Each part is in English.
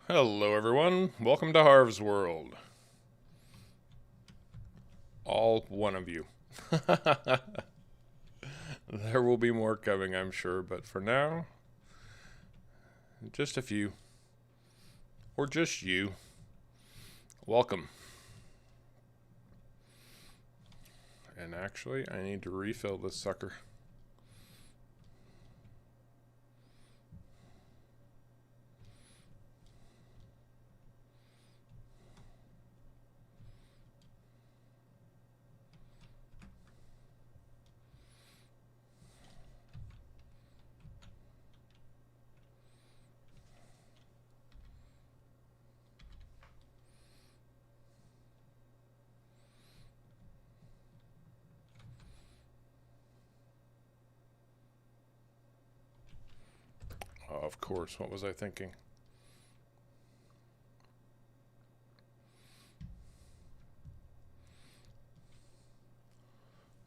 Hello everyone, welcome to Harv's World. All one of you. There will be more coming, I'm sure, but for now, just a few. Or just you. Welcome. And actually, I need to refill this sucker. Oh, of course, what was I thinking?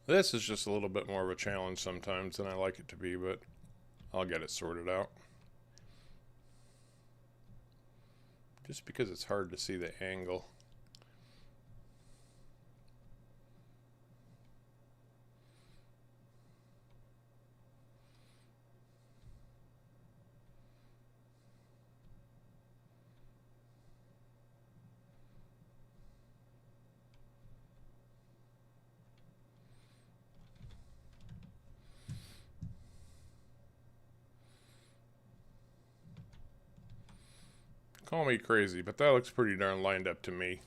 This is just a little bit more of a challenge sometimes than I like it to be, but I'll get it sorted out. Just because it's hard to see the angle. Call me crazy, but that looks pretty darn lined up to me.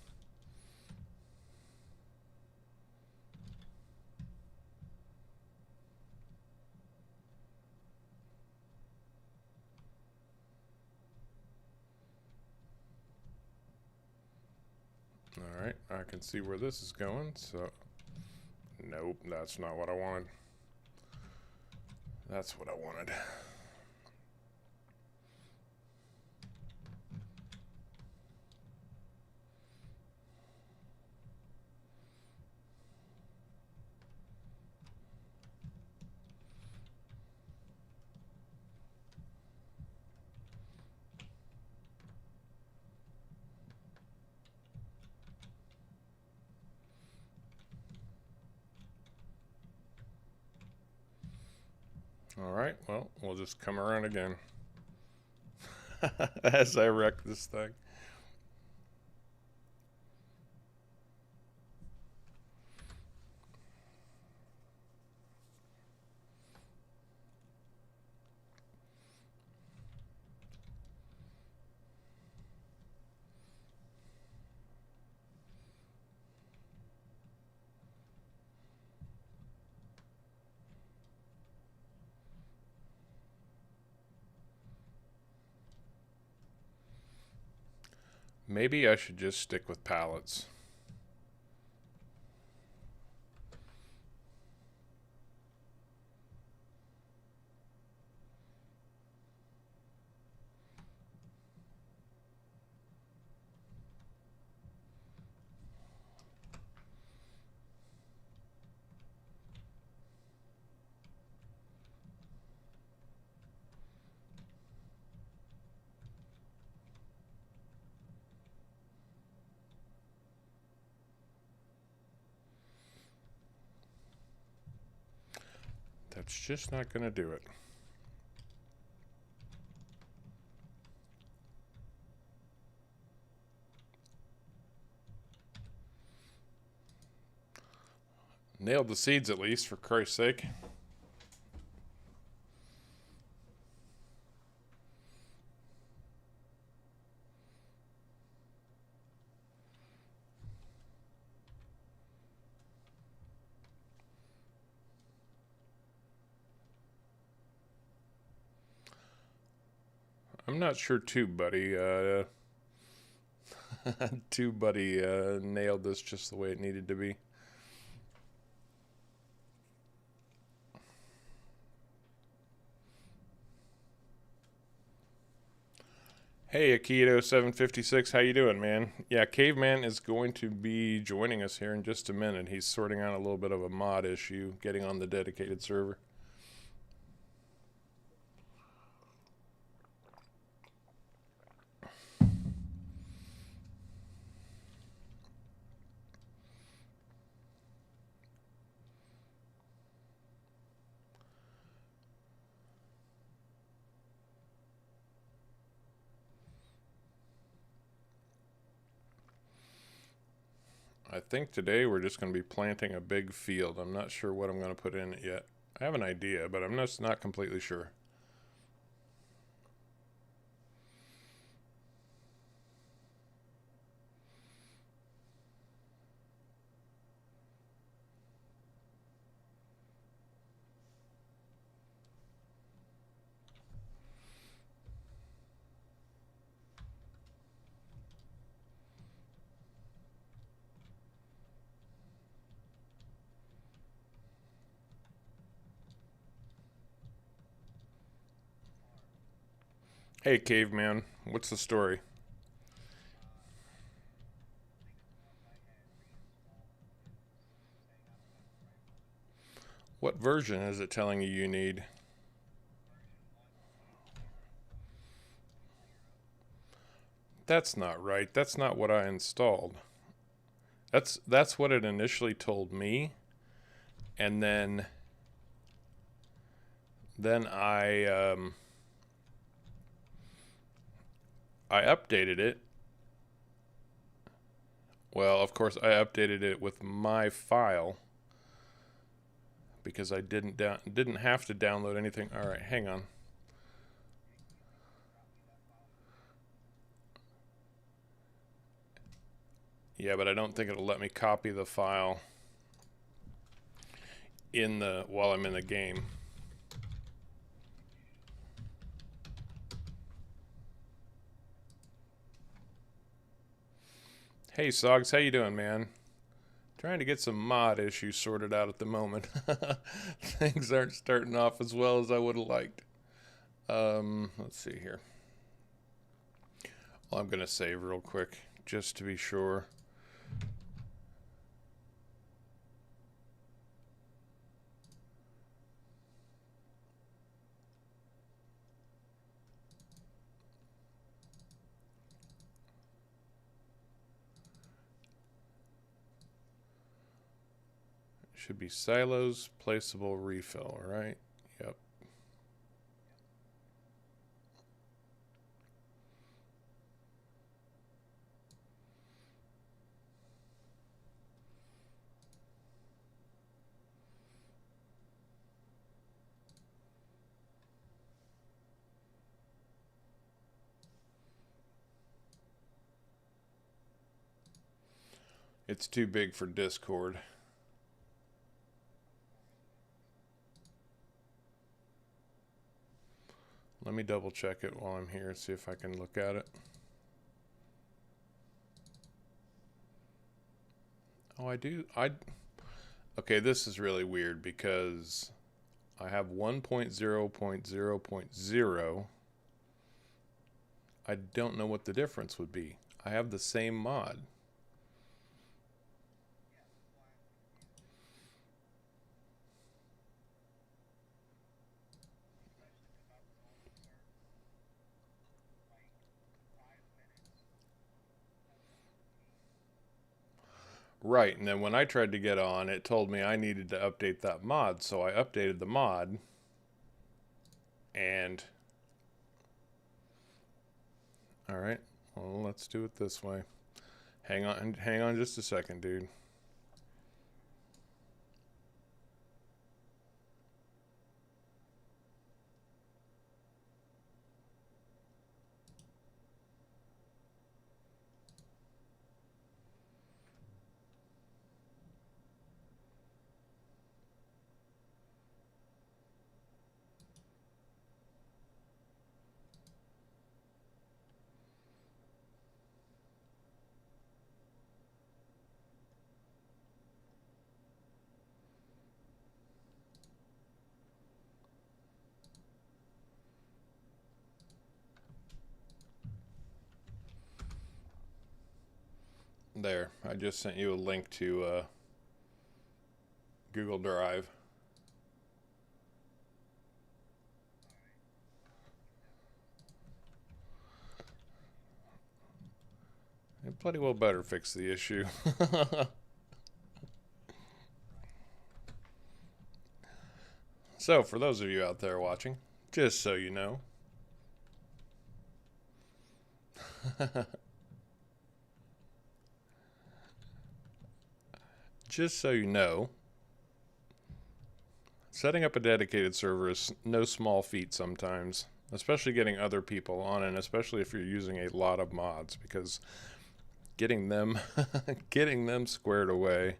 Alright, I can see where this is going, so... Nope, that's not what I wanted. That's what I wanted. Alright, well, we'll just come around again. As I wreck this thing. Maybe I should just stick with pallets. That's just not going to do it. Nailed the seeds at least, for Christ's sake. I'm not sure Tube Buddy, Tube Buddy nailed this just the way it needed to be. Hey, Aikido756, how you doing, man? Yeah, Caveman is going to be joining us here in just a minute. He's sorting out a little bit of a mod issue, getting on the dedicated server. I think today we're just going to be planting a big field. I'm not sure what I'm going to put in it yet. I have an idea, but I'm just not completely sure. Hey, caveman, what's the story? What version is it telling you need? That's not right. That's not what I installed. That's what it initially told me, and then I updated it. Well, of course, I updated it with my file because I didn't have to download anything. All right, hang on. Yeah, but I don't think it'll let me copy the file while I'm in the game. Hey, Sogs, how you doing, man? Trying to get some mod issues sorted out at the moment. Things aren't starting off as well as I would have liked. Let's see here. Well, I'm gonna save real quick just to be sure. Should be silos, placeable refill, right? Yep. It's too big for Discord. Let me double check it while I'm here, see if I can look at it. Oh, I do. Okay, this is really weird because I have 1.0.0.0. I don't know what the difference would be. I have the same mod. Right, and then when I tried to get on, it told me I needed to update that mod, so I updated the mod, and... Alright, well, let's do it this way. Hang on just a second, dude. There, I just sent you a link to Google Drive. It bloody well better fix the issue. So, for those of you out there watching, just so you know, just so you know, setting up a dedicated server is no small feat sometimes, especially getting other people on, and especially if you're using a lot of mods, because getting them getting them squared away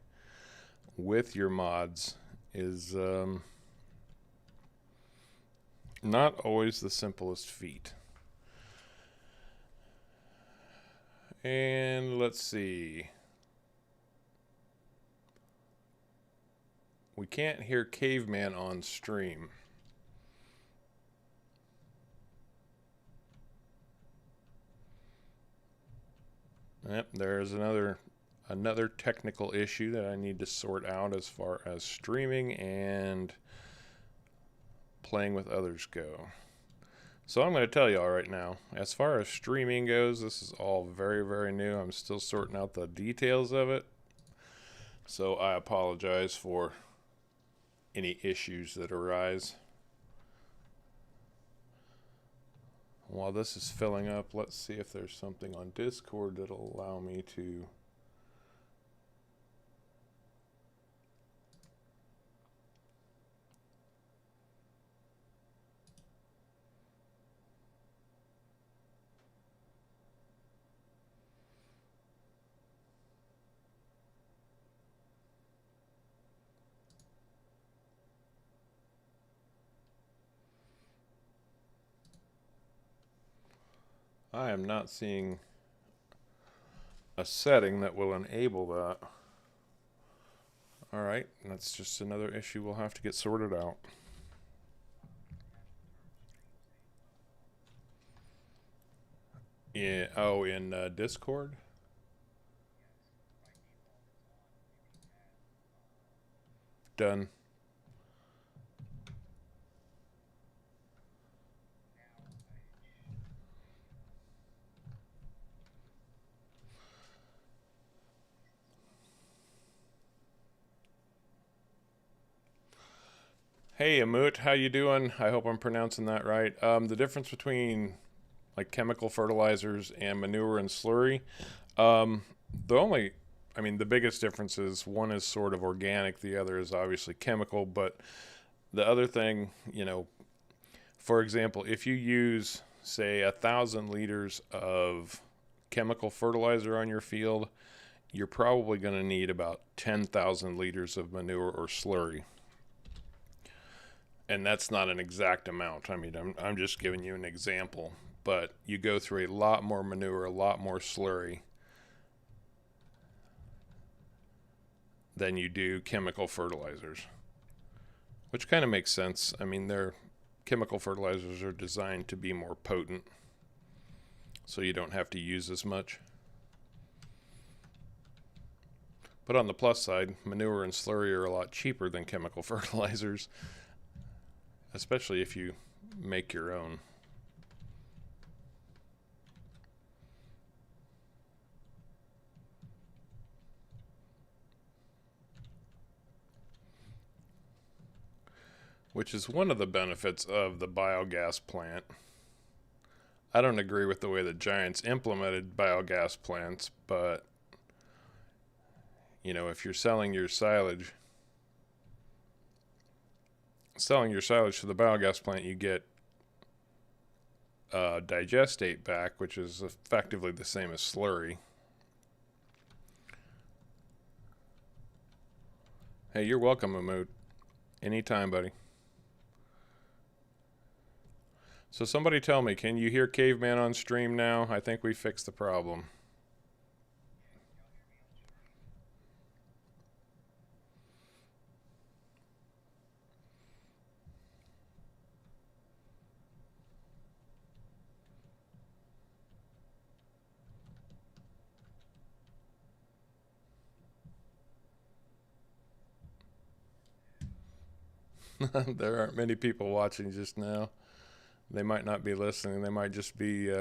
with your mods is not always the simplest feat. And let's see. We can't hear Caveman on stream. Yep, there's another technical issue that I need to sort out as far as streaming and playing with others go. So I'm going to tell you all right now, as far as streaming goes, this is all very, very new. I'm still sorting out the details of it. So I apologize for any issues that arise. While this is filling up, let's see if there's something on Discord that'll allow me to I am not seeing a setting that will enable that. Alright, that's just another issue we'll have to get sorted out. Yeah, oh, in Discord? Done. Hey Amut, how you doing? I hope I'm pronouncing that right. The difference between like chemical fertilizers and manure and slurry, the biggest difference is one is sort of organic, the other is obviously chemical. But the other thing, for example, if you use, say, 1,000 liters of chemical fertilizer on your field, you're probably going to need about 10,000 liters of manure or slurry. And that's not an exact amount. I mean, I'm just giving you an example. But you go through a lot more manure, a lot more slurry than you do chemical fertilizers. Which kind of makes sense. I mean, chemical fertilizers are designed to be more potent, so you don't have to use as much. But on the plus side, manure and slurry are a lot cheaper than chemical fertilizers, especially if you make your own. Which is one of the benefits of the biogas plant. I don't agree with the way the Giants implemented biogas plants, but if you're selling your silage to the biogas plant, you get digestate back, which is effectively the same as slurry. Hey, you're welcome, Mahmood. Anytime, buddy. So somebody tell me, can you hear Caveman on stream now? I think we fixed the problem. There aren't many people watching just now. They might not be listening. They might just be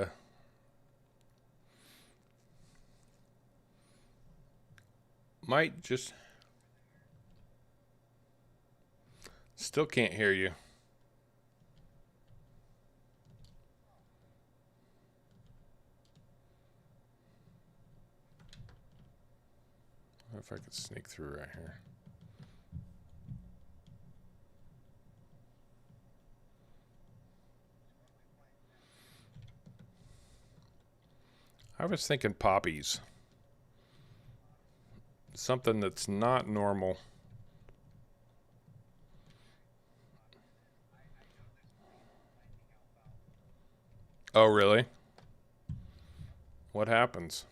still can't hear you. if I could sneak through right here. I was thinking poppies. Something that's not normal. Oh, really? What happens?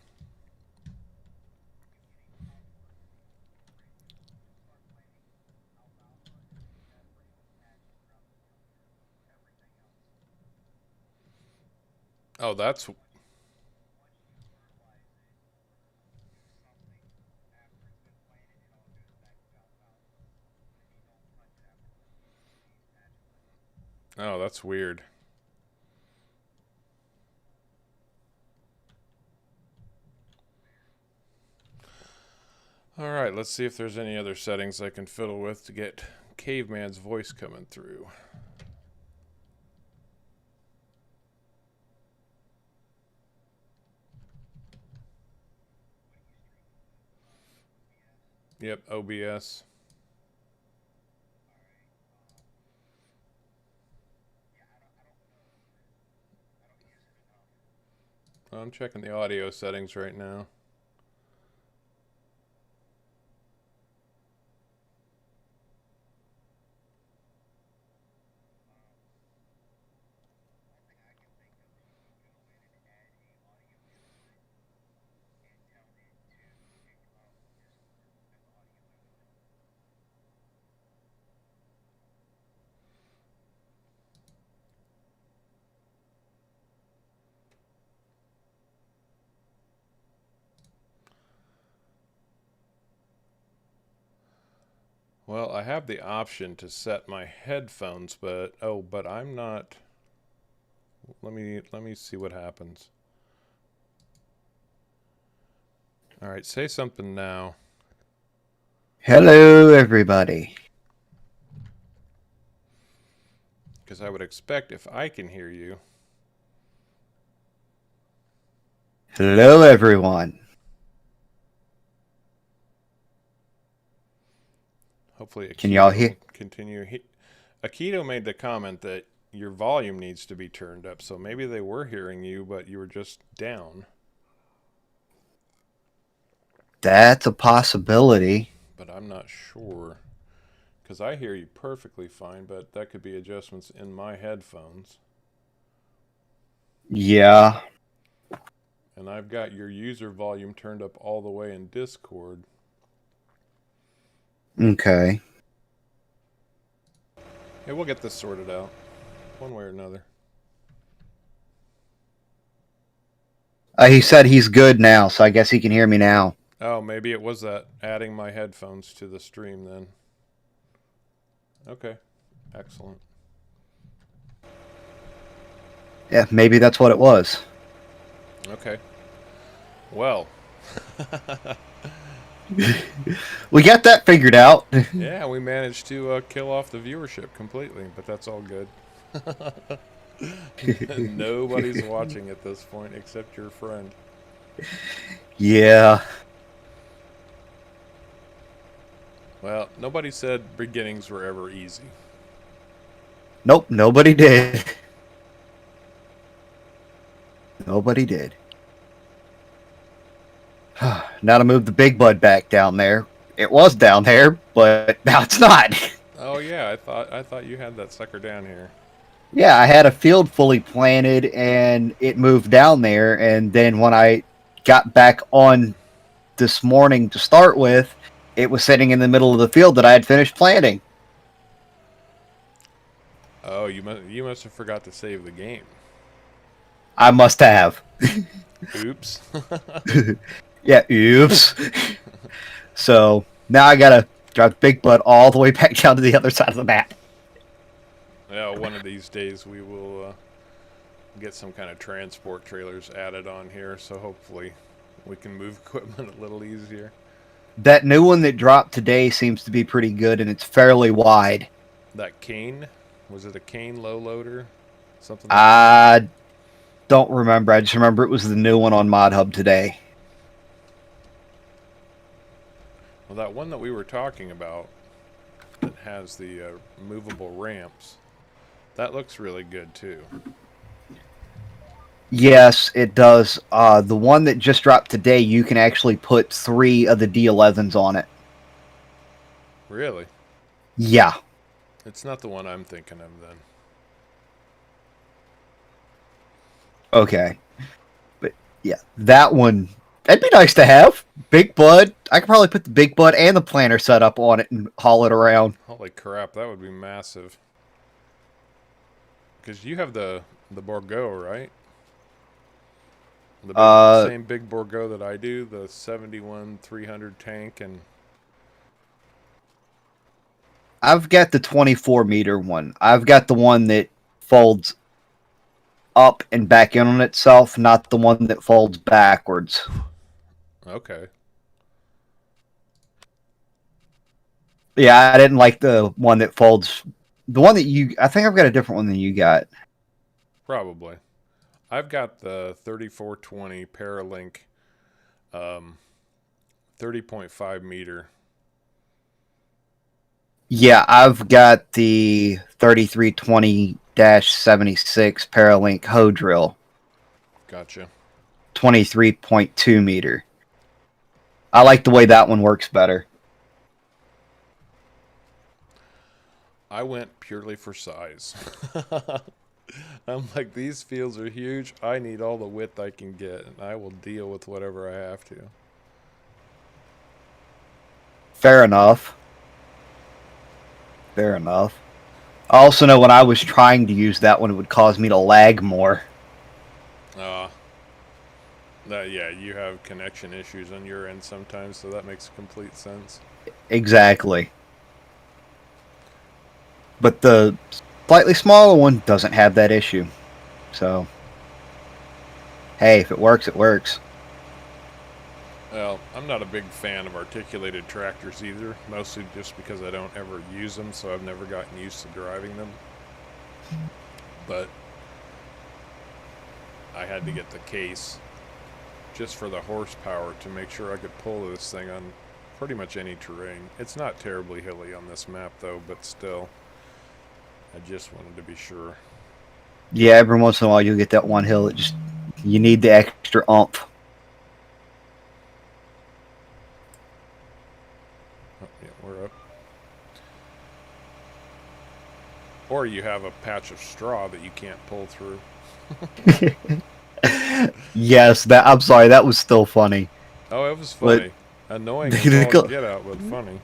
Oh, that's... Oh, that's weird. Alright, let's see if there's any other settings I can fiddle with to get Caveman's voice coming through. Yep, OBS. I'm checking the audio settings right now. Well, I have the option to set my headphones, but but I'm not. Let me see what happens. All right, say something now. Hello, everybody. Because I would expect if I can hear you. Hello, everyone. Hopefully, Can y'all Akito hear? will continue. Akito made the comment that your volume needs to be turned up, so maybe they were hearing you, but you were just down. That's a possibility. But I'm not sure. Because I hear you perfectly fine, but that could be adjustments in my headphones. Yeah. And I've got your user volume turned up all the way in Discord. Okay. Hey, we'll get this sorted out, one way or another. He said he's good now, so I guess he can hear me now. Oh, maybe it was that adding my headphones to the stream then. Okay, excellent. Yeah, maybe that's what it was. Okay. Well. We got that figured out. Yeah, we managed to kill off the viewership completely, but that's all good. Nobody's watching at this point except your friend. Yeah. Well, nobody said beginnings were ever easy. Nope, nobody did. Nobody did. Now to move the big bud back down there. It was down there, but now it's not. Oh yeah, I thought you had that sucker down here. Yeah, I had a field fully planted and it moved down there, and then when I got back on this morning to start with, it was sitting in the middle of the field that I had finished planting. Oh, you must have forgot to save the game. I must have. Oops. Yeah, oops. So now I gotta drive the big bud all the way back down to the other side of the map. Yeah, one of these days we will get some kind of transport trailers added on here, so hopefully we can move equipment a little easier. That new one that dropped today seems to be pretty good, and it's fairly wide. That cane? Was it a cane low loader? Something like I don't remember. I just remember it was the new one on Mod Hub today. Well, that one that we were talking about that has the movable ramps, that looks really good too. Yes, it does. The one that just dropped today, you can actually put 3 of the D11s on it. Really? Yeah. It's not the one I'm thinking of then. Okay. But yeah, that one, that'd be nice to have. Big Bud. I could probably put the Big Bud and the planter setup on it and haul it around. Holy crap, that would be massive. Because you have the Borgo, right? The same big Borgo that I do, the 71 300 tank, and I've got the 24-meter one. I've got the one that folds up and back in on itself, not the one that folds backwards. okay. Yeah, I didn't like the one that folds. The one that you, I think I've got a different one than you got. Probably. I've got the 3420 Paralink 30.5 meter. Yeah, I've got the 3320-76 Paralink hoe drill, Gotcha. 23.2 meter. I like the way that one works better. I went purely for size. I'm like, these fields are huge. I need all the width I can get, and I will deal with whatever I have to. Fair enough. Fair enough. I also know when I was trying to use that one, it would cause me to lag more. Yeah, you have connection issues on your end sometimes, so that makes complete sense. Exactly. But the slightly smaller one doesn't have that issue. So, hey, if it works, it works. Well, I'm not a big fan of articulated tractors either, mostly just because I don't ever use them, so I've never gotten used to driving them. But I had to get the case just for the horsepower to make sure I could pull this thing on pretty much any terrain. It's not terribly hilly on this map though, but still, I just wanted to be sure. Yeah, every once in a while you'll get that one hill that just, you need the extra oomph. Oh, yeah, we're up. Or you have a patch of straw that you can't pull through. Yes, that, I'm sorry, that was still funny. Oh, it was funny. Annoying as all get out, but funny.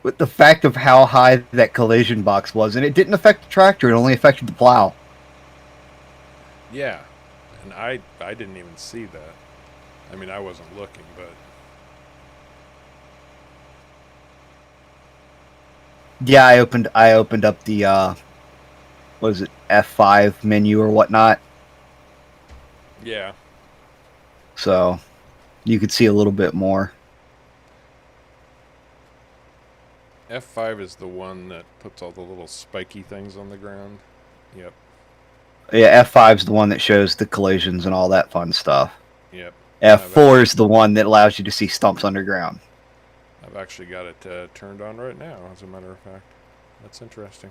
With the fact of how high that collision box was, and it didn't affect the tractor, it only affected the plow. Yeah, and I didn't even see that. I mean, I wasn't looking, but Yeah, I opened up the what is it, F5 menu or whatnot, yeah. so you could see a little bit more. F5 is the one that puts all the little spiky things on the ground. Yep. Yeah, F5's the one that shows the collisions and all that fun stuff. Yep. F4 is the one that allows you to see stumps underground. I've actually got it turned on right now, as a matter of fact. That's interesting.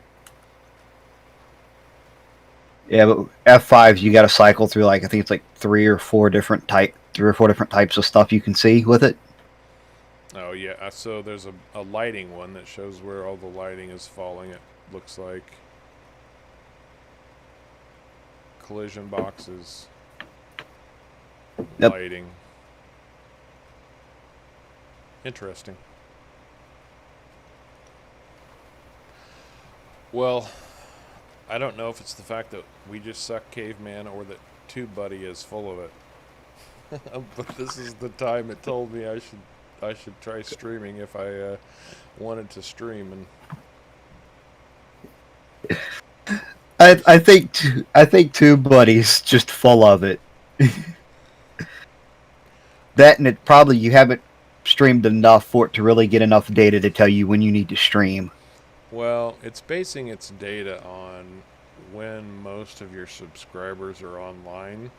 Yeah, but F5 you got to cycle through, like, I think it's like three or four different types of stuff you can see with it. Oh, yeah. So there's a lighting one that shows where all the lighting is falling, it looks like. Collision boxes. Yep. Lighting. Interesting. Well, I don't know if it's the fact that we just suck caveman or that TubeBuddy is full of it. But this is the time it told me I should try streaming if I wanted to stream, and I think TubeBuddy's just full of it. That, and it probably, you haven't streamed enough for it to really get enough data to tell you when you need to stream. well, it's basing its data on when most of your subscribers are online.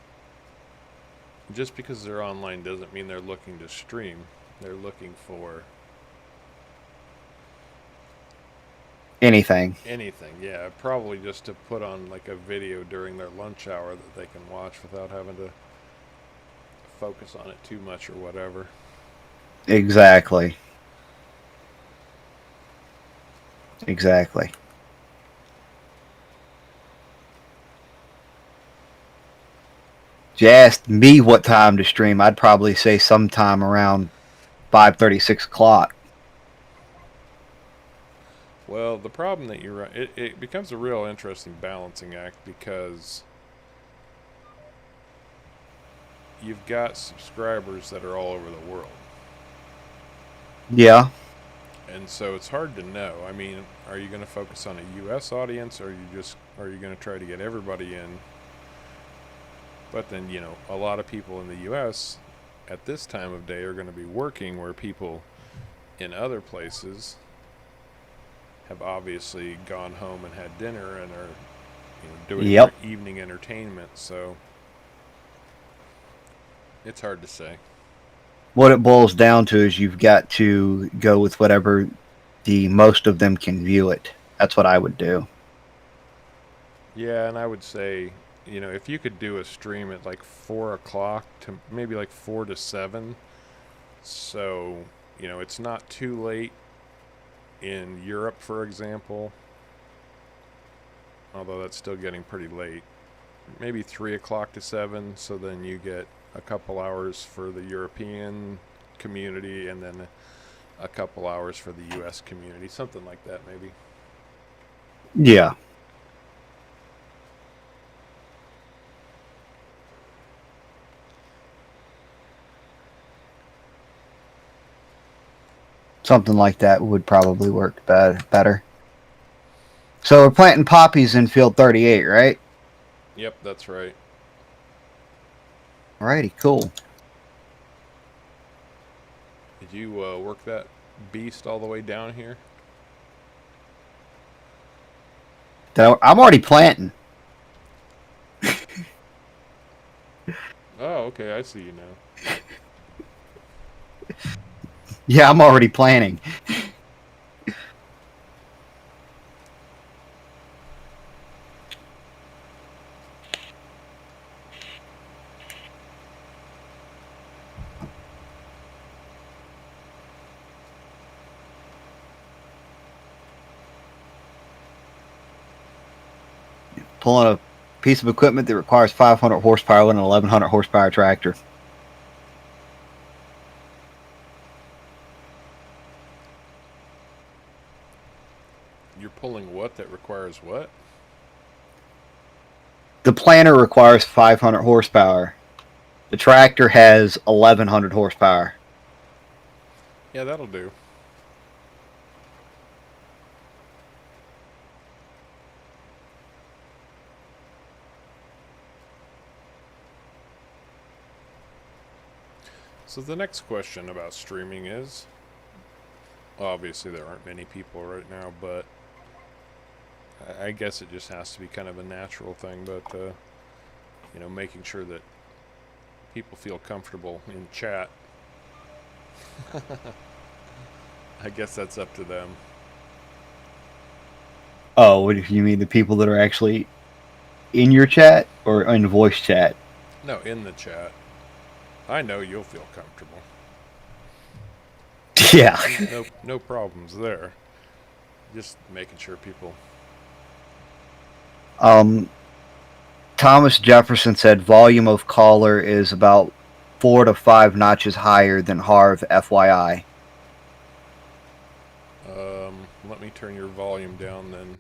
Just because they're online doesn't mean they're looking to stream. They're looking for Anything. anything. Yeah, probably just to put on like a video during their lunch hour that they can watch without having to focus on it too much or whatever. Exactly. Exactly. If you asked me what time to stream, I'd probably say sometime around 5:30, 6 o'clock. Well, the problem that you're right, it becomes a real interesting balancing act because you've got subscribers that are all over the world. Yeah. And so it's hard to know. I mean, are you going to focus on a US audience or are you going to try to get everybody in? But then, a lot of people in the US at this time of day are going to be working where people in other places have obviously gone home and had dinner and are doing their Yep. evening entertainment. So it's hard to say. What it boils down to is you've got to go with whatever the most of them can view it. That's what I would do. Yeah, and I would say, if you could do a stream at like 4 o'clock to maybe like 4 to 7, so it's not too late in Europe, for example. Although that's still getting pretty late. Maybe 3 o'clock to 7, so then you get a couple hours for the European community and then a couple hours for the US community, something like that maybe. Yeah. Something like that would probably work better. So we're planting poppies in field 38, right? Yep, that's right. Alrighty, cool. Did you work that beast all the way down here? I'm already planting. Oh, okay, I see you now. Yeah, I'm already planning. Pulling a piece of equipment that requires 500 horsepower with an 1100 horsepower tractor. You're pulling what that requires what? The planter requires 500 horsepower. The tractor has 1100 horsepower. Yeah, that'll do. So the next question about streaming is, obviously there aren't many people right now, but I guess it just has to be kind of a natural thing, but making sure that people feel comfortable in chat. I guess that's up to them. Oh, what if you mean the people that are actually in your chat or in voice chat? No, in the chat. I know you'll feel comfortable. Yeah. No problems there. Just making sure people. Thomas Jefferson said volume of caller is about 4 to 5 notches higher than Harv, FYI. Let me turn your volume down then.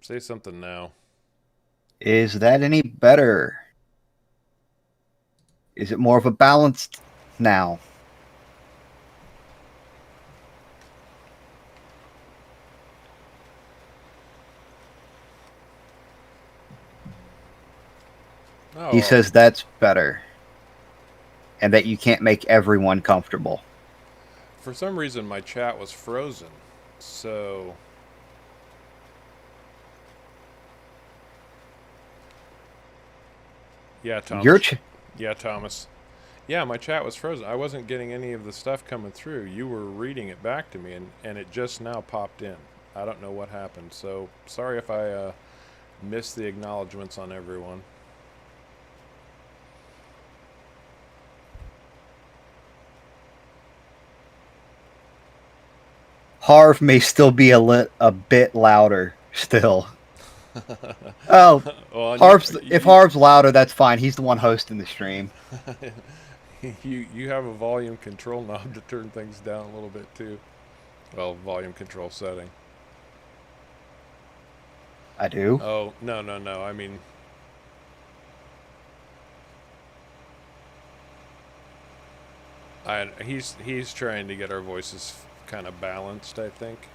Say something now. Is that any better? Is it more of a balanced now? Oh, He says that's better. And that you can't make everyone comfortable. for some reason my chat was frozen. So, yeah, Your Thomas. Yeah, Thomas. Yeah, my chat was frozen. I wasn't getting any of the stuff coming through. You were reading it back to me, and it just now popped in. I don't know what happened. So, sorry if I missed the acknowledgments on everyone. Harv may still be a bit louder still. Oh, Well, If Harv's louder, that's fine. He's the one hosting the stream. you have a volume control knob to turn things down a little bit too. Well, volume control setting. I do. Oh, no, no, no. I mean, he's trying to get our voices kind of balanced, I think,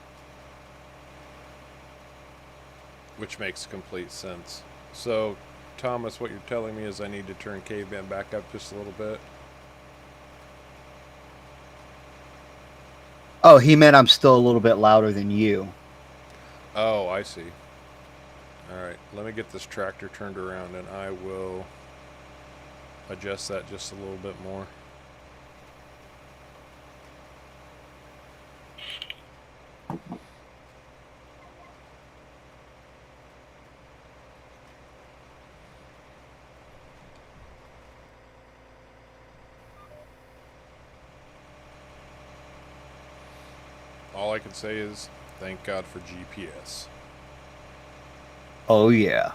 which makes complete sense. So, Thomas, what you're telling me is I need to turn Caveman back up just a little bit. Oh, he meant I'm still a little bit louder than you. Oh, I see. All right, let me get this tractor turned around and I will adjust that just a little bit more. All I can say is thank God for GPS. Oh, yeah.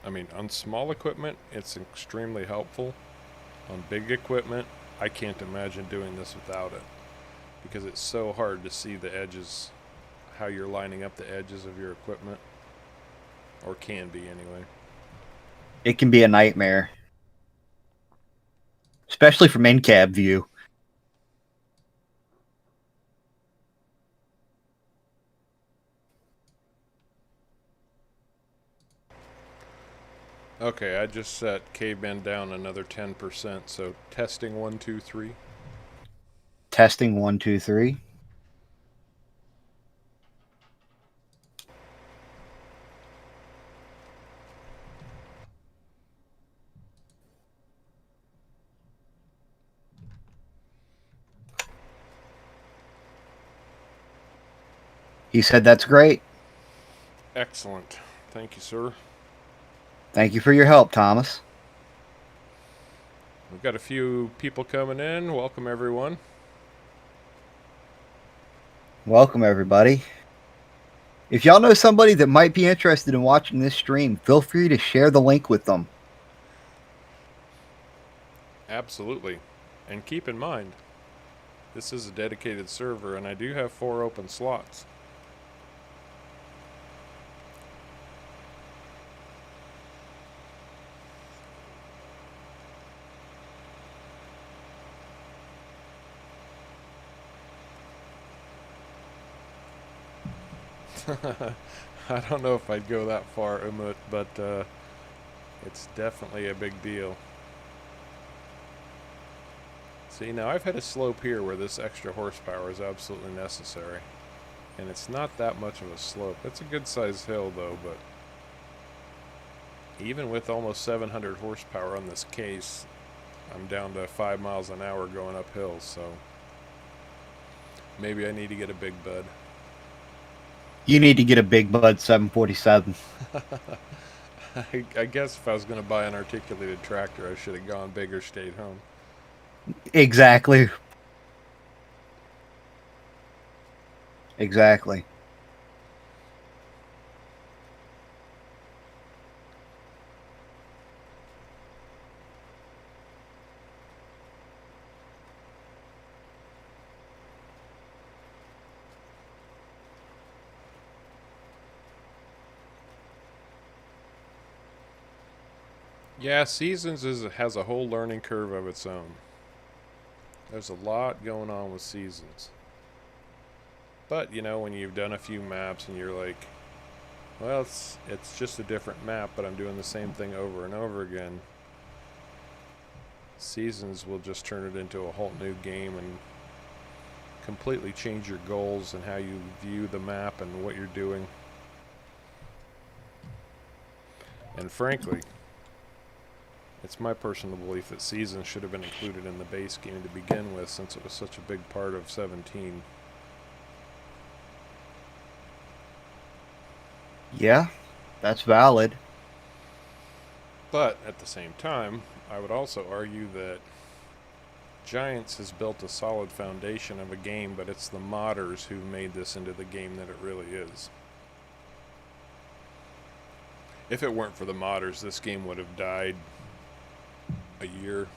I mean, on small equipment, it's extremely helpful. On big equipment, I can't imagine doing this without it because it's so hard to see the edges, how you're lining up the edges of your equipment, or can be anyway. It can be a nightmare, especially from in-cab view. Okay, I just set K-bend down another 10%, so testing 1, 2, 3. Testing 1, 2, 3. He said that's great. Excellent. Thank you, sir. Thank you for your help, Thomas. We've got a few people coming in. Welcome, everyone. Welcome, everybody. If y'all know somebody that might be interested in watching this stream, feel free to share the link with them. Absolutely. And keep in mind, this is a dedicated server, and I do have 4 open slots. I don't know if I'd go that far, Umut, but it's definitely a big deal. See, now I've had a slope here where this extra horsepower is absolutely necessary. And it's not that much of a slope. It's a good sized hill though, but even with almost 700 horsepower on this case, I'm down to 5 miles an hour going uphill, so maybe I need to get a big bud. You need to get a Big Bud 747. I guess if I was going to buy an articulated tractor, I should have gone big or stayed home. Exactly. Exactly. Yeah, Seasons has a whole learning curve of its own. There's a lot going on with Seasons. But, you know, when you've done a few maps and you're like, well, it's just a different map, but I'm doing the same thing over and over again, Seasons will just turn it into a whole new game, and completely change your goals and how you view the map and what you're doing. And frankly, it's my personal belief that seasons should have been included in the base game to begin with, since it was such a big part of 17. Yeah, that's valid. But at the same time, I would also argue that Giants has built a solid foundation of a game, but it's the modders who made this into the game that it really is. If it weren't for the modders, this game would have died a year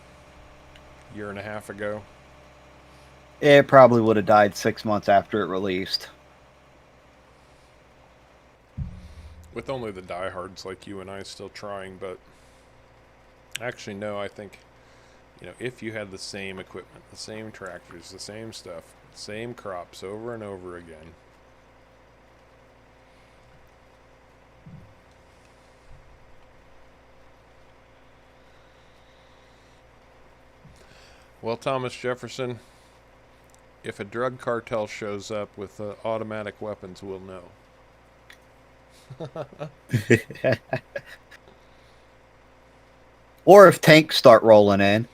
and a half ago. It probably would have died 6 months after it released. With only the diehards like you and I still trying, but actually, no, I think, if you had the same equipment, the same tractors, the same stuff, same crops over and over again. Well, Thomas Jefferson, if a drug cartel shows up with automatic weapons, we'll know. Or if tanks start rolling in.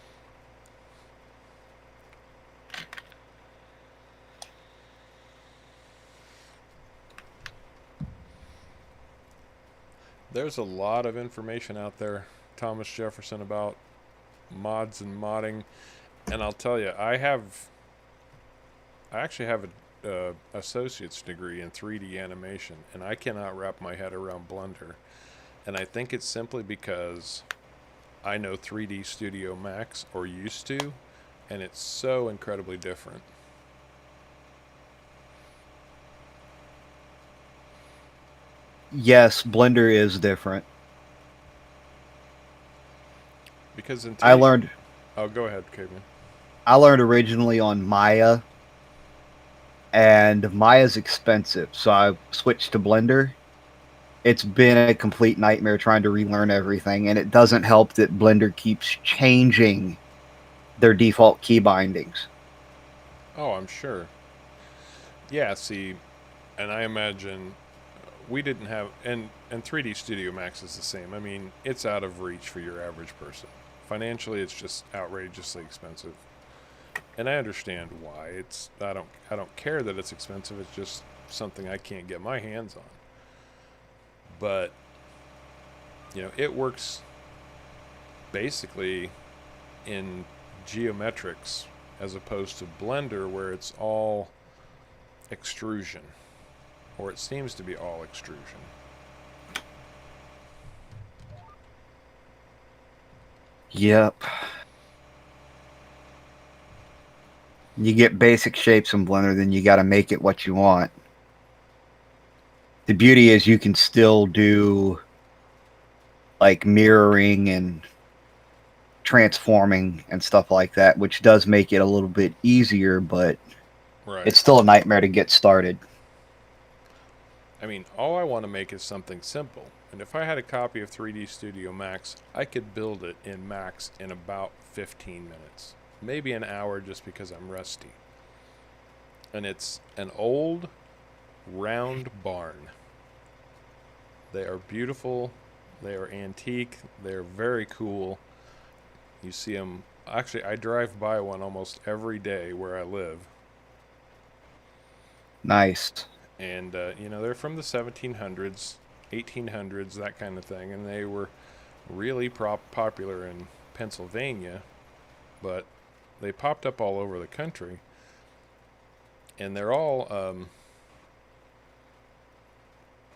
There's a lot of information out there, Thomas Jefferson, about mods and modding, and I'll tell you, I actually have a associate's degree in 3D animation, and I cannot wrap my head around Blender, and I think it's simply because I know 3D Studio Max, or used to, and it's so incredibly different. Yes, Blender is different. Because in I learned Oh, go ahead, Caveman. I learned originally on Maya, and Maya's expensive, so I switched to Blender. It's been a complete nightmare trying to relearn everything, and it doesn't help that Blender keeps changing their default key bindings. Oh, I'm sure. Yeah, see, and I imagine we didn't have, and 3D Studio Max is the same. I mean, it's out of reach for your average person. Financially, it's just outrageously expensive, and I understand why. I don't care that it's expensive. It's just something I can't get my hands on. But it works basically in geometrics as opposed to Blender, where it's all extrusion, or it seems to be all extrusion. Yep. You get basic shapes in Blender, then you got to make it what you want. The beauty is you can still do like mirroring and transforming and stuff like that, which does make it a little bit easier, but Right. it's still a nightmare to get started. I mean, all I want to make is something simple. And if I had a copy of 3D Studio Max, I could build it in Max in about 15 minutes. Maybe an hour, just because I'm rusty. And it's an old, round barn. They are beautiful. They are antique. They're very cool. You see them. Actually, I drive by one almost every day where I live. Nice. And, they're from the 1700s, 1800s, that kind of thing. And they were really popular in Pennsylvania, but they popped up all over the country. And they're all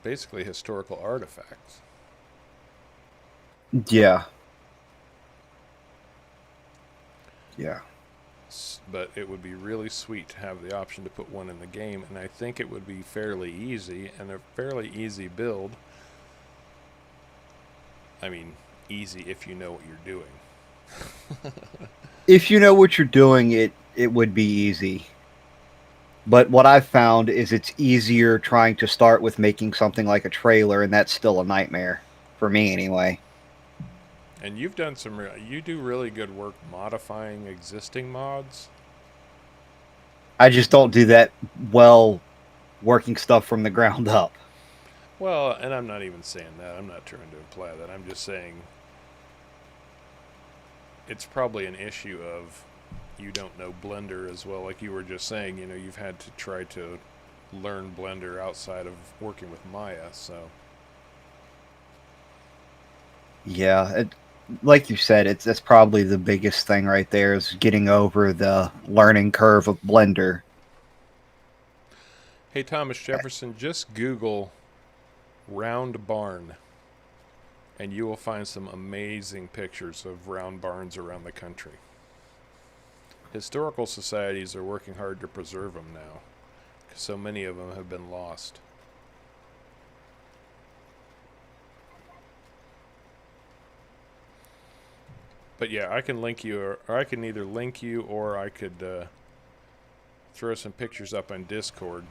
basically historical artifacts. Yeah. Yeah. But it would be really sweet to have the option to put one in the game, and I think it would be fairly easy and a fairly easy build. I mean, easy if you know what you're doing. If you know what you're doing, it would be easy. But what I've found is it's easier trying to start with making something like a trailer, and that's still a nightmare for me anyway. And you've done you do really good work modifying existing mods. I just don't do that well working stuff from the ground up. Well, and I'm not even saying that. I'm not trying to imply that. I'm just saying it's probably an issue of you don't know Blender as well. Like you were just saying, you've had to try to learn Blender outside of working with Maya. So, Yeah, like you said, that's probably the biggest thing right there is getting over the learning curve of Blender. hey, Thomas Jefferson, just Google round barn and you will find some amazing pictures of round barns around the country. Historical societies are working hard to preserve them now, because so many of them have been lost. But yeah, I can link you, or I can either link you, or I could throw some pictures up on Discord.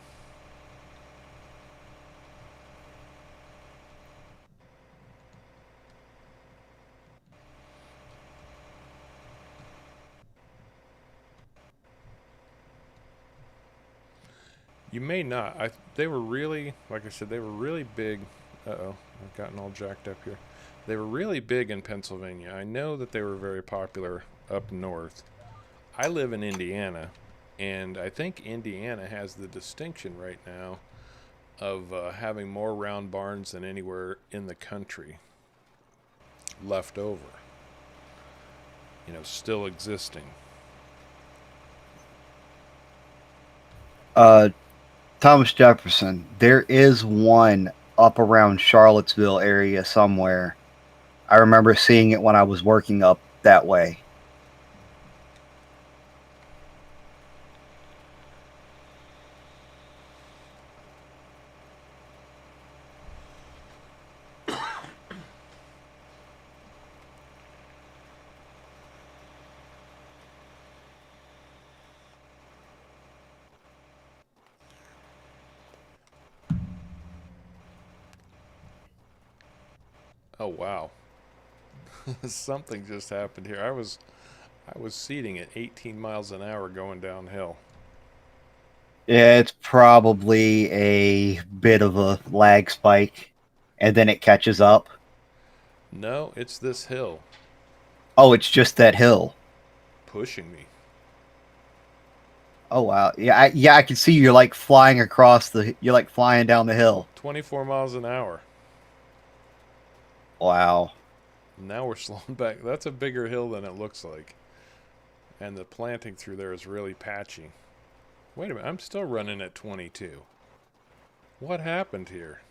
You may not. They were really, like I said, they were really big. Uh-oh, I've gotten all jacked up here. They were really big in Pennsylvania. I know that they were very popular up north. I live in Indiana, and I think Indiana has the distinction right now of having more round barns than anywhere in the country left over. Still existing. Uh, Thomas Jefferson, there is one up around Charlottesville area somewhere. I remember seeing it when I was working up that way. Oh wow, something just happened here. I was seating at 18 miles an hour going downhill. Yeah, it's probably a bit of a lag spike, and then it catches up. No, it's this hill Oh, it's just that hill. pushing me. Oh wow, yeah, I can see you're like flying across the. You're like flying down the hill. 24 miles an hour. Wow. Now we're slowing back. That's a bigger hill than it looks like. And the planting through there is really patchy. Wait a minute, I'm still running at 22. What happened here?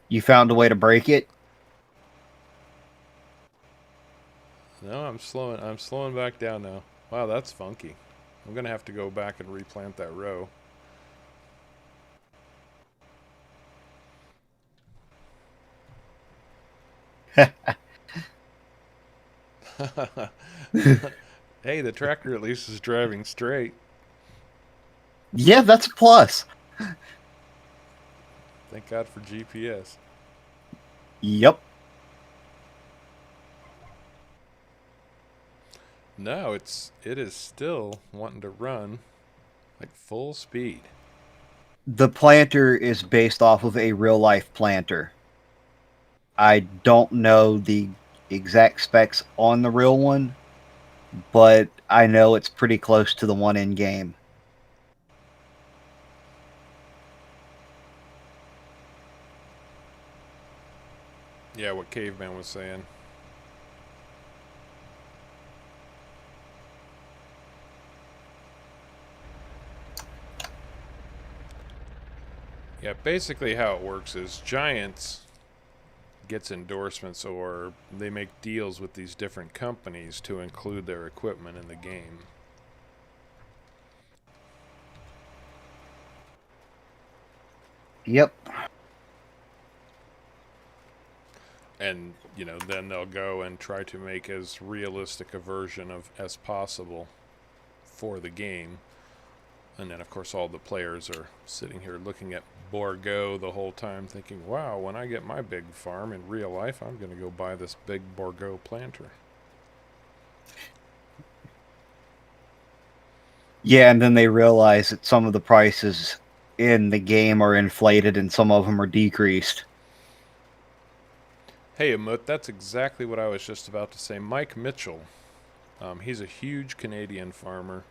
You found a way to break it. No, I'm slowing back down now. Wow, that's funky. I'm gonna have to go back and replant that row. Hey, the tractor at least is driving straight. Yeah, that's a plus. Thank God for GPS. Yep. No, it is still wanting to run like full speed. The planter is based off of a real life planter. I don't know the exact specs on the real one, but I know it's pretty close to the one in game. Yeah, what Caveman was saying. Yeah, basically how it works is Giants gets endorsements or they make deals with these different companies to include their equipment in the game. Yep. And, then they'll go and try to make as realistic a version of as possible for the game. And then, of course, all the players are sitting here looking at Borgo the whole time, thinking, wow, when I get my big farm in real life, I'm going to go buy this big Borgo planter. Yeah, and then they realize that some of the prices in the game are inflated and some of them are decreased. Hey, Amut, that's exactly what I was just about to say. Mike Mitchell, he's a huge Canadian farmer,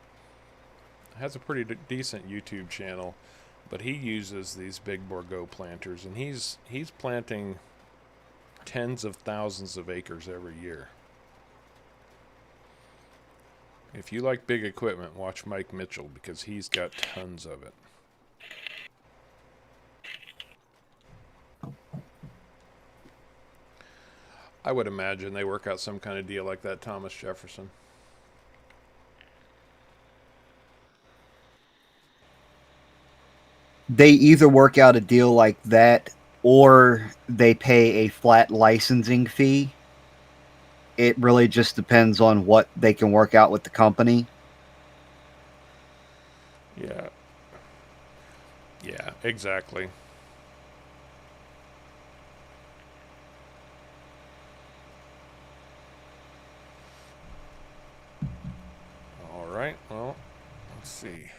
has a pretty decent YouTube channel, but he uses these big Bordeaux planters, and he's planting tens of thousands of acres every year. If you like big equipment, watch Mike Mitchell because he's got tons of it. I would imagine they work out some kind of deal like that, Thomas Jefferson. They either work out a deal like that or they pay a flat licensing fee. It really just depends on what they can work out with the company. Yeah, yeah, exactly. All right, well, let's see.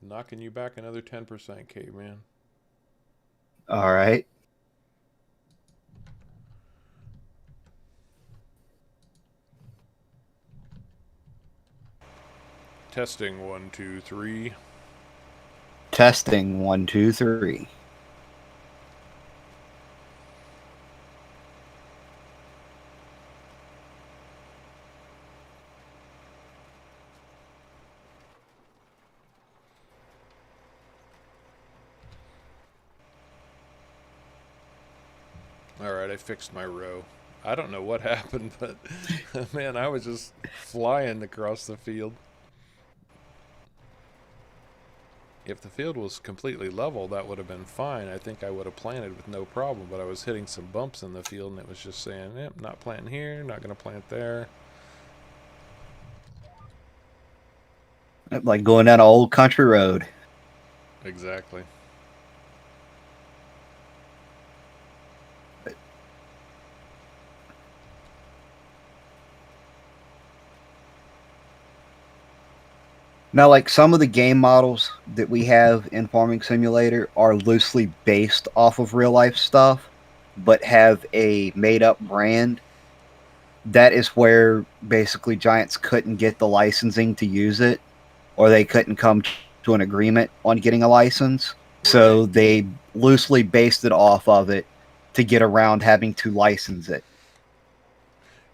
Knocking you back another 10%, caveman. All right. Testing 1, 2, 3. Testing 1, 2, 3. All right, I fixed my row. I don't know what happened, but man, I was just flying across the field. If the field was completely level, that would have been fine. I think I would have planted with no problem, but I was hitting some bumps in the field, and it was just saying, yep, not planting here, not going to plant there. Like going down an old country road. Exactly. Now, like some of the game models that we have in Farming Simulator are loosely based off of real life stuff, but have a made up brand. That is where basically Giants couldn't get the licensing to use it, or they couldn't come to an agreement on getting a license. Right. So they loosely based it off of it to get around having to license it.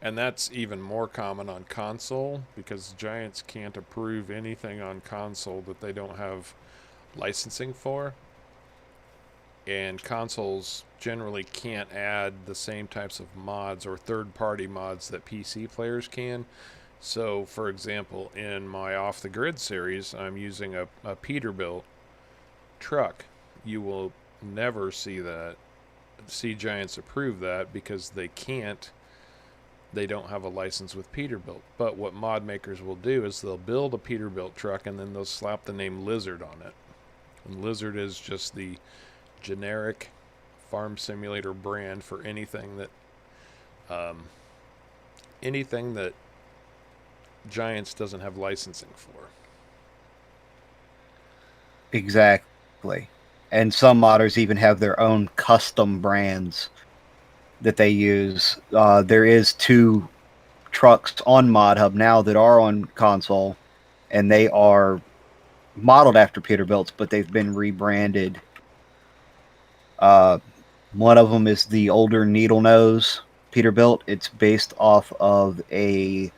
And that's even more common on console because Giants can't approve anything on console that they don't have licensing for. And consoles generally can't add the same types of mods or third party mods that PC players can. So, for example, in my Off the Grid series, I'm using a Peterbilt truck. You will never see Giants approve that because they can't. They don't have a license with Peterbilt. But what mod makers will do is they'll build a Peterbilt truck and then they'll slap the name Lizard on it. And Lizard is just the generic farm simulator brand for um, anything that Giants doesn't have licensing for. Exactly. And some modders even have their own custom brands that they use. There is two trucks on Mod Hub now that are on console, and they are modeled after Peterbilt's, but they've been rebranded. Uh, one of them is the older Needle Nose Peterbilt. It's based off of a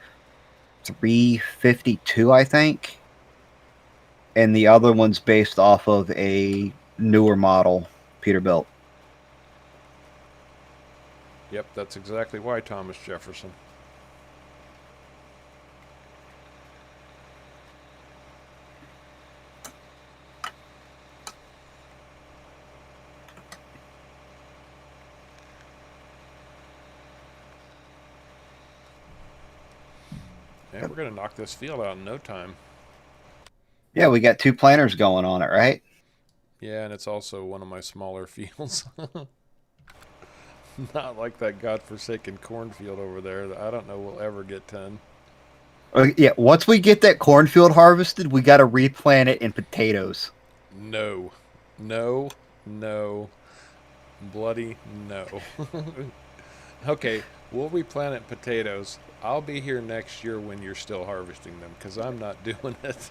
352, I think, and the other one's based off of a newer model Peterbilt. Yep, that's exactly why, Thomas Jefferson. Yeah, we're going to knock this field out in no time. Yeah, we got two planters going on it, right? Yeah, and it's also one of my smaller fields. Not like that godforsaken cornfield over there that I don't know will ever get 10. Yeah, once we get that cornfield harvested, we got to replant it in potatoes. No. No. No. Bloody no. Okay, we'll replant potatoes. I'll be here next year when you're still harvesting them because I'm not doing it.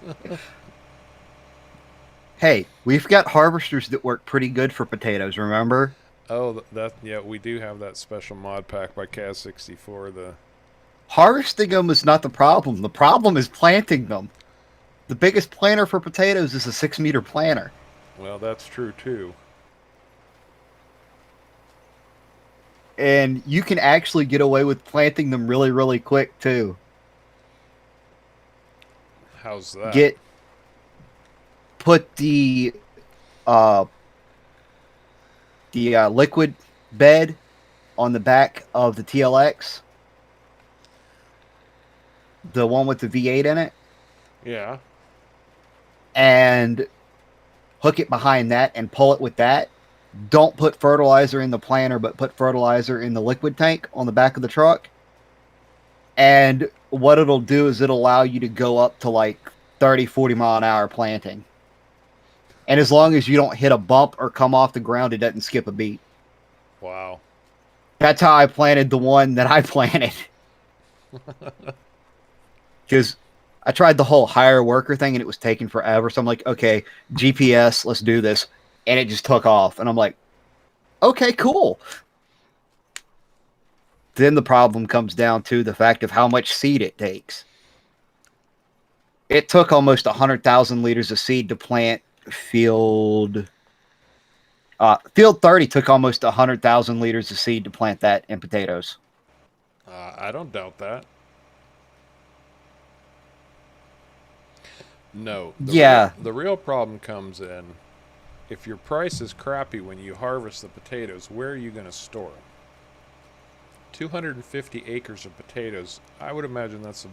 Hey, we've got harvesters that work pretty good for potatoes, remember? Oh, yeah, we do have that special mod pack by Cazz64. Harvesting them is not the problem. The problem is planting them. The biggest planter for potatoes is a 6 meter planter. Well, that's true too. And you can actually get away with planting them really, really quick too. How's that? Get put uh the liquid bed on the back of the TLX, the one with the V8 in it, Yeah. and hook it behind that and pull it with that. Don't put fertilizer in the planter, but put fertilizer in the liquid tank on the back of the truck. And what it'll do is it'll allow you to go up to like 30, 40 mile an hour planting. And as long as you don't hit a bump or come off the ground, it doesn't skip a beat. Wow. That's how I planted the one that I planted. Because I tried the whole hire worker thing and it was taking forever. So I'm like, okay, GPS, let's do this. And it just took off. And I'm like, okay, cool. Then the problem comes down to the fact of how much seed it takes. It took almost 100,000 liters of seed to plant field. Field 30 took almost 100,000 liters of seed to plant that in potatoes. I don't doubt that. No. Yeah. The real problem comes in if your price is crappy when you harvest the potatoes, where are you going to store them? 250 acres of potatoes, I would imagine that's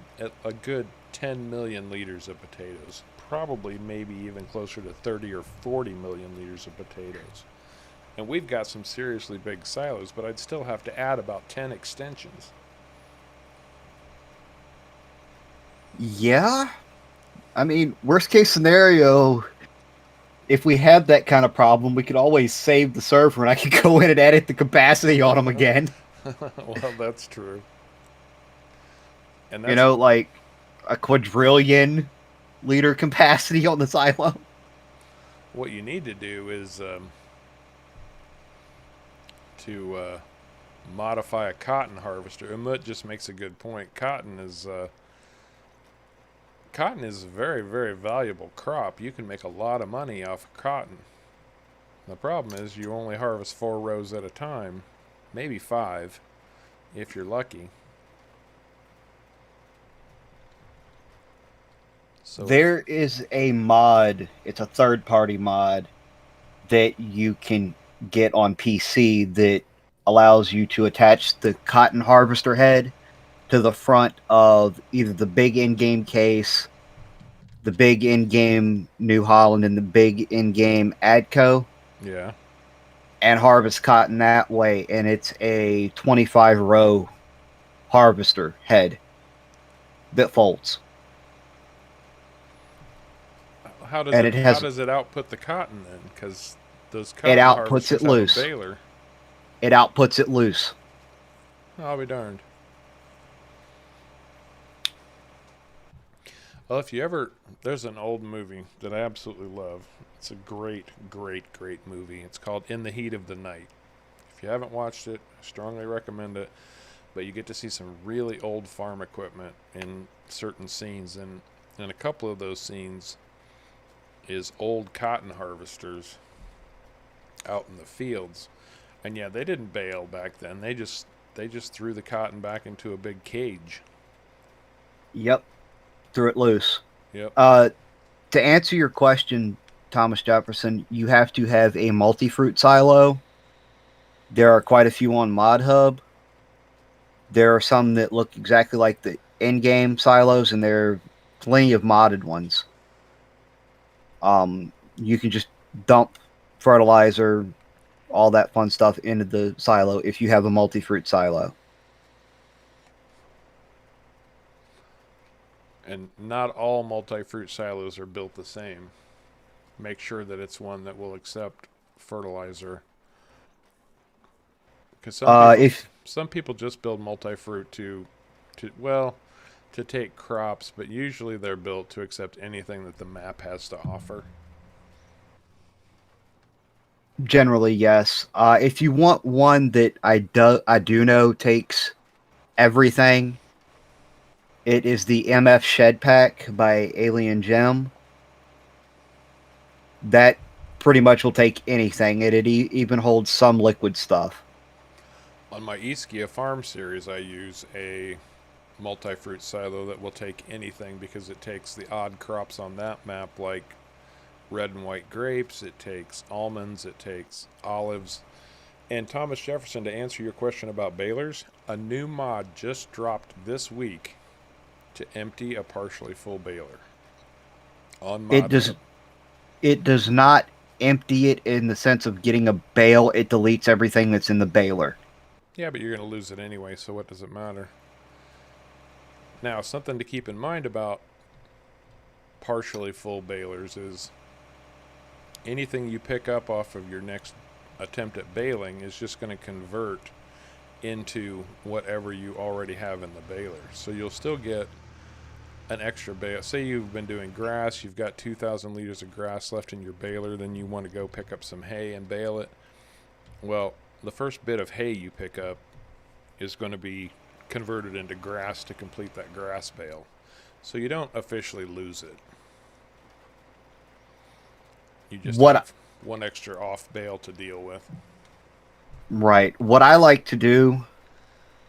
a good 10 million liters of potatoes. Probably maybe even closer to 30 or 40 million liters of potatoes. And we've got some seriously big silos, but I'd still have to add about 10 extensions. Yeah. I mean, worst case scenario, if we had that kind of problem, we could always save the server and I could go in and edit the capacity on them again. Well, that's true. And You that's know, like a quadrillion liter capacity on the silo. what you need to do is to modify a cotton harvester. And Mut just makes a good point. Cotton is a very, very valuable crop. You can make a lot of money off of cotton. The problem is you only harvest 4 rows at a time, maybe 5, if you're lucky. So There is a mod, it's a third party mod that you can get on PC that allows you to attach the cotton harvester head to the front of either the big in-game case, the big in-game New Holland, and the big in-game Adco, yeah. and harvest cotton that way. And it's a 25 row harvester head that folds. How does And it it has how does it output the cotton then? Because those it cotton outputs harvesters it have a loose. baler. It outputs it loose. I'll be darned. Well, if you ever, there's an old movie that I absolutely love. It's a great, great, great movie. It's called In the Heat of the Night. If you haven't watched it, I strongly recommend it. But you get to see some really old farm equipment in certain scenes, and a couple of those scenes is old cotton harvesters out in the fields. And yeah, they didn't bale back then. They just threw the cotton back into a big cage. Yep. Threw it loose. Yep. To answer your question, Thomas Jefferson, you have to have a multi-fruit silo. There are quite a few on ModHub. There are some that look exactly like the in-game silos, and there are plenty of modded ones. You can just dump fertilizer all that fun stuff into the silo if you have a multi-fruit silo. And not all multi-fruit silos are built the same. Make sure that it's one that will accept fertilizer. Because If some people just build multi-fruit well, to take crops, but usually they're built to accept anything that the map has to offer. Generally, yes. If you want one that I do know takes everything, it is the MF Shed Pack by Alien Gem. That pretty much will take anything. It even holds some liquid stuff. On my Ischia Farm series, I use a multi-fruit silo that will take anything because it takes the odd crops on that map, like red and white grapes, it takes almonds, it takes olives. And Thomas Jefferson, to answer your question about balers, a new mod just dropped this week to empty a partially full baler on ModHub. It does not empty it in the sense of getting a bale. It deletes everything that's in the baler. Yeah, but you're going to lose it anyway, so what does it matter? Now, something to keep in mind about partially full balers is anything you pick up off of your next attempt at baling is just going to convert into whatever you already have in the baler. So you'll still get an extra bale. Say you've been doing grass, you've got 2,000 liters of grass left in your baler, then you want to go pick up some hay and bale it. Well, the first bit of hay you pick up is going to be converted into grass to complete that grass bale. So you don't officially lose it. You just have one extra off bale to deal with. Right. What I like to do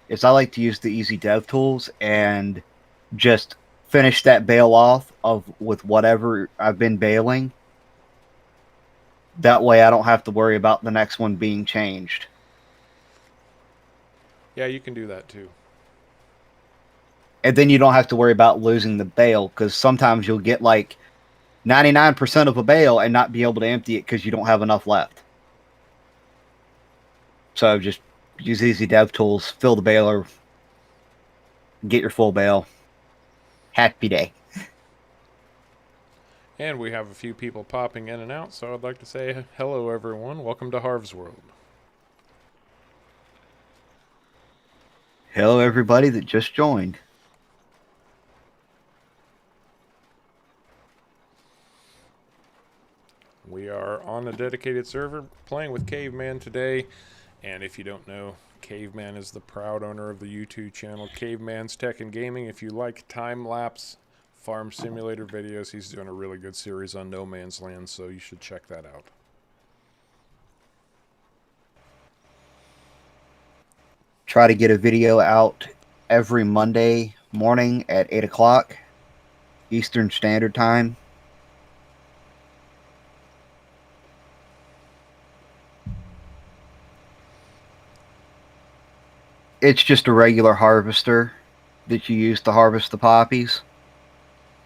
is I like to use the easy dev tools and just finish that bale off with whatever I've been baling. That way I don't have to worry about the next one being changed. Yeah, you can do that too. And then you don't have to worry about losing the bale, because sometimes you'll get like 99% of a bale and not be able to empty it because you don't have enough left. So just use easy dev tools, fill the baler, get your full bale. Happy day. And we have a few people popping in and out, so I'd like to say hello, everyone. Welcome to Harv's World. Hello, everybody that just joined. We are on a dedicated server playing with Caveman today. And if you don't know, Caveman is the proud owner of the YouTube channel Caveman's Tech and Gaming. If you like time-lapse farm simulator videos, he's doing a really good series on No Man's Land, so you should check that out. Try to get a video out every Monday morning at 8 o'clock Eastern Standard Time. It's just a regular harvester that you use to harvest the poppies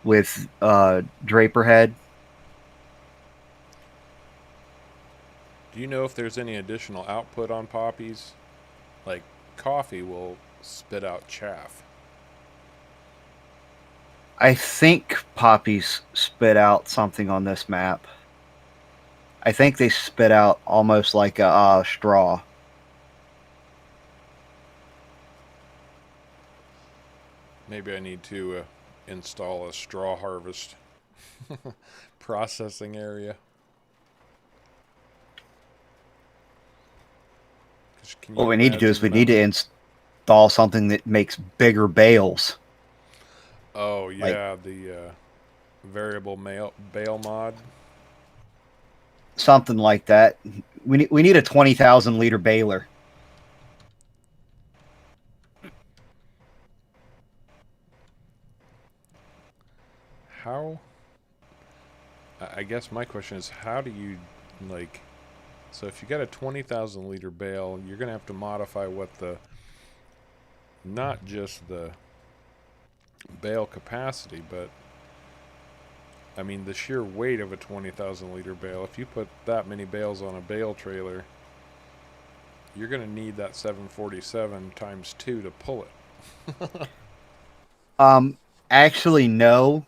with draper head. Do you know if there's any additional output on poppies? Like coffee will spit out chaff. I think poppies spit out something on this map. I think they spit out almost like a straw. Maybe I need to install a straw harvest processing area. What we need to do is we need to install something that makes bigger bales. Oh, yeah, like, the variable bale mod. Something like that. We need a 20,000 liter baler. How? I guess my question is, how do you, like, so if you got a 20,000 liter bale, you're going to have to modify what not just the bale capacity, but I mean the sheer weight of a 20,000 liter bale. If you put that many bales on a bale trailer, you're going to need that 747 times 2 to pull it. Um, actually, no.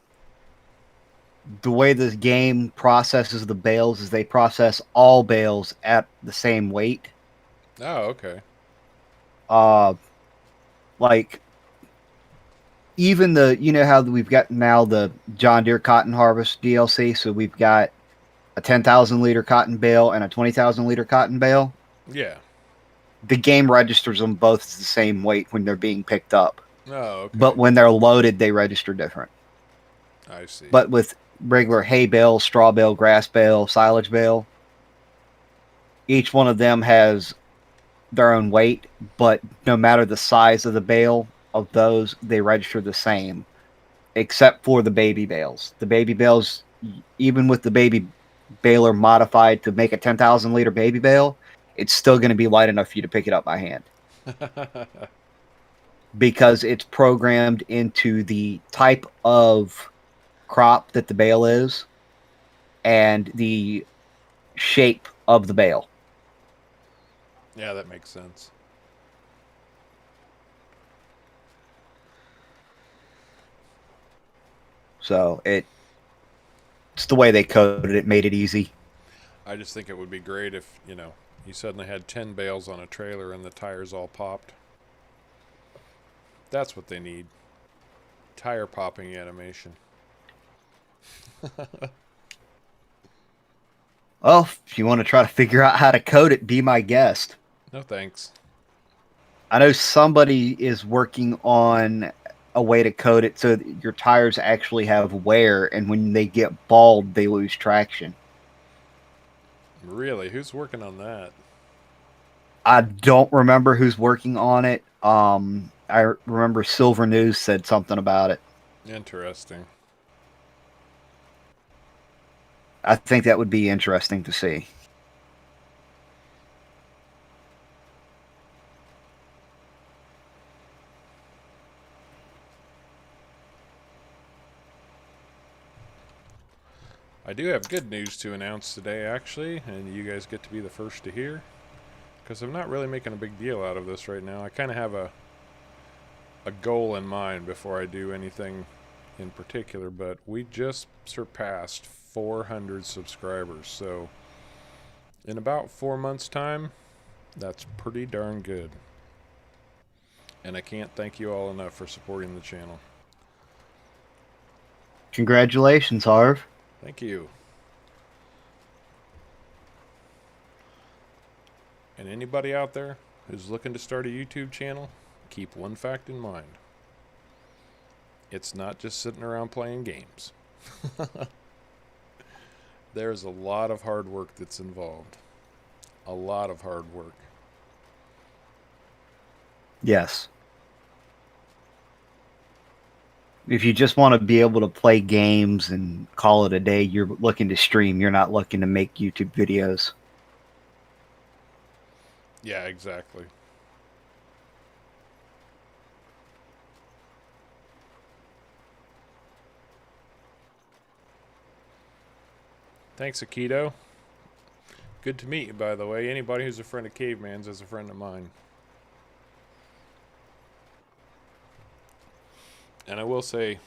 The way this game processes the bales is they process all bales at the same weight. Oh, okay. Uh, like even you know how we've got now the John Deere Cotton Harvest DLC, so we've got a 10,000 liter cotton bale and a 20,000 liter cotton bale. Yeah. The game registers them both as the same weight when they're being picked up, Oh, but okay. when they're loaded, they register different. I see. But with regular hay bale, straw bale, grass bale, silage bale, each one of them has their own weight, but no matter the size of the bale of those, they register the same, except for the baby bales. The baby bales, even with the baby baler modified to make a 10,000 liter baby bale, it's still going to be light enough for you to pick it up by hand because it's programmed into the type of crop that the bale is and the shape of the bale. Yeah, that makes sense. So it's the way they coded it, made it easy. I just think it would be great if, you suddenly had 10 bales on a trailer and the tires all popped. That's what they need. Tire popping animation. Well, if you want to try to figure out how to code it, be my guest. No thanks. I know somebody is working on a way to code it so that your tires actually have wear, and when they get bald, they lose traction. Really? Who's working on that? I don't remember who's working on it. I remember Silver News said something about it. Interesting. I think that would be interesting to see. I do have good news to announce today, actually, and you guys get to be the first to hear. Because I'm not really making a big deal out of this right now. I kind of have a goal in mind before I do anything in particular, but we just surpassed 400 subscribers. So in about 4 months' time, that's pretty darn good. And I can't thank you all enough for supporting the channel. Congratulations, Harv. Thank you. And anybody out there who's looking to start a YouTube channel, keep one fact in mind. It's not just sitting around playing games. There's a lot of hard work that's involved. A lot of hard work. Yes. If you just want to be able to play games and call it a day, you're looking to stream. You're not looking to make YouTube videos. Yeah, exactly. Thanks, Aikido. Good to meet you, by the way. Anybody who's a friend of Caveman's is a friend of mine. And I will say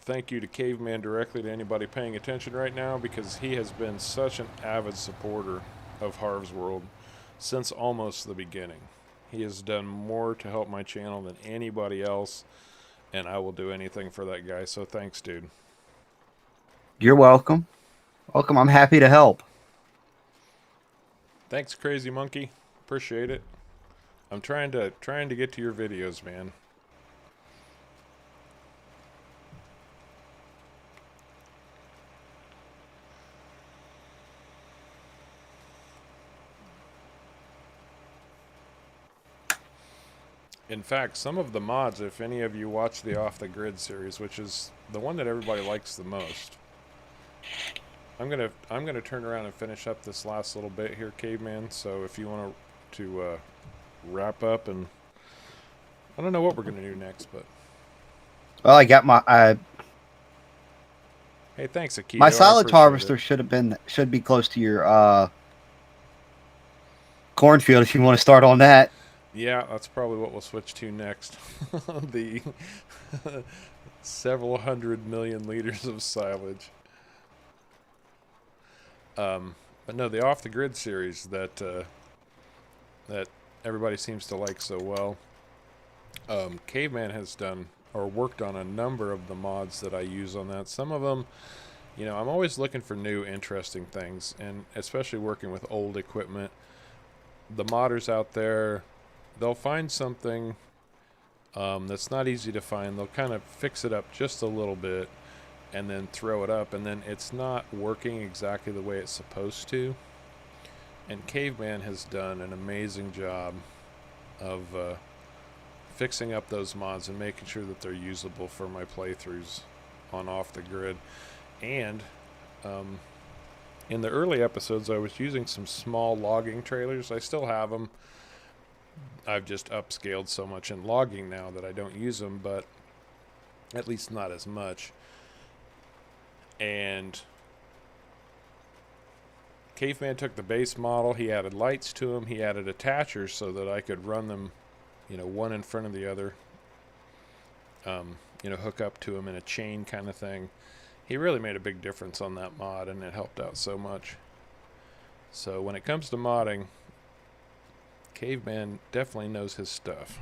thank you to Caveman directly to anybody paying attention right now, because he has been such an avid supporter of Harv's World since almost the beginning. He has done more to help my channel than anybody else, and I will do anything for that guy. So thanks, dude. You're welcome. Welcome. I'm happy to help. Thanks, Crazy Monkey. Appreciate it. I'm trying to get to your videos, man. In fact, some of the mods, if any of you watch the Off the Grid series, which is the one that everybody likes the most, I'm gonna turn around and finish up this last little bit here, Caveman. So if you want to wrap up, and I don't know what we're gonna do next, but Well, I got hey, thanks, Aikido. my I silage appreciate harvester it. should be close to your cornfield if you want to start on that. Yeah, that's probably what we'll switch to next. The several 100 million liters of silage. But no, the off the grid series that everybody seems to like so well. Caveman has done or worked on a number of the mods that I use on that. Some of them, I'm always looking for new, interesting things, and especially working with old equipment. The modders out there, they'll find something that's not easy to find. They'll kind of fix it up just a little bit and then throw it up, and then it's not working exactly the way it's supposed to. And Caveman has done an amazing job of fixing up those mods and making sure that they're usable for my playthroughs on Off the Grid. And in the early episodes, I was using some small logging trailers. I still have them. I've just upscaled so much in logging now that I don't use them, but at least not as much. And Caveman took the base model, he added lights to them, he added attachers so that I could run them, one in front of the other, hook up to them in a chain kind of thing. He really made a big difference on that mod, and it helped out so much. So when it comes to modding, Caveman definitely knows his stuff.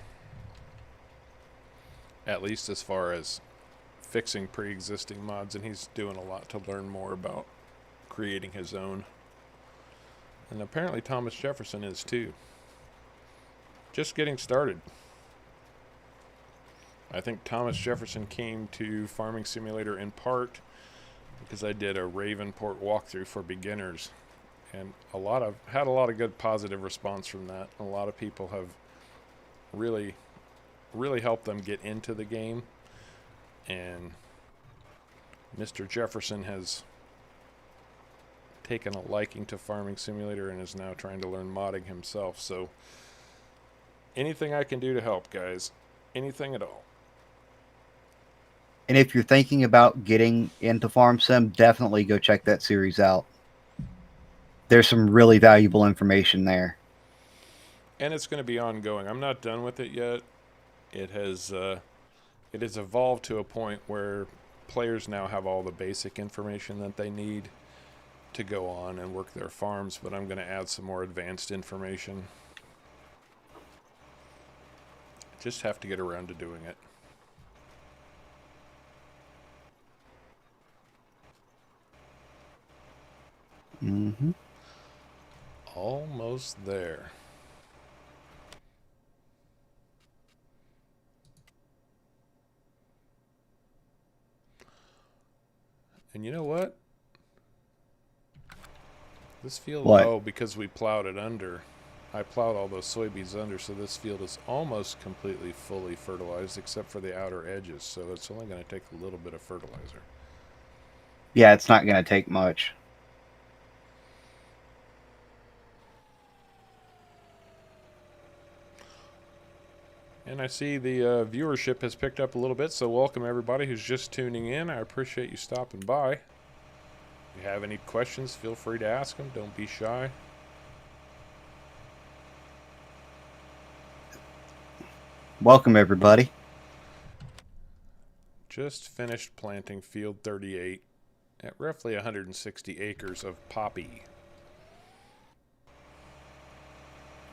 At least as far as fixing pre-existing mods, and he's doing a lot to learn more about creating his own. And apparently Thomas Jefferson is too. Just getting started. I think Thomas Jefferson came to Farming Simulator in part because I did a Ravenport walkthrough for beginners, and had a lot of good positive response from that. A lot of people have really helped them get into the game, and Mr. Jefferson has taken a liking to Farming Simulator and is now trying to learn modding himself. So anything I can do to help, guys. Anything at all. And if you're thinking about getting into Farm Sim, definitely go check that series out. There's some really valuable information there. And it's going to be ongoing. I'm not done with it yet. It has evolved to a point where players now have all the basic information that they need to go on and work their farms, but I'm going to add some more advanced information. Just have to get around to doing it. Mm-hmm. Almost there. And you know what? This field, What? because we plowed it under. I plowed all those soybeans under, so this field is almost completely fully fertilized except for the outer edges, so it's only going to take a little bit of fertilizer. Yeah, it's not going to take much. And I see the viewership has picked up a little bit, so welcome everybody who's just tuning in. I appreciate you stopping by. If you have any questions, feel free to ask them. Don't be shy. Welcome, everybody. Just finished planting field 38 at roughly 160 acres of poppy.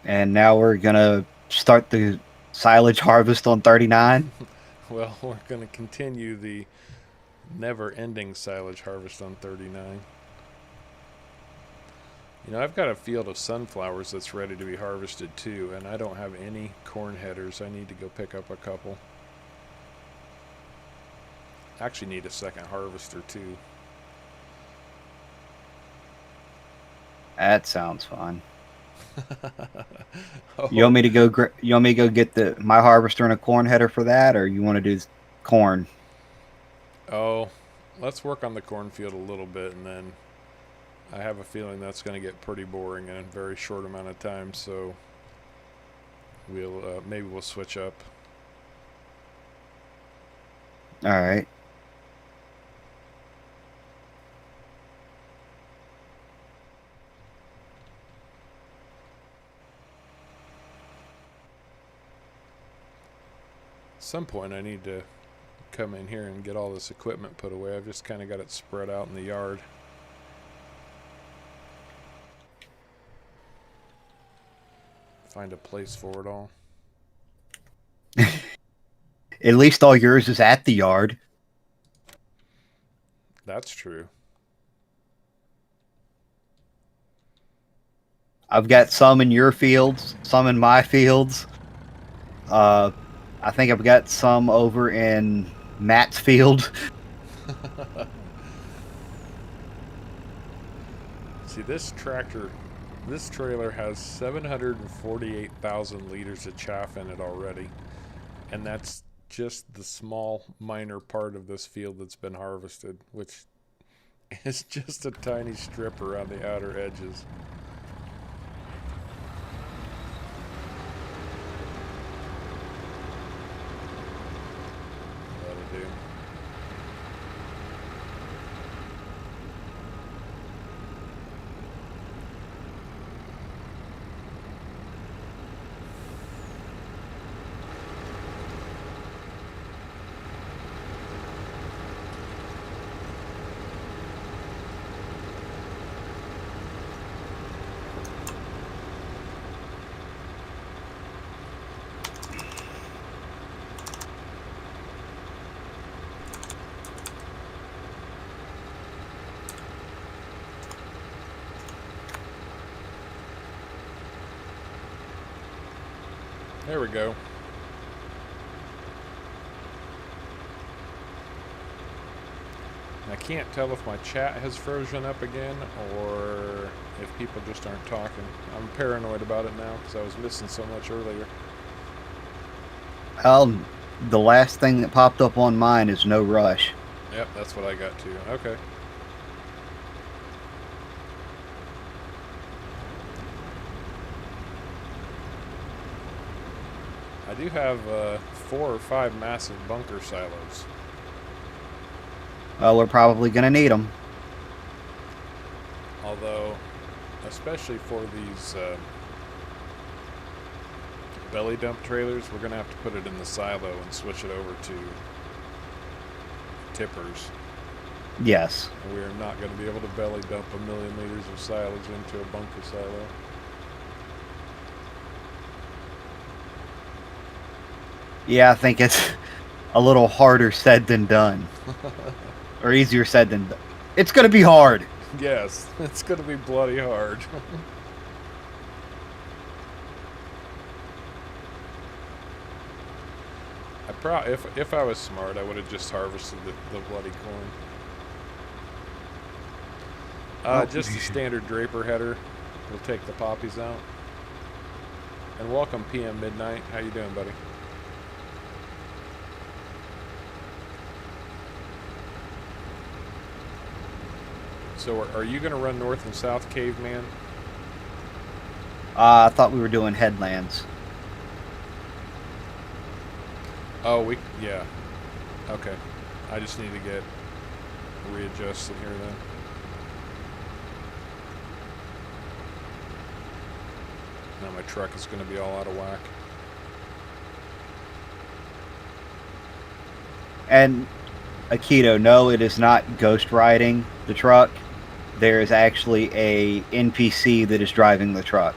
And now we're going to start the silage harvest on 39. Well, we're going to continue the never-ending silage harvest on 39. I've got a field of sunflowers that's ready to be harvested too, and I don't have any corn headers. I need to go pick up a couple. Actually need a second harvester too. That sounds fun. Oh. You want me to go get my harvester and a corn header for that, or you want to do corn? Oh, let's work on the cornfield a little bit, and then I have a feeling that's going to get pretty boring in a very short amount of time, so maybe we'll switch up. All right. some point I need to come in here and get all this equipment put away. I've just kind of got it spread out in the yard. Find a place for it all. At least all yours is at the yard. That's true. I've got some in your fields, some in my fields. I think I've got some over in Matt's field. See, this trailer has 748,000 liters of chaff in it already. And that's just the small, minor part of this field that's been harvested, which is just a tiny strip around the outer edges. That'll do. There we go. I can't tell if my chat has frozen up again or if people just aren't talking. I'm paranoid about it now because I was missing so much earlier. The last thing that popped up on mine is no rush. Yep, that's what I got too. Okay. I do have 4 or 5 massive bunker silos. Well, we're probably going to need them. Although, especially for these belly dump trailers, we're going to have to put it in the silo and switch it over to tippers. Yes. And we are not going to be able to belly dump 1 million liters of silage into a bunker silo. Yeah, I think it's a little harder said than done. Or easier said than done. It's going to be hard. Yes, it's going to be bloody hard. If I was smart, I would have just harvested the bloody corn. Just a standard draper header. We'll take the poppies out. And welcome PM Midnight. How you doing, buddy? So are you going to run north and south, Caveman? I thought we were doing headlands. Oh, yeah. Okay. I just need to get readjusted here then. Now my truck is going to be all out of whack. And Aikido, no, it is not ghost riding the truck. There is actually a NPC that is driving the truck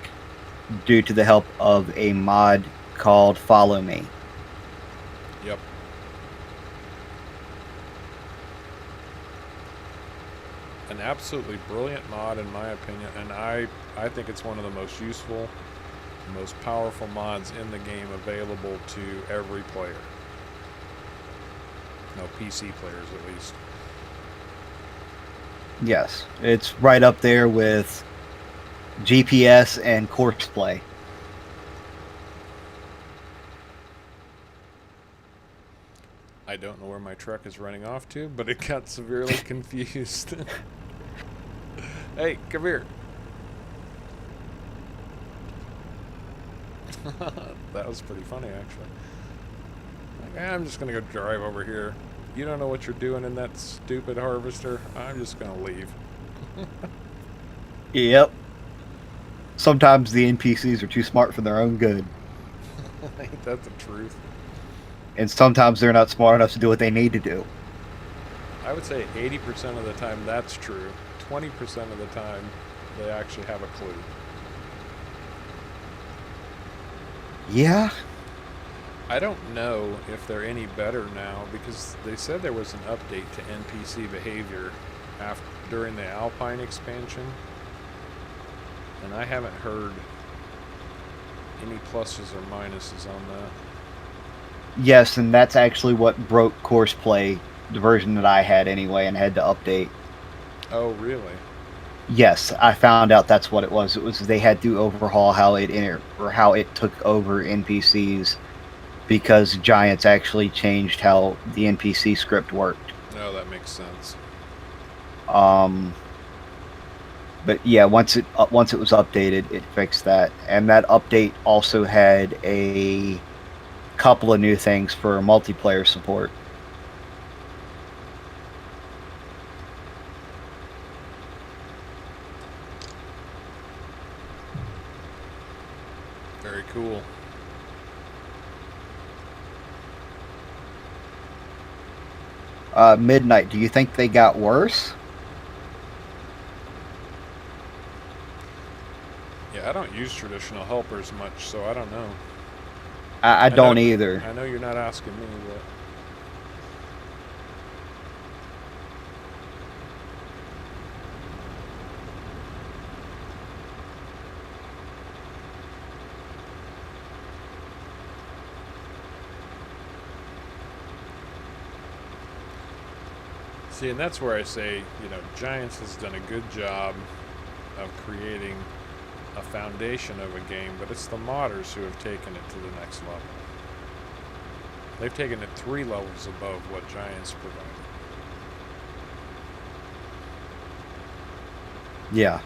due to the help of a mod called Follow Me. Yep. An absolutely brilliant mod in my opinion, and I think it's one of the most useful, most powerful mods in the game available to every player. No, PC players at least. Yes, it's right up there with GPS and Courseplay. I don't know where my truck is running off to, but it got severely confused. Hey, come here. That was pretty funny, actually. Like, I'm just going to go drive over here. You don't know what you're doing in that stupid harvester. I'm just going to leave. Yep. Sometimes the NPCs are too smart for their own good. Ain't that the truth? And sometimes they're not smart enough to do what they need to do. I would say 80% of the time that's true. 20% of the time they actually have a clue. Yeah. I don't know if they're any better now because they said there was an update to NPC behavior during the Alpine expansion, and I haven't heard any pluses or minuses on that. Yes, and that's actually what broke Courseplay, the version that I had anyway, and had to update. Oh, really? Yes, I found out that's what it was. It was they had to overhaul how how it took over NPCs because Giants actually changed how the NPC script worked. No, that makes sense. But yeah, once it was updated, it fixed that, and that update also had a couple of new things for multiplayer support. Very cool. Midnight, do you think they got worse? Yeah, I don't use traditional helpers much, so I don't know. I don't either. I know you're not asking me, but see, and that's where I say, Giants has done a good job of creating a foundation of a game, but it's the modders who have taken it to the next level. They've taken it 3 levels above what Giants provided. Yeah.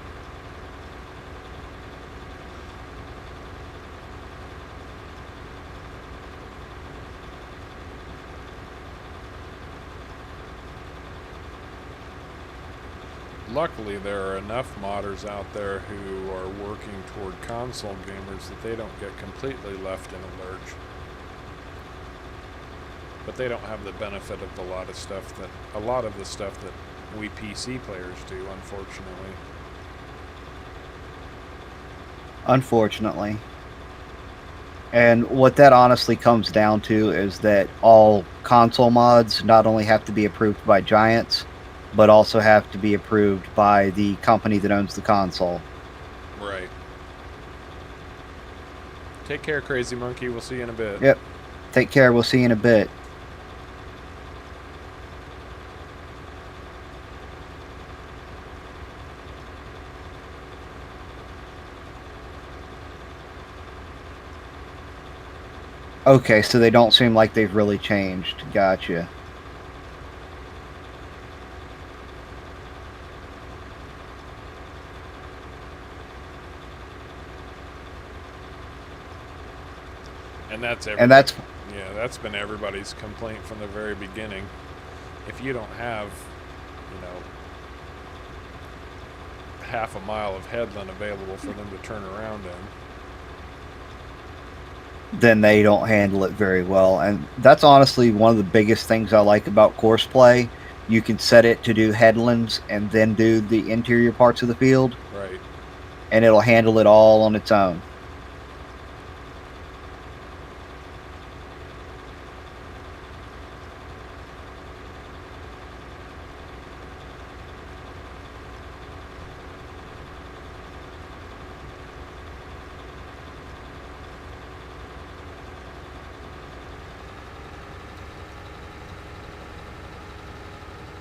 Luckily, there are enough modders out there who are working toward console gamers that they don't get completely left in a lurch. But they don't have the benefit of a lot of the stuff that we PC players do, unfortunately. Unfortunately. And what that honestly comes down to is that all console mods not only have to be approved by Giants, but also have to be approved by the company that owns the console. Right. Take care, Crazy Monkey. We'll see you in a bit. Yep. Take care. We'll see you in a bit. Okay, so they don't seem like they've really changed. Gotcha. And that's been everybody's complaint from the very beginning. If you don't have, half a mile of headland available for them to turn around in, then they don't handle it very well. And that's honestly one of the biggest things I like about Courseplay. You can set it to do headlands and then do the interior parts of the field. Right. And it'll handle it all on its own.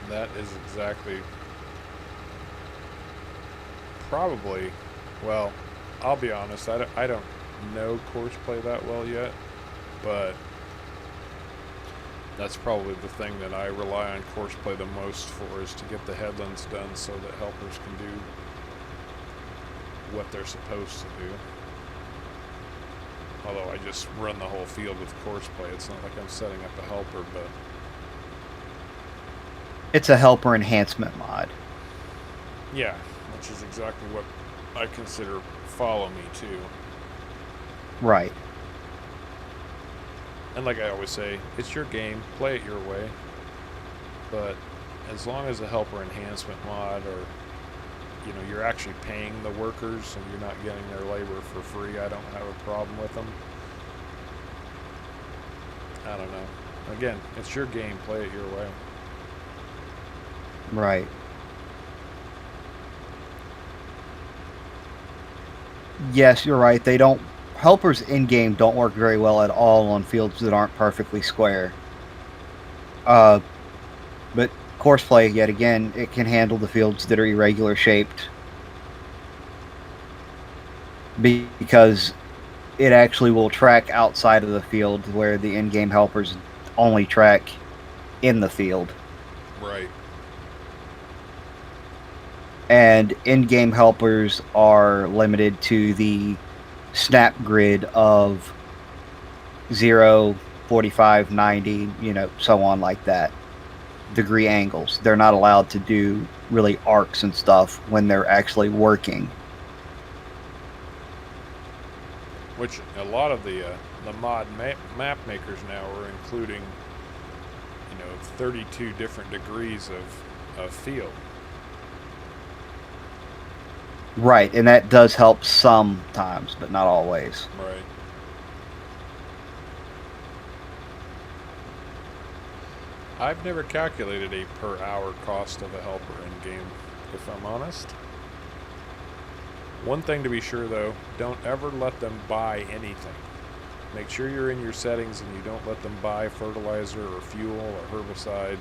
That is exactly, probably, well, I'll be honest, I don't know Courseplay that well yet, but that's probably the thing that I rely on Courseplay the most for, is to get the headlands done so that helpers can do what they're supposed to do. Although I just run the whole field with Courseplay, it's not like I'm setting up a helper, but it's a helper enhancement mod. Yeah, which is exactly what I consider Follow Me too. Right. And like I always say, it's your game. Play it your way. But as long as a helper enhancement mod, or you're actually paying the workers and you're not getting their labor for free, I don't have a problem with them. I don't know. Again, it's your game. Play it your way. Right. Yes, you're right. They don't. Helpers in game don't work very well at all on fields that aren't perfectly square. But courseplay, yet again, it can handle the fields that are irregular shaped because it actually will track outside of the field where the in-game helpers only track in the field. Right. And in-game helpers are limited to the snap grid of 0, 45, 90, so on like that. Degree angles. They're not allowed to do really arcs and stuff when they're actually working. Which a lot of the mod map makers now are including, 32 different degrees of field. Right, and that does help sometimes, but not always. Right. I've never calculated a per hour cost of a helper in game, if I'm honest. One thing to be sure though, don't ever let them buy anything. Make sure you're in your settings and you don't let them buy fertilizer or fuel or herbicide,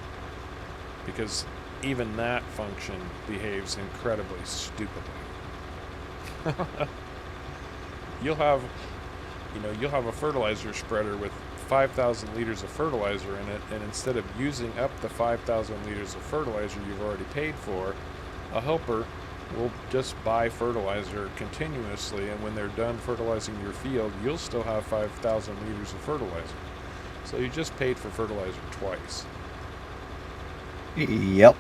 because even that function behaves incredibly stupidly. You'll have a fertilizer spreader with 5,000 liters of fertilizer in it, and instead of using up the 5,000 liters of fertilizer you've already paid for, a helper will just buy fertilizer continuously, and when they're done fertilizing your field, you'll still have 5,000 liters of fertilizer. So you just paid for fertilizer twice. Yep.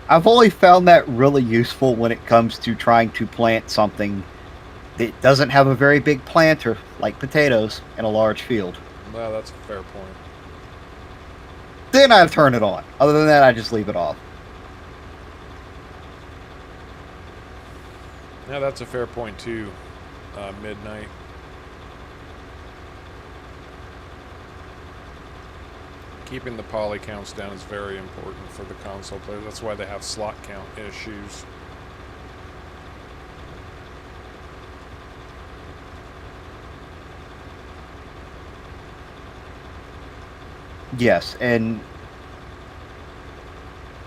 I've only found that really useful when it comes to trying to plant something that doesn't have a very big planter, like potatoes, in a large field. Well, that's a fair point. Then I turn it on. Other than that, I just leave it off. Yeah, that's a fair point too. Midnight. Keeping the poly counts down is very important for the console players. That's why they have slot count issues. Yes, and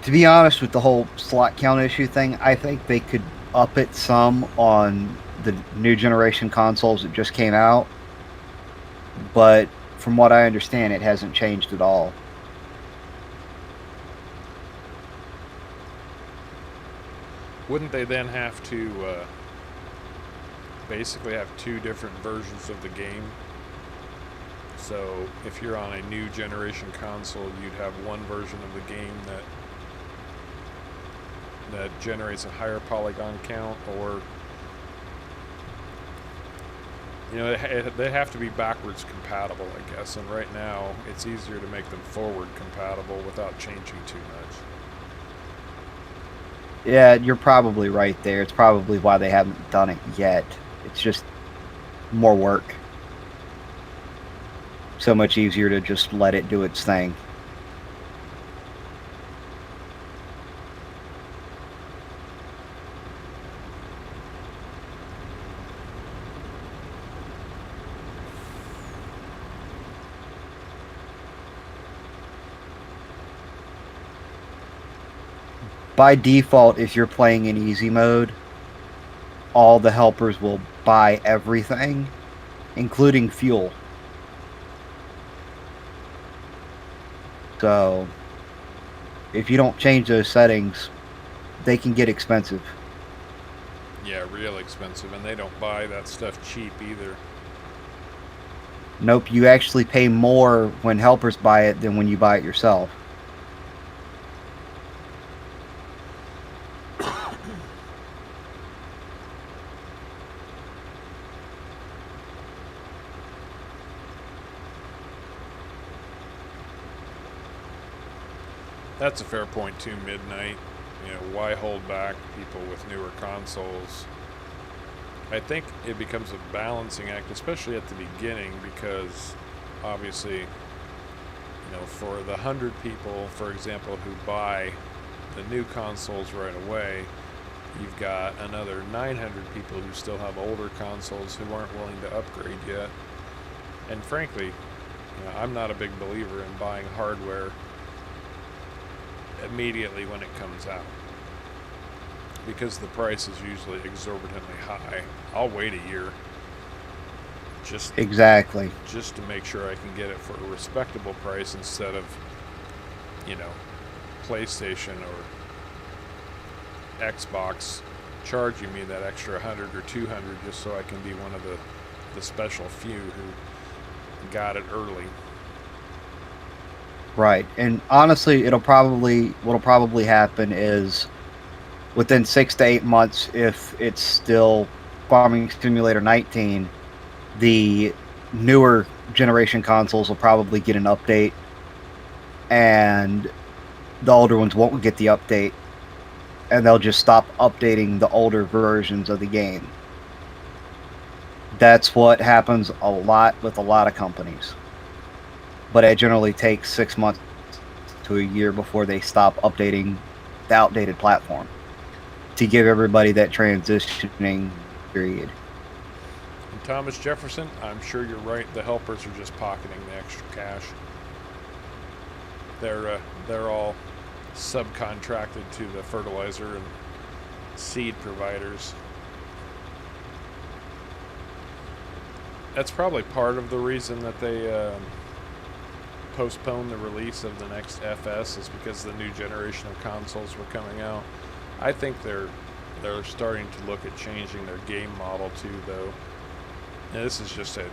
to be honest with the whole slot count issue thing, I think they could up it some on the new generation consoles that just came out. But from what I understand, it hasn't changed at all. Wouldn't they then have to basically have two different versions of the game? So if you're on a new generation console, you'd have one version of the game that generates a higher polygon count, or they have to be backwards compatible, I guess. And right now, it's easier to make them forward compatible without changing too much. Yeah, you're probably right there. It's probably why they haven't done it yet. It's just more work. So much easier to just let it do its thing. By default, if you're playing in easy mode, all the helpers will buy everything, including fuel. So, if you don't change those settings, they can get expensive. Yeah, real expensive, and they don't buy that stuff cheap either. Nope, you actually pay more when helpers buy it than when you buy it yourself. That's a fair point too, Midnight. You know, why hold back people with newer consoles? I think it becomes a balancing act, especially at the beginning, because obviously, you know, for the 100 people, for example, who buy the new consoles right away, you've got another 900 people who still have older consoles who aren't willing to upgrade yet. And frankly, you know, I'm not a big believer in buying hardware immediately when it comes out, because the price is usually exorbitantly high. I'll wait a year just Exactly. just to make sure I can get it for a respectable price instead of, you know, PlayStation or Xbox charging me that extra 100 or 200 just so I can be one of the special few who got it early. Right. And honestly, what'll probably happen is within 6 to 8 months, if it's still Farming Simulator 19, the newer generation consoles will probably get an update, and the older ones won't get the update, and they'll just stop updating the older versions of the game. That's what happens a lot with a lot of companies. But it generally takes 6 months to a year before they stop updating the outdated platform to give everybody that transitioning period. And Thomas Jefferson, I'm sure you're right. The helpers are just pocketing the extra cash. They're all subcontracted to the fertilizer and seed providers. That's probably part of the reason that they postponed the release of the next FS, is because the new generation of consoles were coming out. I think they're starting to look at changing their game model too, though. Now, this is just a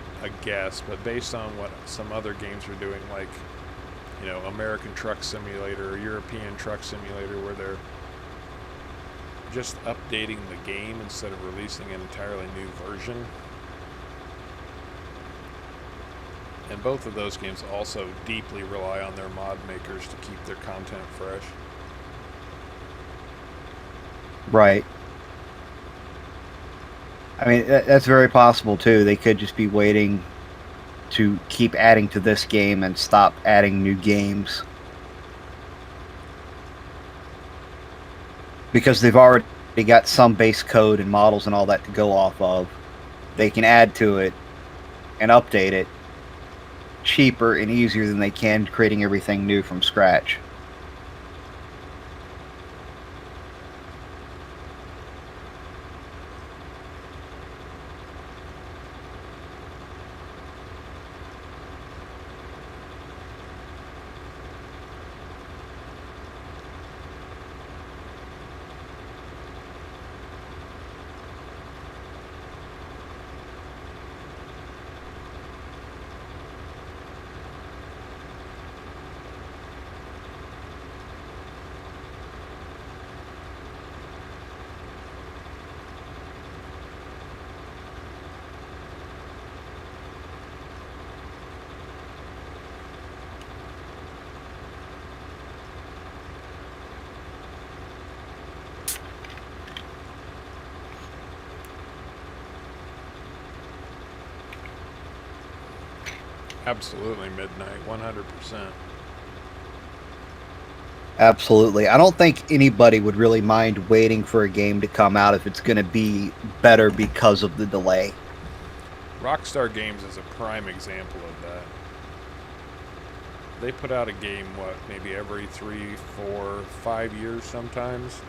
guess, but based on what some other games are doing, like, you know, American Truck Simulator or European Truck Simulator, where they're just updating the game instead of releasing an entirely new version. And both of those games also deeply rely on their mod makers to keep their content fresh. Right. I mean, that's very possible too. They could just be waiting to keep adding to this game and stop adding new games, because they've already got some base code and models and all that to go off of. They can add to it and update it cheaper and easier than they can creating everything new from scratch. Absolutely, Midnight, 100%. Absolutely. I don't think anybody would really mind waiting for a game to come out if it's going to be better because of the delay. Rockstar Games is a prime example of that. They put out a game, maybe every 3, 4, 5 years sometimes.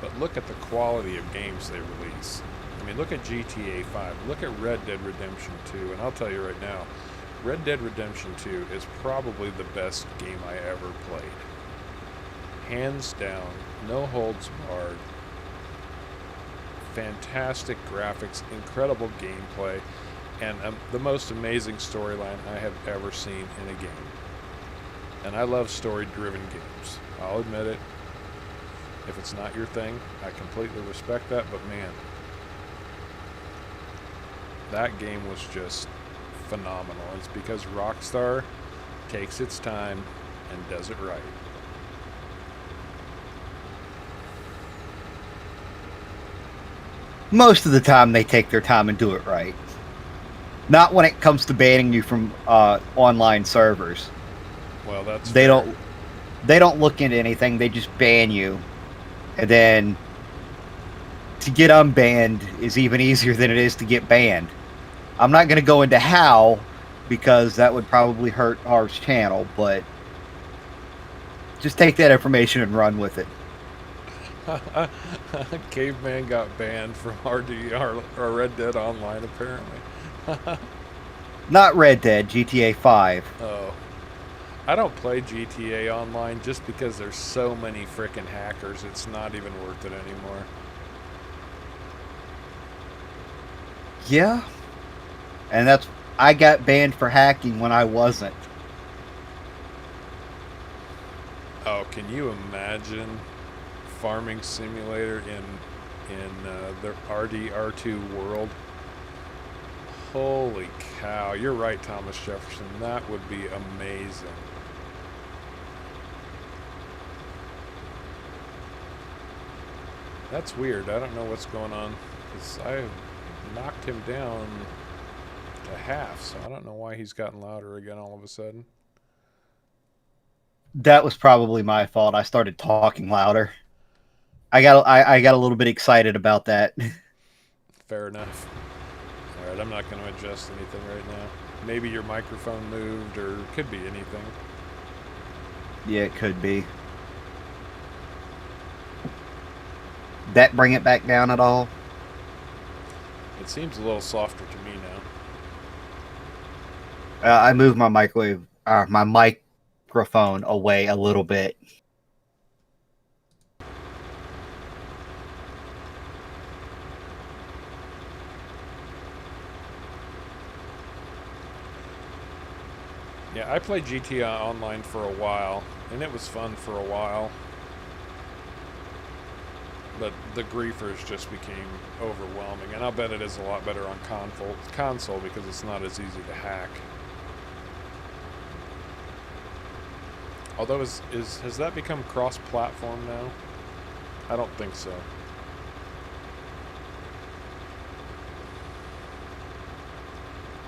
But look at the quality of games they release. I mean, look at GTA 5. Look at Red Dead Redemption 2. And I'll tell you right now, Red Dead Redemption 2 is probably the best game I ever played. Hands down, no holds barred. Fantastic graphics, incredible gameplay, and the most amazing storyline I have ever seen in a game. And I love story-driven games. I'll admit it. If it's not your thing, I completely respect that, but man, that game was just phenomenal. It's because Rockstar takes its time and does it right. Most of the time, they take their time and do it right. Not when it comes to banning you from online servers. Well, that's They fair. don't. They don't look into anything. They just ban you, and then to get unbanned is even easier than it is to get banned. I'm not going to go into how, because that would probably hurt our channel, but just take that information and run with it. Caveman got banned from RDR or Red Dead Online, apparently. Not Red Dead, GTA 5. Oh. I don't play GTA Online just because there's so many frickin' hackers, it's not even worth it anymore. Yeah. And I got banned for hacking when I wasn't. Oh, can you imagine farming simulator in the RDR2 world? Holy cow, you're right, Thomas Jefferson. That would be amazing. That's weird. I don't know what's going on, because I knocked him down to half, so I don't know why he's gotten louder again all of a sudden. That was probably my fault. I started talking louder. I got a little bit excited about that. Fair enough. Alright, I'm not going to adjust anything right now. Maybe your microphone moved, or it could be anything. Yeah, it could be. That bring it back down at all? It seems a little softer to me now. I moved my my microphone away a little bit. Yeah, I played GTA Online for a while, and it was fun for a while. But the griefers just became overwhelming, and I'll bet it is a lot better on console because it's not as easy to hack. Although, has that become cross-platform now? I don't think so.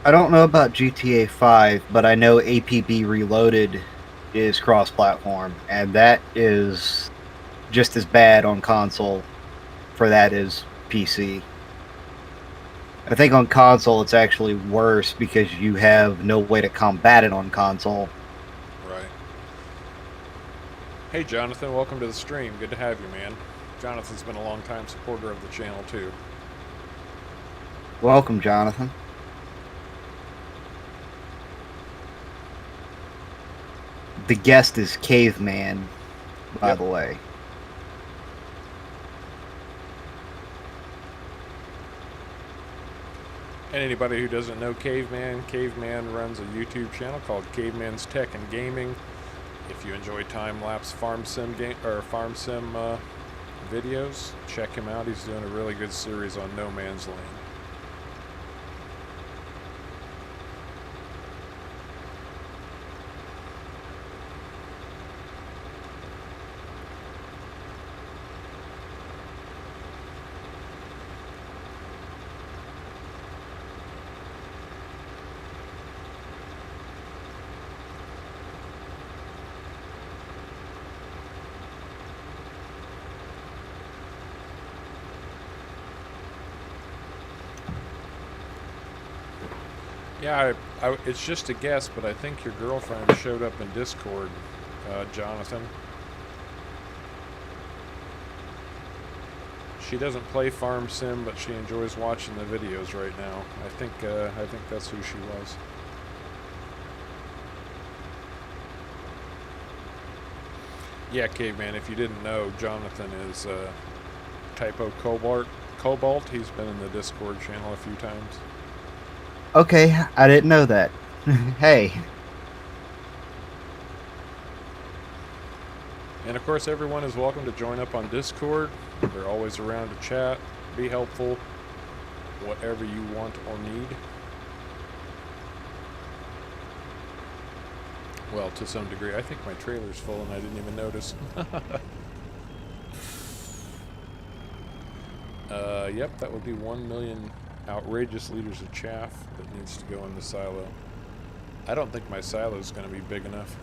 I don't know about GTA 5, but I know APB Reloaded is cross-platform, and that is just as bad on console for that as PC. I think on console it's actually worse because you have no way to combat it on console. Right. Hey Jonathan, welcome to the stream. Good to have you, man. Jonathan's been a long-time supporter of the channel, too. Welcome, Jonathan. The guest is Caveman, by the way. And anybody who doesn't know Caveman, Caveman runs a YouTube channel called Caveman's Tech and Gaming. If you enjoy time-lapse farm sim videos, check him out. He's doing a really good series on No Man's Land. Yeah, it's just a guess, but I think your girlfriend showed up in Discord, Jonathan. She doesn't play Farm Sim, but she enjoys watching the videos right now. I think that's who she was. Yeah, Caveman, if you didn't know, Jonathan is Typo Cobalt. He's been in the Discord channel a few times. Okay, I didn't know that. Hey. And of course, everyone is welcome to join up on Discord. They're always around to chat, be helpful, whatever you want or need. Well, to some degree. I think my trailer's full and I didn't even notice. Yep, that would be 1 million outrageous liters of chaff that needs to go in the silo. I don't think my silo is going to be big enough.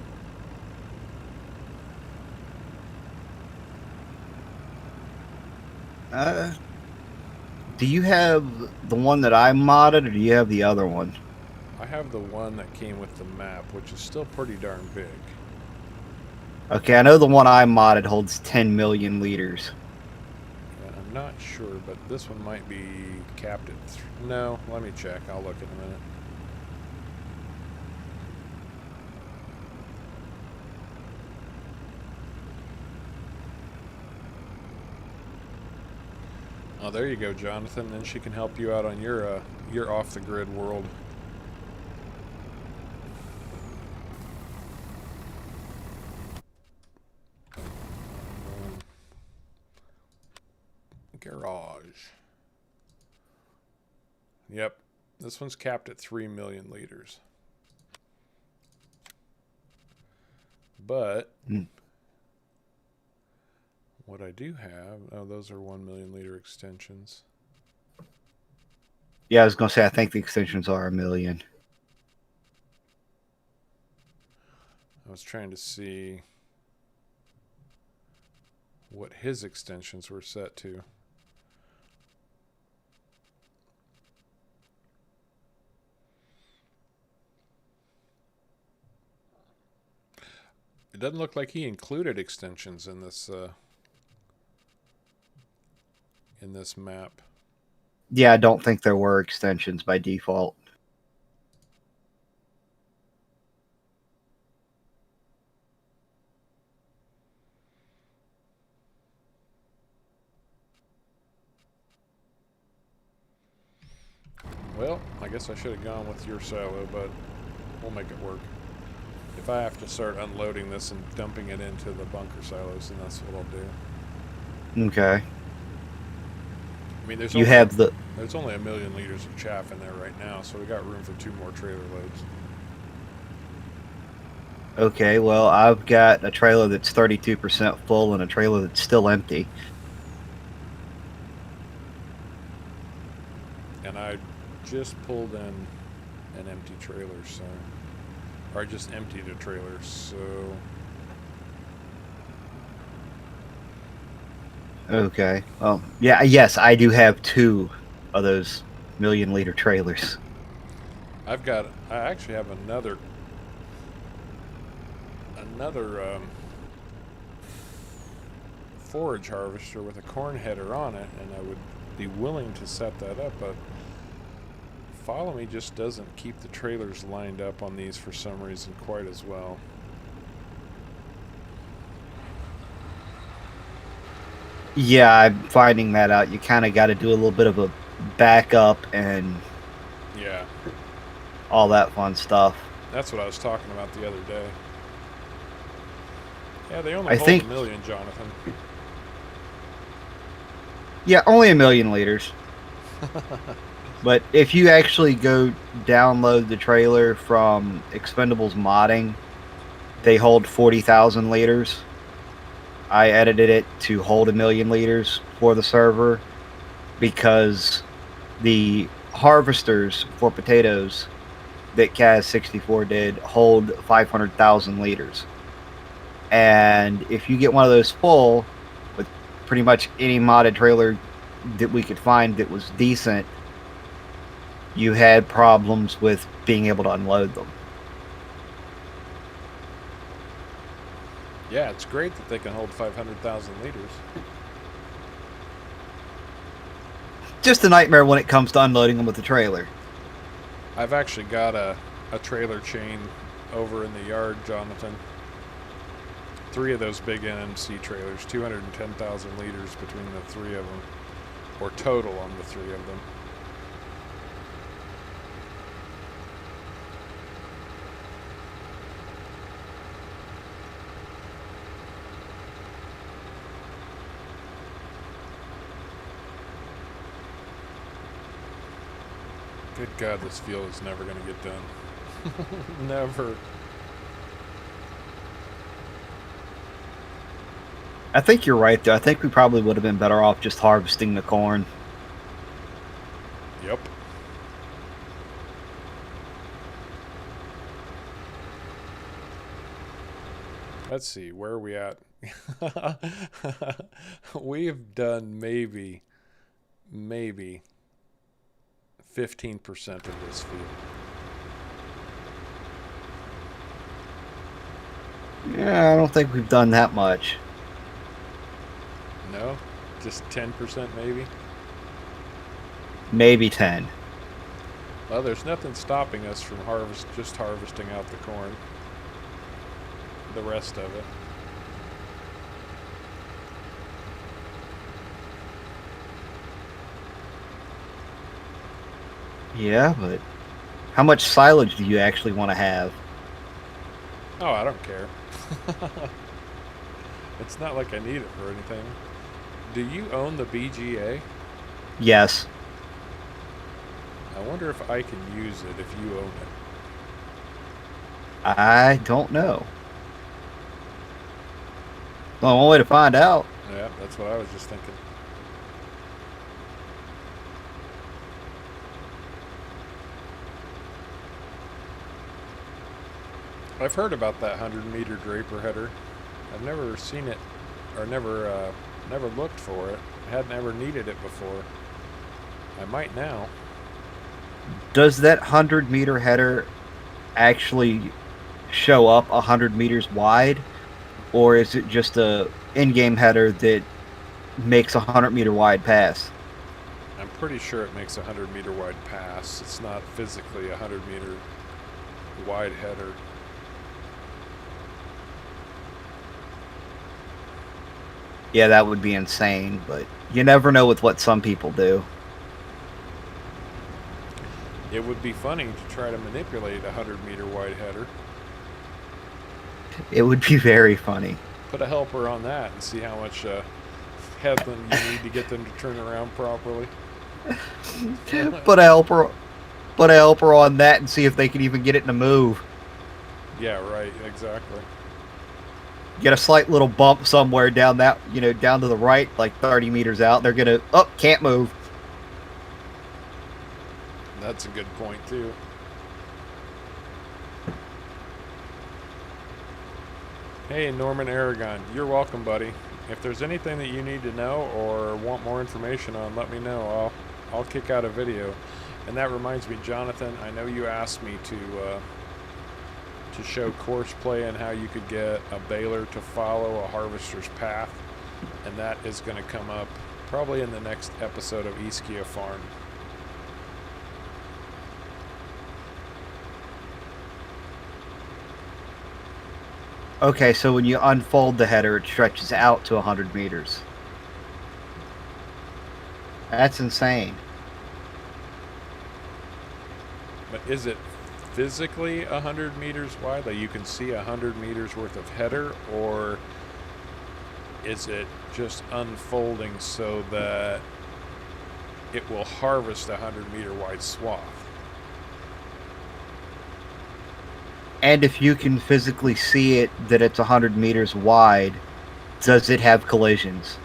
Do you have the one that I modded, or do you have the other one? I have the one that came with the map, which is still pretty darn big. Okay, I know the one I modded holds 10 million liters. Yeah, I'm not sure, but this one might be capped at... No, let me check. I'll look in a minute. Oh, there you go, Jonathan. Then she can help you out on your off-the-grid world. Garage. Yep, this one's capped at 3 million liters. But what I do have, oh, those are 1 million liter extensions. Yeah, I was going to say, I think the extensions are 1 million. I was trying to see what his extensions were set to. It doesn't look like he included extensions in this map. Yeah, I don't think there were extensions by default. Well, I guess I should have gone with your silo, but we'll make it work. If I have to start unloading this and dumping it into the bunker silos, then that's what I'll do. Okay. I mean, there's only 1 million liters of chaff in there right now, so we got room for 2 more trailer loads. Okay, well, I've got a trailer that's 32% full and a trailer that's still empty. And I just pulled in an empty trailer, so... Or I just emptied a trailer, so... Okay. Well, yeah, yes, I do have 2 of those 1 million liter trailers. I actually have another forage harvester with a corn header on it, and I would be willing to set that up, but Follow Me just doesn't keep the trailers lined up on these for some reason quite as well. Yeah, I'm finding that out. You kind of got to do a little bit of a backup and yeah, all that fun stuff. That's what I was talking about the other day. Yeah, they only hold 1 million, Jonathan. Yeah, only 1 million liters. But if you actually go download the trailer from Expendables Modding, they hold 40,000 liters. I edited it to hold 1 million liters for the server because the harvesters for potatoes that Cazz64 did hold 500,000 liters. And if you get one of those full with pretty much any modded trailer that we could find that was decent, you had problems with being able to unload them. Yeah, it's great that they can hold 500,000 liters. Just a nightmare when it comes to unloading them with the trailer. I've actually got a trailer chain over in the yard, Jonathan. 3 of those big NMC trailers, 210,000 liters between the 3 of them, or total on the 3 of them. Good God, this field is never going to get done. Never. I think you're right, though. I think we probably would have been better off just harvesting the corn. Let's see, where are we at? We've done maybe 15% of this field. Yeah, I don't think we've done that much. No? Just 10% maybe? Maybe 10. Well, there's nothing stopping us from just harvesting out the corn. The rest of it. Yeah, but how much silage do you actually want to have? Oh, I don't care. It's not like I need it for anything. Do you own the BGA? Yes. I wonder if I can use it if you own it. I don't know. Well, one way to find out. Yeah, that's what I was just thinking. I've heard about that 100-meter draper header. I've never seen it, or never looked for it. I hadn't ever needed it before. I might now. Does that 100-meter header actually show up 100 meters wide, or is it just a in-game header that makes a 100-meter wide pass? I'm pretty sure it makes a 100-meter wide pass. It's not physically a 100-meter wide header. Yeah, that would be insane, but you never know with what some people do. It would be funny to try to manipulate a 100-meter wide header. It would be very funny. Put a helper on that and see how much headland you need to get them to turn around properly. Put a helper on that and see if they can even get it to move. Yeah, right, exactly. Get a slight little bump somewhere down that, down to the right, like 30 meters out. They're gonna, can't move. That's a good point too. Hey, Norman Aragon, you're welcome, buddy. If there's anything that you need to know or want more information on, let me know. I'll kick out a video. And that reminds me, Jonathan, I know you asked me to show course play and how you could get a baler to follow a harvester's path, and that is going to come up probably in the next episode of Ischia Farm. Okay, so when you unfold the header, it stretches out to 100 meters. That's insane. But is it physically 100 meters wide, like you can see 100 meters worth of header, or is it just unfolding so that it will harvest a 100-meter wide swath? And if you can physically see it that it's 100 meters wide, does it have collisions?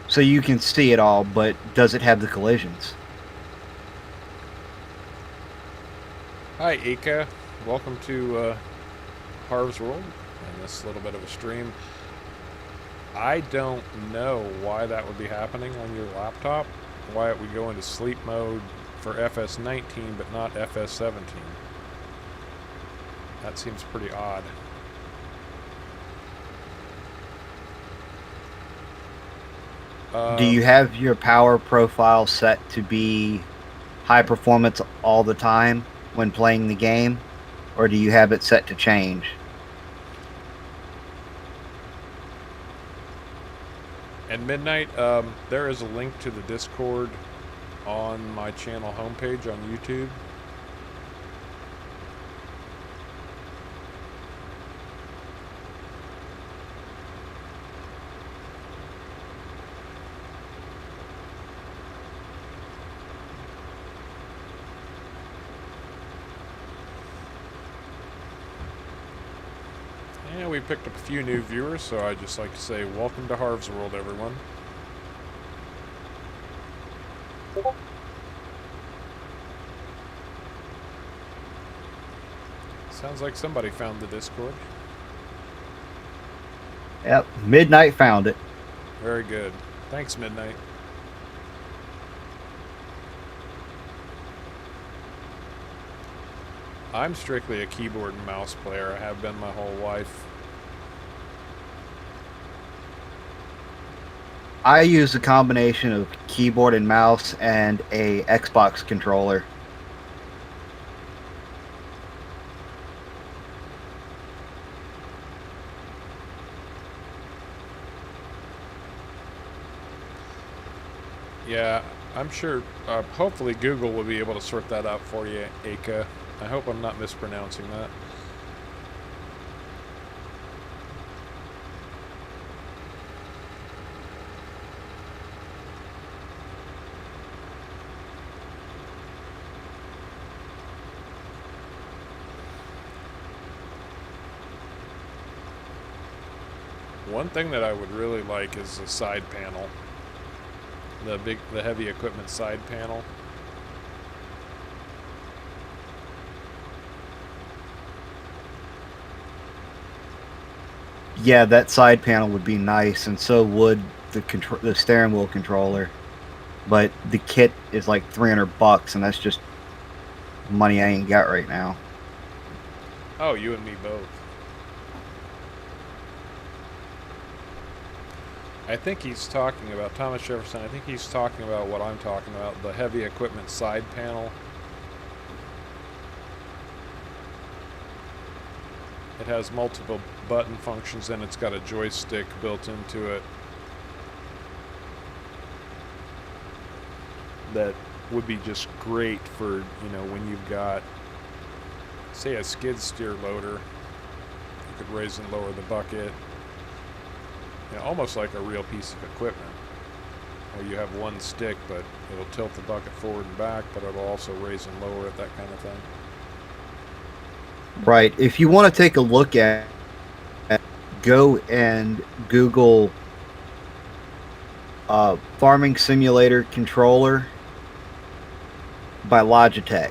So you can see it all, but does it have the collisions? Hi, Ika. Welcome to Harv's World and this little bit of a stream. I don't know why that would be happening on your laptop, why it would go into sleep mode for FS19 but not FS17. That seems pretty odd. Do you have your power profile set to be high performance all the time when playing the game, or do you have it set to change? At midnight, there is a link to the Discord on my channel homepage on YouTube. And we picked up a few new viewers, so I'd just like to say welcome to Harv's World, everyone. Sounds like somebody found the Discord. Yep, Midnight found it. Very good. Thanks, Midnight. I'm strictly a keyboard and mouse player. I have been my whole life. I use a combination of keyboard and mouse and a Xbox controller. Yeah, I'm sure, hopefully Google will be able to sort that out for you, Aka. I hope I'm not mispronouncing that. One thing that I would really like is the side panel. The heavy equipment side panel. Yeah, that side panel would be nice, and so would the steering wheel controller. But the kit is like $300, and that's just money I ain't got right now. Oh, you and me both. I think he's talking about, Thomas Jefferson, I think he's talking about what I'm talking about, the heavy equipment side panel. It has multiple button functions and it's got a joystick built into it that would be just great for, you know, when you've got, say, a skid steer loader. You could raise and lower the bucket. You know, almost like a real piece of equipment where you have one stick, but it'll tilt the bucket forward and back, but it'll also raise and lower it, that kind of thing. Right. If you want to take a look at go and Google Farming Simulator controller by Logitech.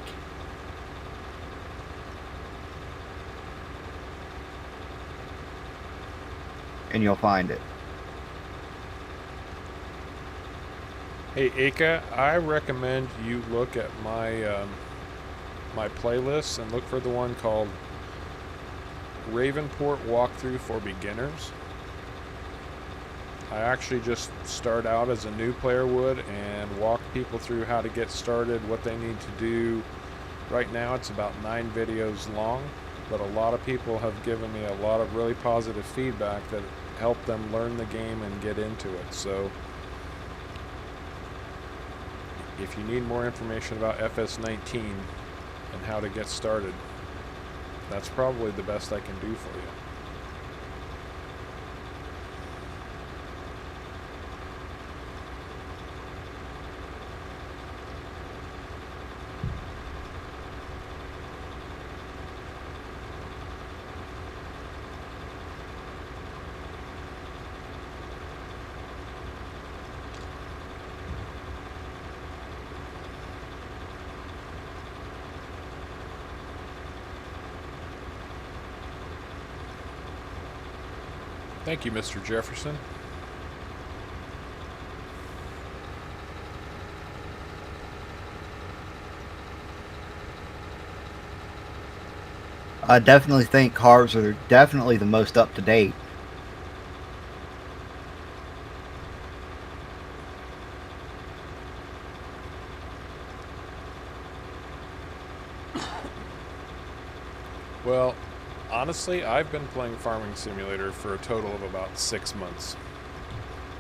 And you'll find it. Hey, Aka, I recommend you look at my my playlists and look for the one called Ravenport Walkthrough for Beginners. I actually just start out as a new player would and walk people through how to get started, what they need to do. Right now it's about 9 videos long, but a lot of people have given me a lot of really positive feedback that helped them learn the game and get into it. So if you need more information about FS19 and how to get started, that's probably the best I can do for you. Thank you, Mr. Jefferson. I definitely think carbs are definitely the most up to date. Well, honestly, I've been playing Farming Simulator for a total of about 6 months.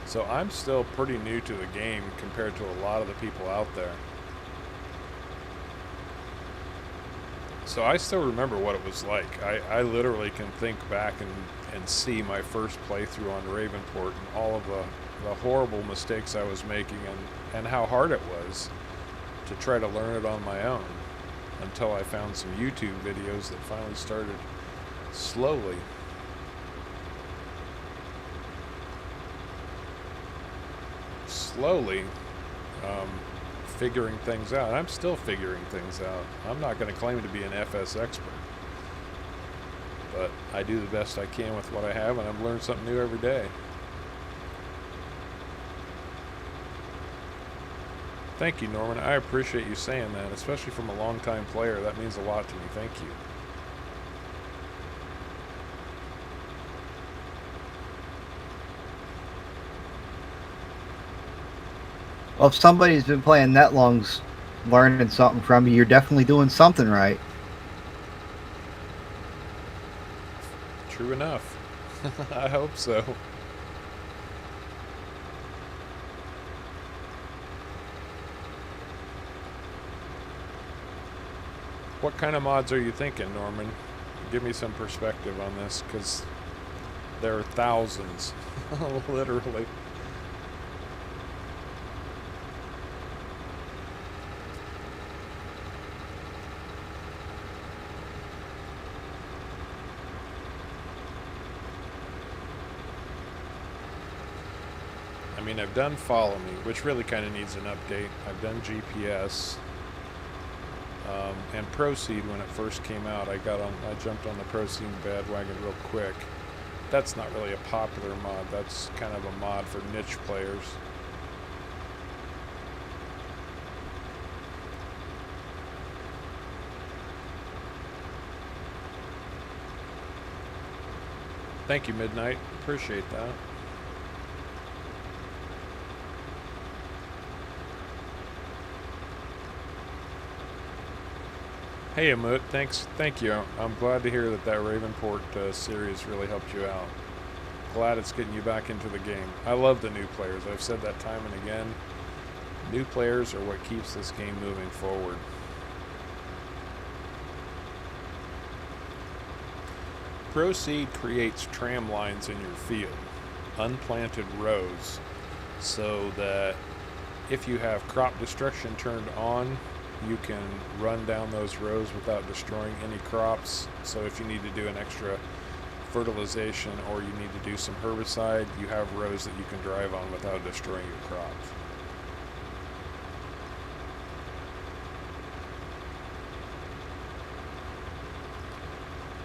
So I'm still pretty new to the game compared to a lot of the people out there. So I still remember what it was like. I literally can think back and see my first playthrough on Ravenport and all of the horrible mistakes I was making and how hard it was to try to learn it on my own until I found some YouTube videos that finally started slowly slowly figuring things out. I'm still figuring things out. I'm not going to claim to be an FS expert, but I do the best I can with what I have, and I've learned something new every day. Thank you, Norman. I appreciate you saying that, especially from a long-time player. That means a lot to me. Thank you. Well, if somebody's been playing that long, learning something from you, you're definitely doing something right. True enough. I hope so. What kind of mods are you thinking, Norman? Give me some perspective on this, because there are thousands, literally. I mean, I've done Follow Me, which really kind of needs an update. I've done GPS. And Proceed, when it first came out, I jumped on the Proceed bandwagon real quick. That's not really a popular mod. That's kind of a mod for niche players. Thank you, Midnight. Appreciate that. Hey, Amut, thanks. Thank you. I'm glad to hear that Ravenport series really helped you out. Glad it's getting you back into the game. I love the new players. I've said that time and again. New players are what keeps this game moving forward. Proceed creates tram lines in your field, unplanted rows, so that if you have crop destruction turned on, you can run down those rows without destroying any crops. So if you need to do an extra fertilization or you need to do some herbicide, you have rows that you can drive on without destroying your crops.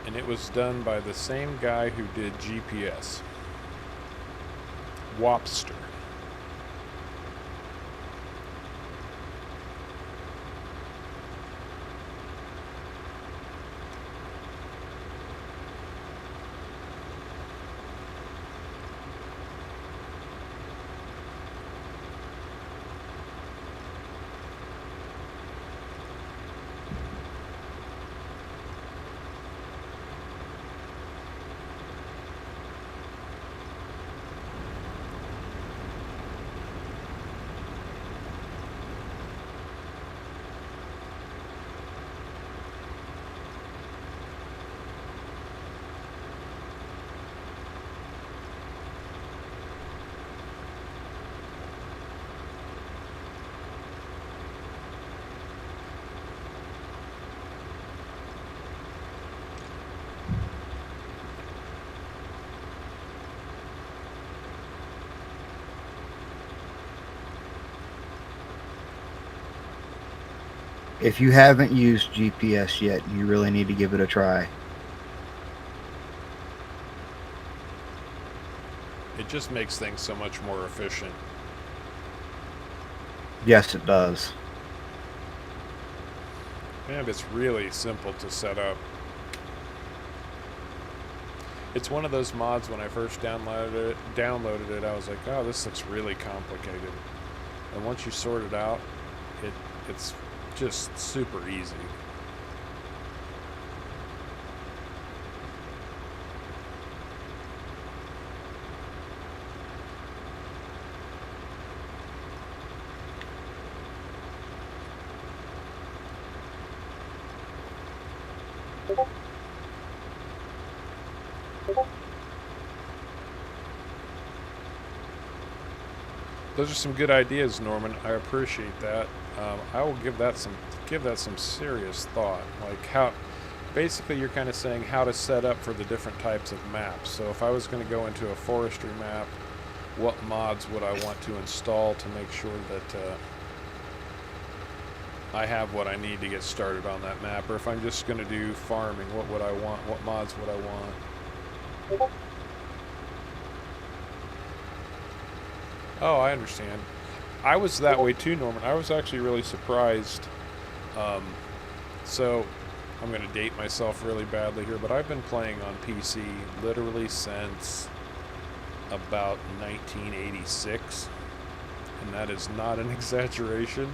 And it was done by the same guy who did GPS, Wopster. If you haven't used GPS yet, you really need to give it a try. It just makes things so much more efficient. Yes, it does. And it's really simple to set up. It's one of those mods, when I first downloaded it, I was like, oh, this looks really complicated. And once you sort it out, it's just super easy. Those are some good ideas, Norman. I appreciate that. I will give that some serious thought. Like how, basically, you're kind of saying how to set up for the different types of maps. So if I was going to go into a forestry map, what mods would I want to install to make sure that I have what I need to get started on that map, or if I'm just going to do farming, what would I want? What mods would I want? Oh, I understand. I was that way too, Norman. I was actually really surprised. So, I'm going to date myself really badly here, but I've been playing on PC literally since about 1986, and that is not an exaggeration.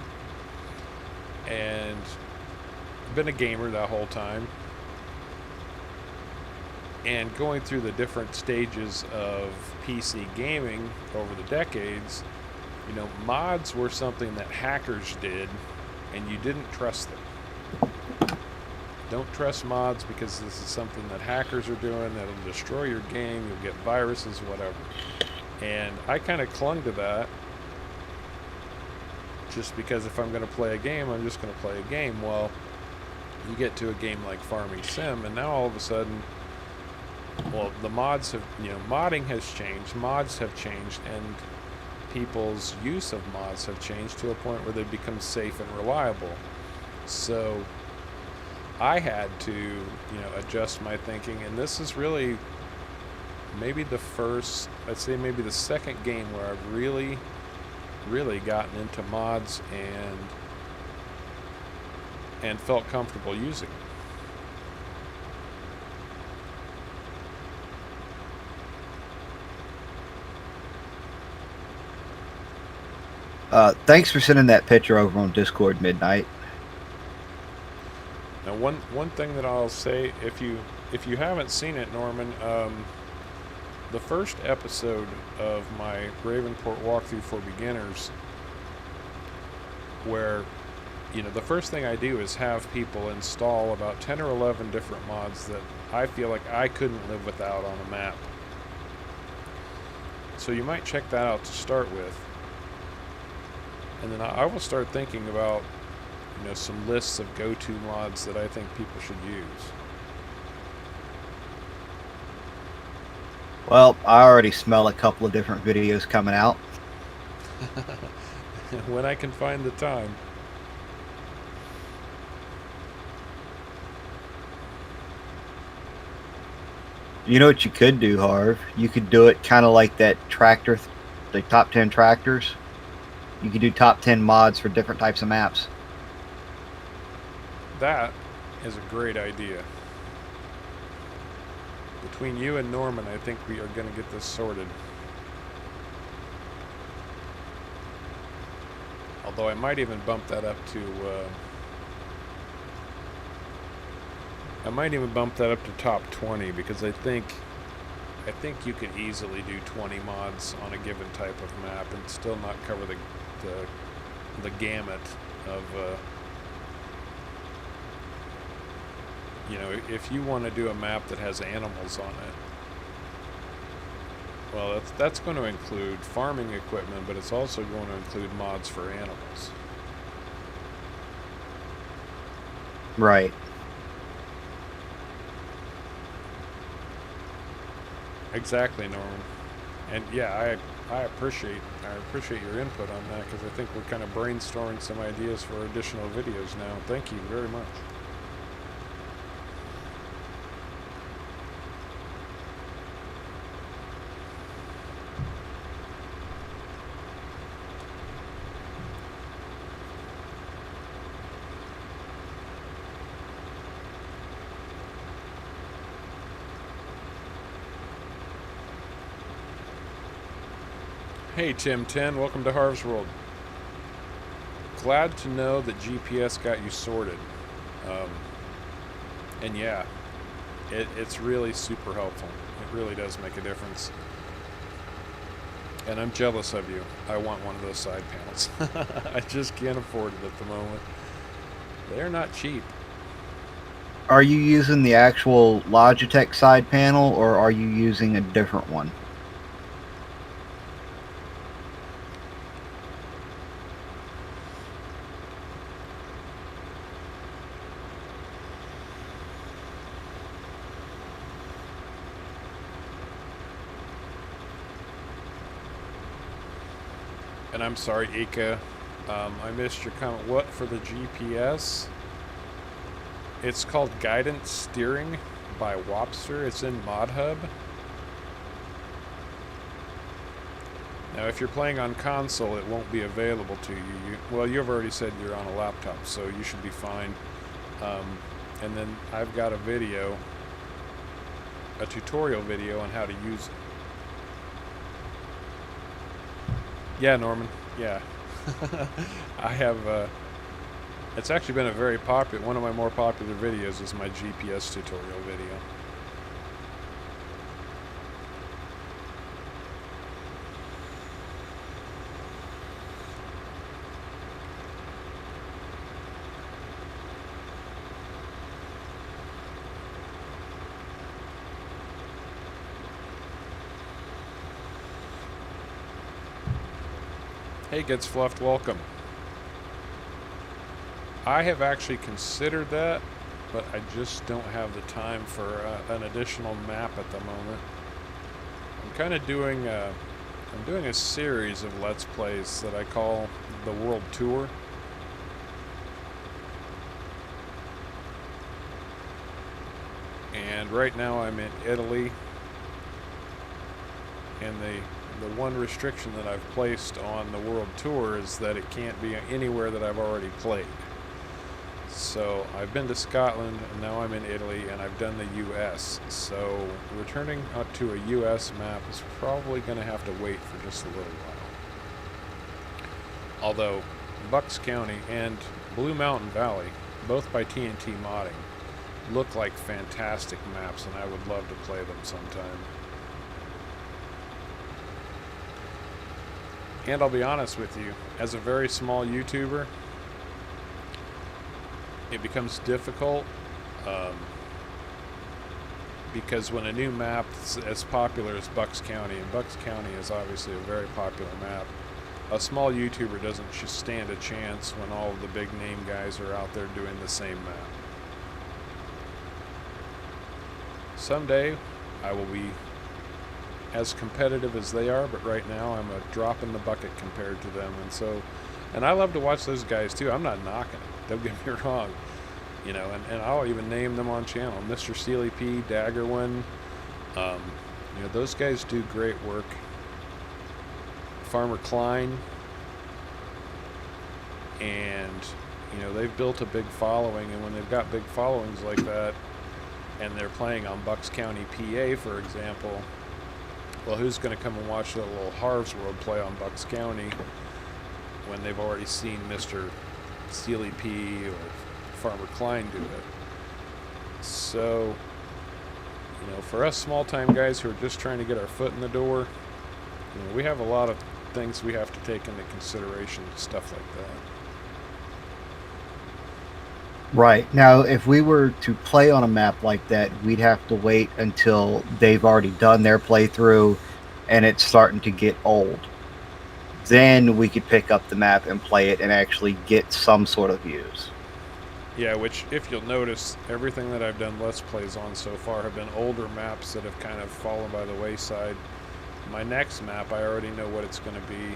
And I've been a gamer that whole time. And going through the different stages of PC gaming over the decades, you know, mods were something that hackers did, and you didn't trust them. Don't trust mods because this is something that hackers are doing that'll destroy your game, you'll get viruses, whatever. And I kind of clung to that just because if I'm going to play a game, I'm just going to play a game. Well, you get to a game like Farming Sim, and now all of a sudden, well, the mods have, you know, modding has changed, mods have changed, and people's use of mods have changed to a point where they become safe and reliable. So I had to, you know, adjust my thinking, and this is really maybe the first, I'd say maybe the second game where I've really gotten into mods and felt comfortable using them. Thanks for sending that picture over on Discord, Midnight. Now, one thing that I'll say, if you haven't seen it, Norman, the first episode of my Ravenport walkthrough for beginners, where, you know, the first thing I do is have people install about 10 or 11 different mods that I feel like I couldn't live without on a map. So you might check that out to start with. And then I will start thinking about, you know, some lists of go-to mods that I think people should use. Well, I already smell a couple of different videos coming out. When I can find the time. You know what you could do, Harv? You could do it kind of like that tractor, the top 10 tractors. You could do top 10 mods for different types of maps. That is a great idea. Between you and Norman, I think we are going to get this sorted. Although I might even bump that up to top 20, because I think you could easily do 20 mods on a given type of map and still not cover the gamut of you know, if you want to do a map that has animals on it, well, that's going to include farming equipment, but it's also going to include mods for animals. Right. Exactly, Norman. And yeah, I appreciate your input on that, because I think we're kind of brainstorming some ideas for additional videos now. Thank you very much. Hey Tim 10, welcome to Harv's World. Glad to know that GPS got you sorted. And yeah, it's really super helpful. It really does make a difference. And I'm jealous of you. I want one of those side panels. I just can't afford it at the moment. They're not cheap. Are you using the actual Logitech side panel, or are you using a different one? And I'm sorry, Ika. I missed your comment. What for the GPS? It's called Guidance Steering by Wopster. It's in ModHub. Now, if you're playing on console, it won't be available to you. Well, you've already said you're on a laptop, so you should be fine. And then I've got a video, a tutorial video on how to use it. Yeah, Norman. Yeah. I have, it's actually been a very popular, one of my more popular videos is my GPS tutorial video. Hey, Gets Fluffed, welcome. I have actually considered that, but I just don't have the time for an additional map at the moment. I'm kind of doing I'm doing a series of Let's Plays that I call the World Tour. And right now I'm in Italy, and the one restriction that I've placed on the World Tour is that it can't be anywhere that I've already played. So I've been to Scotland, and now I'm in Italy, and I've done the US. So returning out to a US map is probably going to have to wait for just a little while. Although Bucks County and Blue Mountain Valley, both by TNT Modding, look like fantastic maps, and I would love to play them sometime. And I'll be honest with you, as a very small YouTuber, it becomes difficult because when a new map is as popular as Bucks County, and Bucks County is obviously a very popular map, a small YouTuber doesn't stand a chance when all of the big name guys are out there doing the same map. Someday I will be as competitive as they are, but right now I'm a drop in the bucket compared to them. And I love to watch those guys too. I'm not knocking it, don't get me wrong, you know, and I'll even name them on channel. Mr. Sealy P, Daggerwin, you know, those guys do great work. Farmer Klein, and you know, they've built a big following, and when they've got big followings like that and they're playing on Bucks County, PA, for example, well, who's going to come and watch the little Harv's World play on Bucks County when they've already seen Mr. Sealy P or Farmer Klein do it? So, you know, for us small-time guys who are just trying to get our foot in the door, you know, we have a lot of things we have to take into consideration, stuff like that. Right. Now, if we were to play on a map like that, we'd have to wait until they've already done their playthrough and it's starting to get old. Then we could pick up the map and play it and actually get some sort of views. Yeah, which, if you'll notice, everything that I've done Let's Plays on so far have been older maps that have kind of fallen by the wayside. My next map, I already know what it's going to be.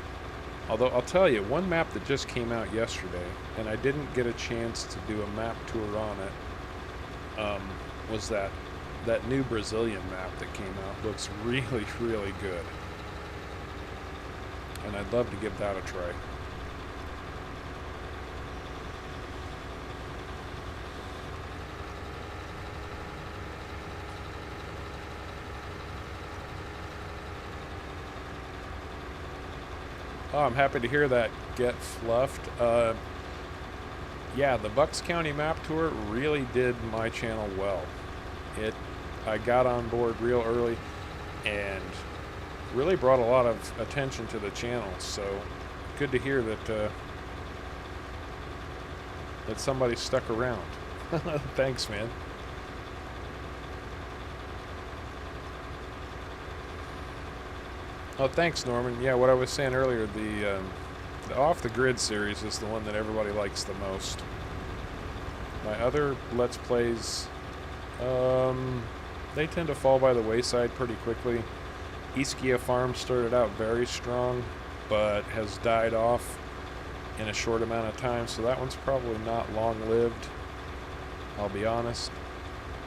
Although, I'll tell you, one map that just came out yesterday, and I didn't get a chance to do a map tour on it, was that new Brazilian map that came out. Looks really, really good. And I'd love to give that a try. Oh, I'm happy to hear that, Get Fluffed. Yeah, the Bucks County map tour really did my channel well. I got on board real early and really brought a lot of attention to the channel. So good to hear that that somebody stuck around. Thanks, man. Oh, thanks, Norman. Yeah, what I was saying earlier, the Off the Grid series is the one that everybody likes the most. My other Let's Plays, they tend to fall by the wayside pretty quickly. Ischia Farm started out very strong, but has died off in a short amount of time, so that one's probably not long-lived. I'll be honest.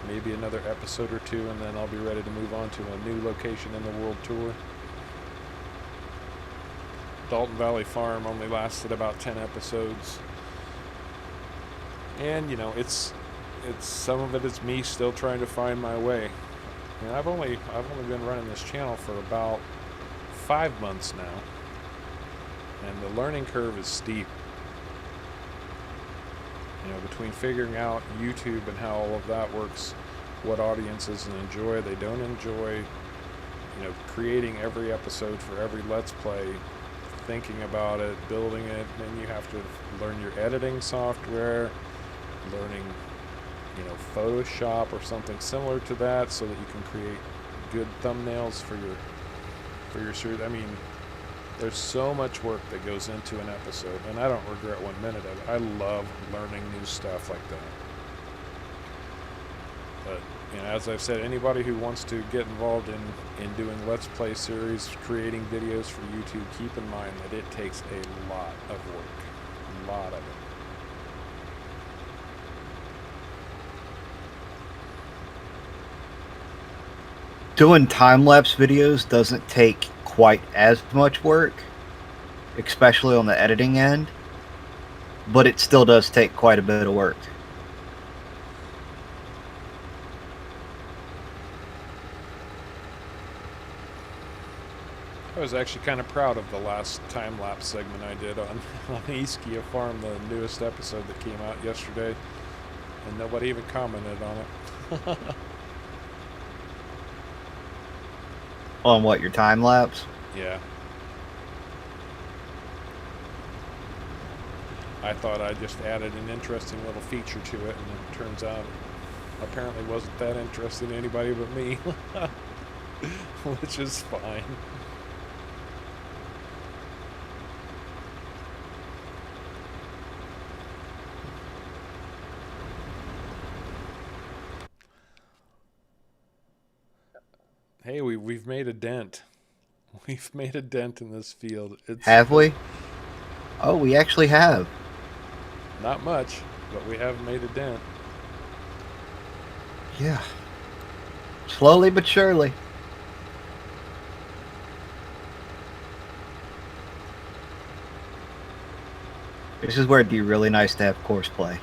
Maybe another episode or two, and then I'll be ready to move on to a new location in the world tour. Dalton Valley Farm only lasted about 10 episodes. And, you know, it's some of it is me still trying to find my way. And I've only been running this channel for about 5 months now. And the learning curve is steep. You know, between figuring out YouTube and how all of that works, what audiences enjoy, they don't enjoy, you know, creating every episode for every Let's Play, thinking about it, building it, then you have to learn your editing software, learning, you know, Photoshop or something similar to that so that you can create good thumbnails for your series. I mean, there's so much work that goes into an episode, and I don't regret 1 minute of it. I love learning new stuff like that. But, you know, as I've said, anybody who wants to get involved in doing Let's Play series, creating videos for YouTube, keep in mind that it takes a lot of work. A lot of it. Doing time-lapse videos doesn't take quite as much work, especially on the editing end, but it still does take quite a bit of work. I was actually kind of proud of the last time-lapse segment I did on Ischia Farm, the newest episode that came out yesterday, and nobody even commented on it. On what, your time-lapse? Yeah. I thought I just added an interesting little feature to it, and it turns out apparently wasn't that interesting to anybody but me. Which is fine. Hey, we've made a dent. We've made a dent in this field. Have we? Oh, we actually have. Not much, but we have made a dent. Yeah. Slowly but surely. This is where it'd be really nice to have course play.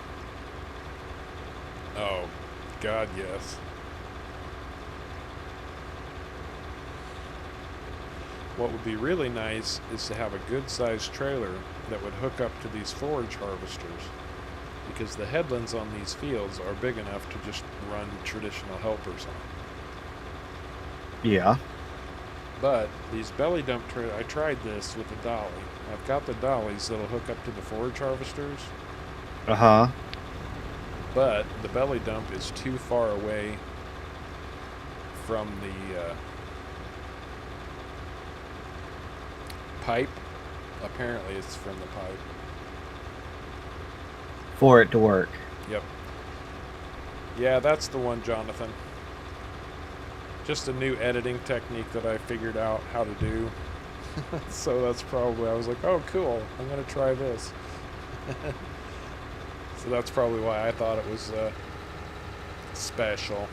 Oh, God, yes. What would be really nice is to have a good-sized trailer that would hook up to these forage harvesters, because the headlands on these fields are big enough to just run traditional helpers on. Yeah. But these belly dump trailers, I tried this with the dolly. I've got the dollies that'll hook up to the forage harvesters. Uh-huh. But the belly dump is too far away from the pipe. Apparently it's from the pipe. For it to work. Yep. Yeah, that's the one, Jonathan. Just a new editing technique that I figured out how to do. So that's probably, I was like, oh cool, I'm going to try this. So that's probably why I thought it was special.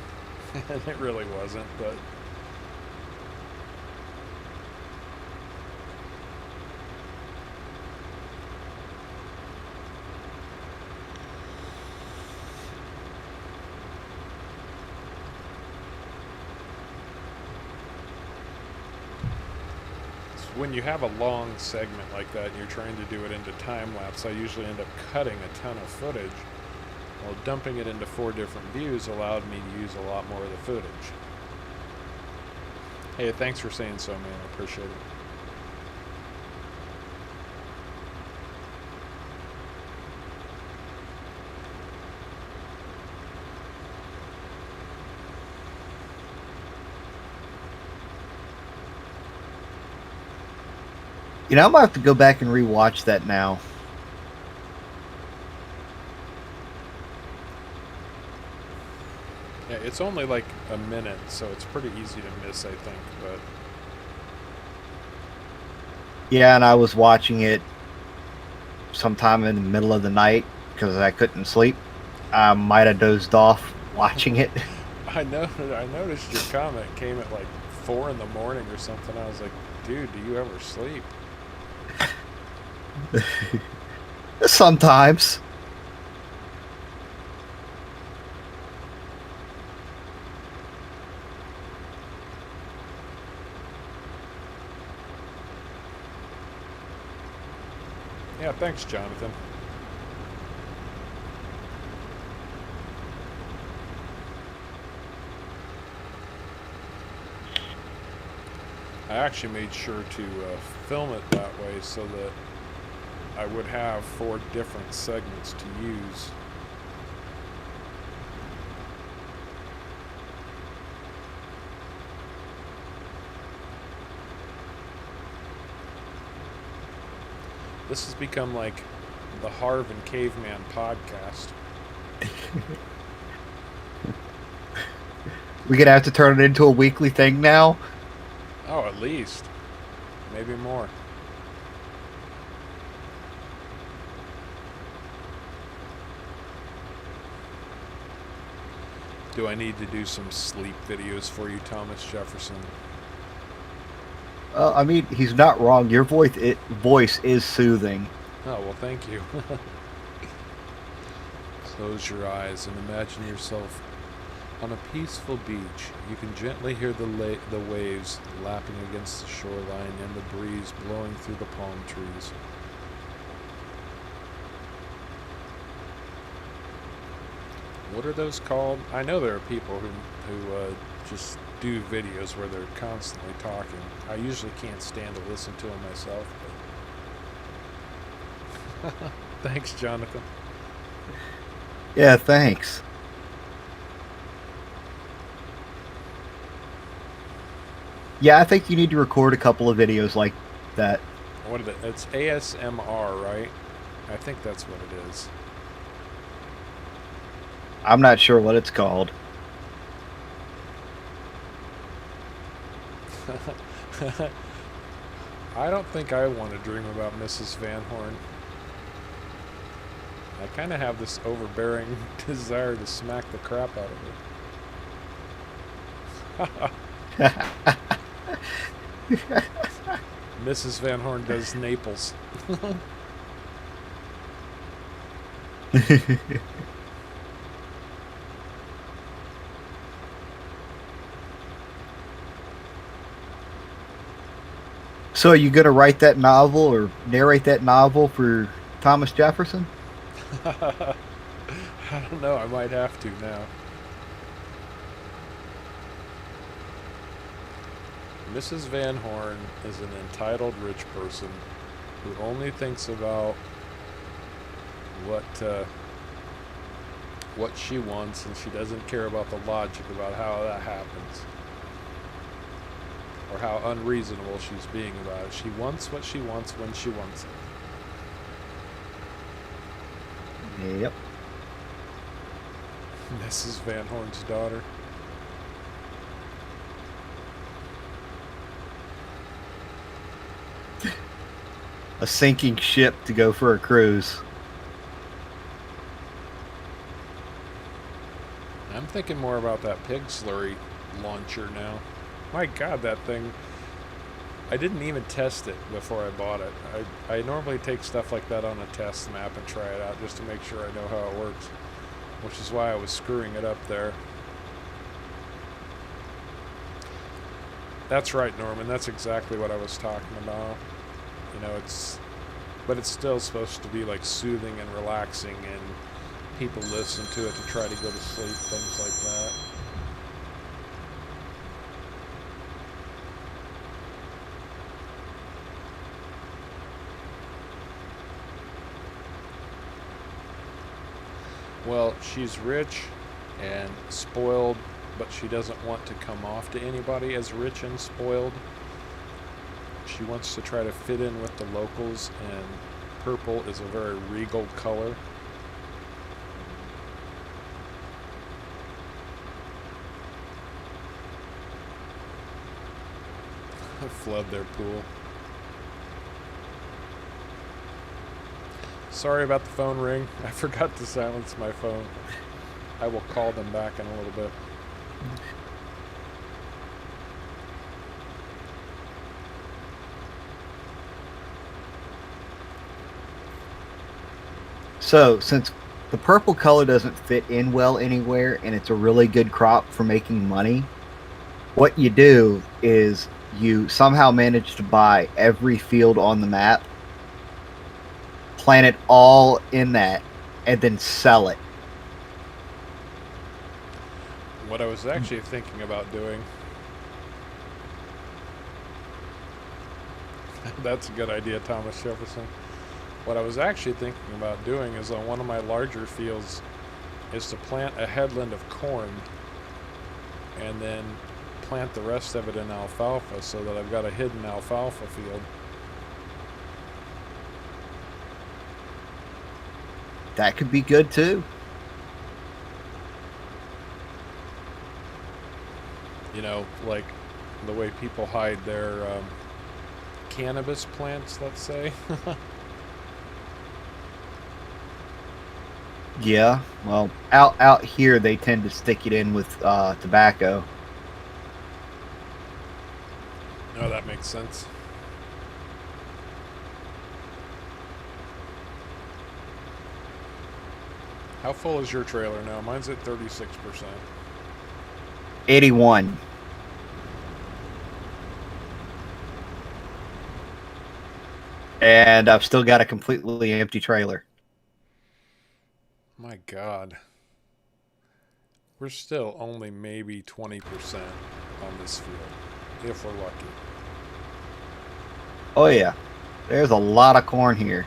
And it really wasn't, but... when you have a long segment like that and you're trying to do it into time-lapse, I usually end up cutting a ton of footage. Well, dumping it into 4 different views allowed me to use a lot more of the footage. Hey, thanks for saying so, man. I appreciate it. You know, I might have to go back and rewatch that now. Yeah, it's only like a minute, so it's pretty easy to miss, I think, but... Yeah, and I was watching it sometime in the middle of the night because I couldn't sleep. I might have dozed off watching it. I noticed your comment came at like 4 in the morning or something. I was like, dude, do you ever sleep? Sometimes. Yeah, thanks, Jonathan. I actually made sure to film it that way so that I would have 4 different segments to use. This has become like the Harvin Caveman podcast. We're gonna have to turn it into a weekly thing now. Oh, at least. Maybe more. Do I need to do some sleep videos for you, Thomas Jefferson? I mean, he's not wrong. Your voice is soothing. Oh, well, thank you. Close your eyes and imagine yourself on a peaceful beach. You can gently hear the waves lapping against the shoreline and the breeze blowing through the palm trees. What are those called? I know there are people who just do videos where they're constantly talking. I usually can't stand to listen to them myself. But thanks, Jonathan. Yeah, thanks. Yeah, I think you need to record a couple of videos like that. What is it? It's ASMR, right? I think that's what it is. I'm not sure what it's called. I don't think I want to dream about Mrs. Van Horn. I kind of have this overbearing desire to smack the crap out of her. Mrs. Van Horn does Naples. So, are you going to write that novel or narrate that novel for Thomas Jefferson? I don't know. I might have to now. Mrs. Van Horn is an entitled rich person who only thinks about what she wants, and she doesn't care about the logic about how that happens or how unreasonable she's being about it. She wants what she wants when she wants it. Yep. Mrs. Van Horn's daughter. A sinking ship to go for a cruise. I'm thinking more about that pig slurry launcher now. My God, that thing. I didn't even test it before I bought it. I normally take stuff like that on a test map and try it out just to make sure I know how it works, which is why I was screwing it up there. That's right, Norman. That's exactly what I was talking about. You know, but it's still supposed to be like soothing and relaxing, and people listen to it to try to go to sleep, things like that. Well, she's rich and spoiled, but she doesn't want to come off to anybody as rich and spoiled. She wants to try to fit in with the locals, and purple is a very regal color. Flood their pool. Sorry about the phone ring. I forgot to silence my phone. I will call them back in a little bit. So, since the purple color doesn't fit in well anywhere and it's a really good crop for making money, what you do is you somehow manage to buy every field on the map, plant it all in that, and then sell it. What I was actually thinking about doing. That's a good idea, Thomas Jefferson. What I was actually thinking about doing is on one of my larger fields is to plant a headland of corn and then plant the rest of it in alfalfa so that I've got a hidden alfalfa field. That could be good too. You know, like the way people hide their cannabis plants, let's say. Yeah, well, out here they tend to stick it in with tobacco. Oh, that makes sense. How full is your trailer now? Mine's at 36%. 81. And I've still got a completely empty trailer. My God. We're still only maybe 20% on this field, if we're lucky. Oh yeah, there's a lot of corn here.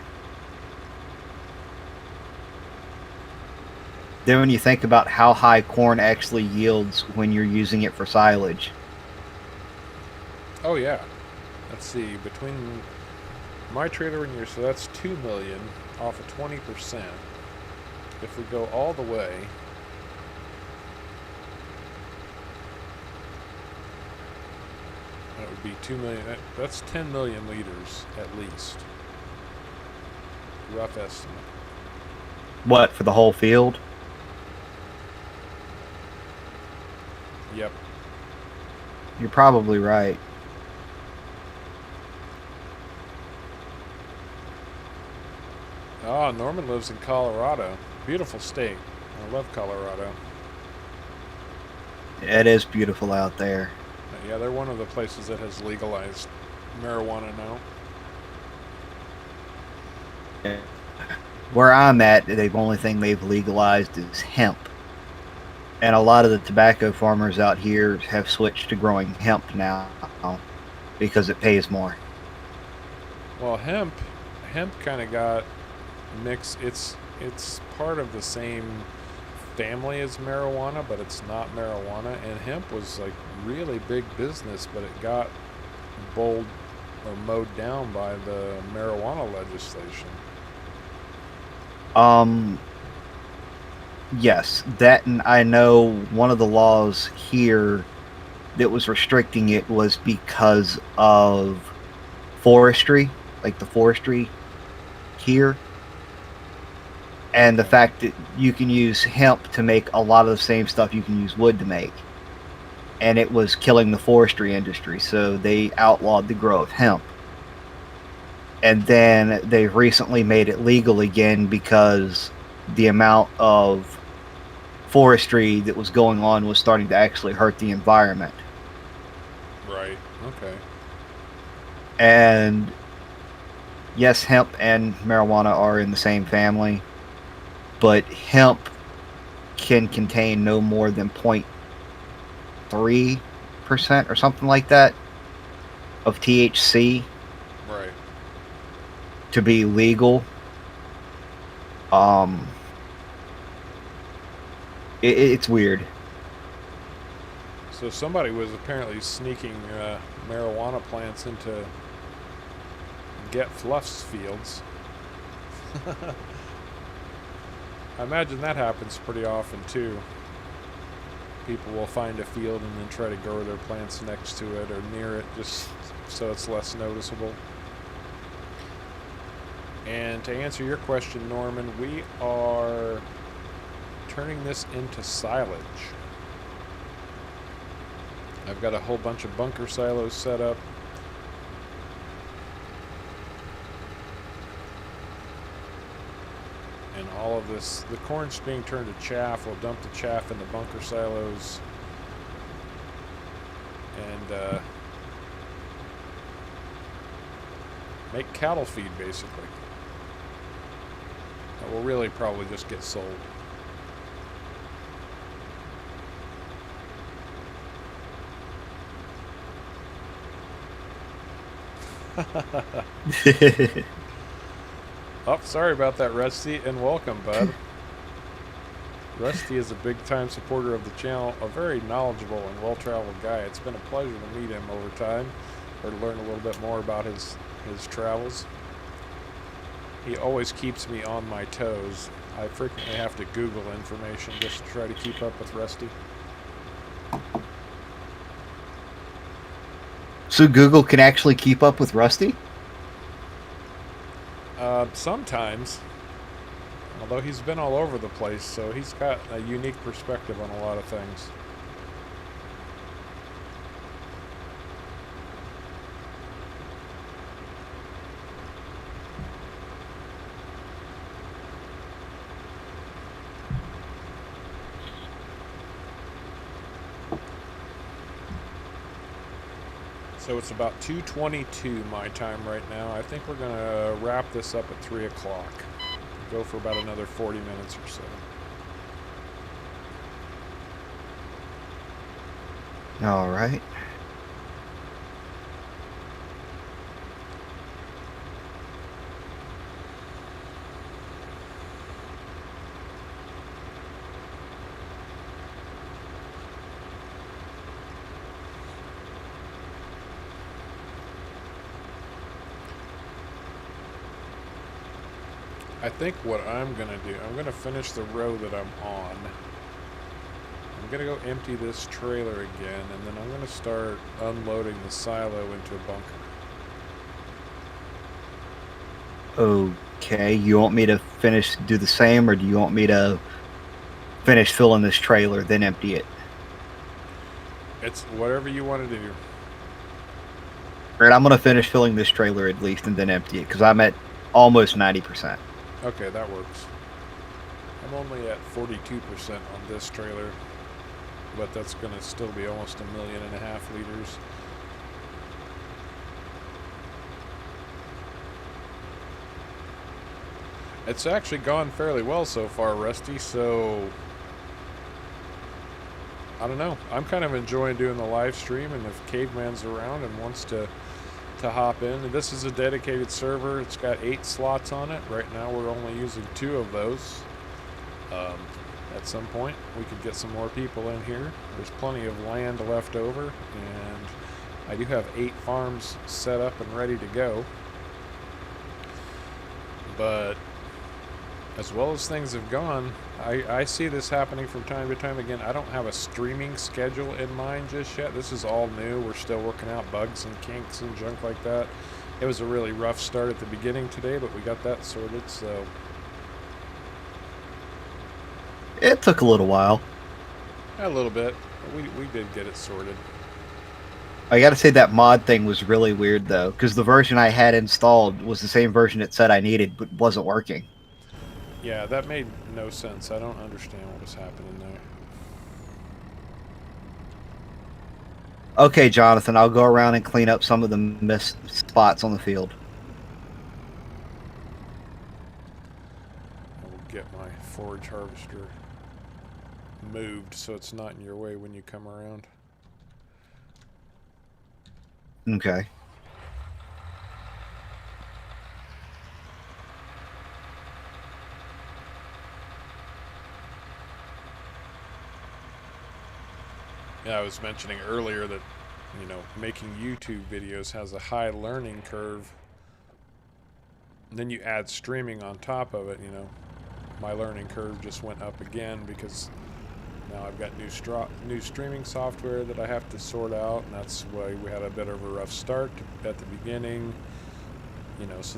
Then when you think about how high corn actually yields when you're using it for silage. Oh yeah. Let's see, between my trailer and yours, so that's 2 million off of 20%. If we go all the way, that would be 2 million. That's 10 million liters at least. Rough estimate. What, for the whole field? Yep. You're probably right. Oh, Norman lives in Colorado. Beautiful state. I love Colorado. It is beautiful out there. Yeah, they're one of the places that has legalized marijuana now. Where I'm at, the only thing they've legalized is hemp. And a lot of the tobacco farmers out here have switched to growing hemp now because it pays more. Well, hemp kind of got mixed. It's part of the same family as marijuana, but it's not marijuana. And hemp was like really big business, but it got bowled or mowed down by the marijuana legislation. Yes, that, and I know one of the laws here that was restricting it was because of forestry, like the forestry here, and the fact that you can use hemp to make a lot of the same stuff you can use wood to make. And it was killing the forestry industry, so they outlawed the grow of hemp. And then they recently made it legal again because the amount of forestry that was going on was starting to actually hurt the environment. Right. Okay. And yes, hemp and marijuana are in the same family, but hemp can contain no more than 0.3% or something like that of THC. Right. To be legal. It's weird. So somebody was apparently sneaking marijuana plants into Get Fluff's fields. I imagine that happens pretty often too. People will find a field and then try to grow their plants next to it or near it just so it's less noticeable. And to answer your question, Norman, we are turning this into silage. I've got a whole bunch of bunker silos set up. And all of this, the corn's being turned to chaff. We'll dump the chaff in the bunker silos. And make cattle feed, basically. That will really probably just get sold. Oh, sorry about that, Rusty, and welcome, bud. Rusty is a big-time supporter of the channel, a very knowledgeable and well-traveled guy. It's been a pleasure to meet him over time, or to learn a little bit more about his travels. He always keeps me on my toes. I frequently have to Google information just to try to keep up with Rusty. So Google can actually keep up with Rusty? Sometimes. Although he's been all over the place, so he's got a unique perspective on a lot of things. So it's about 2:22 my time right now. I think we're going to wrap this up at 3 o'clock. Go for about another 40 minutes or so. All right. I think what I'm going to do, I'm going to finish the row that I'm on. I'm going to go empty this trailer again, and then I'm going to start unloading the silo into a bunker. Okay, you want me to do the same, or do you want me to finish filling this trailer, then empty it? It's whatever you want to do. Alright, I'm going to finish filling this trailer at least, and then empty it, because I'm at almost 90%. Okay, that works. I'm only at 42% on this trailer, but that's going to still be almost 1.5 million liters. It's actually gone fairly well so far, Rusty, so I don't know. I'm kind of enjoying doing the live stream, and if Caveman's around and wants to hop in. And this is a dedicated server. It's got 8 slots on it. Right now we're only using 2 of those. At some point we could get some more people in here. There's plenty of land left over, and I do have 8 farms set up and ready to go. But as well as things have gone, I see this happening from time to time again. I don't have a streaming schedule in mind just yet. This is all new. We're still working out bugs and kinks and junk like that. It was a really rough start at the beginning today, but we got that sorted, so. It took a little while. A little bit. We did get it sorted. I gotta say that mod thing was really weird, though, because the version I had installed was the same version it said I needed, but wasn't working. Yeah, that made no sense. I don't understand what was happening there. Okay, Jonathan, I'll go around and clean up some of the missed spots on the field. I will get my forage harvester moved so it's not in your way when you come around. Okay. Yeah, I was mentioning earlier that, you know, making YouTube videos has a high learning curve. And then you add streaming on top of it, you know. My learning curve just went up again because now I've got new streaming software that I have to sort out, and that's why we had a bit of a rough start at the beginning. You know, so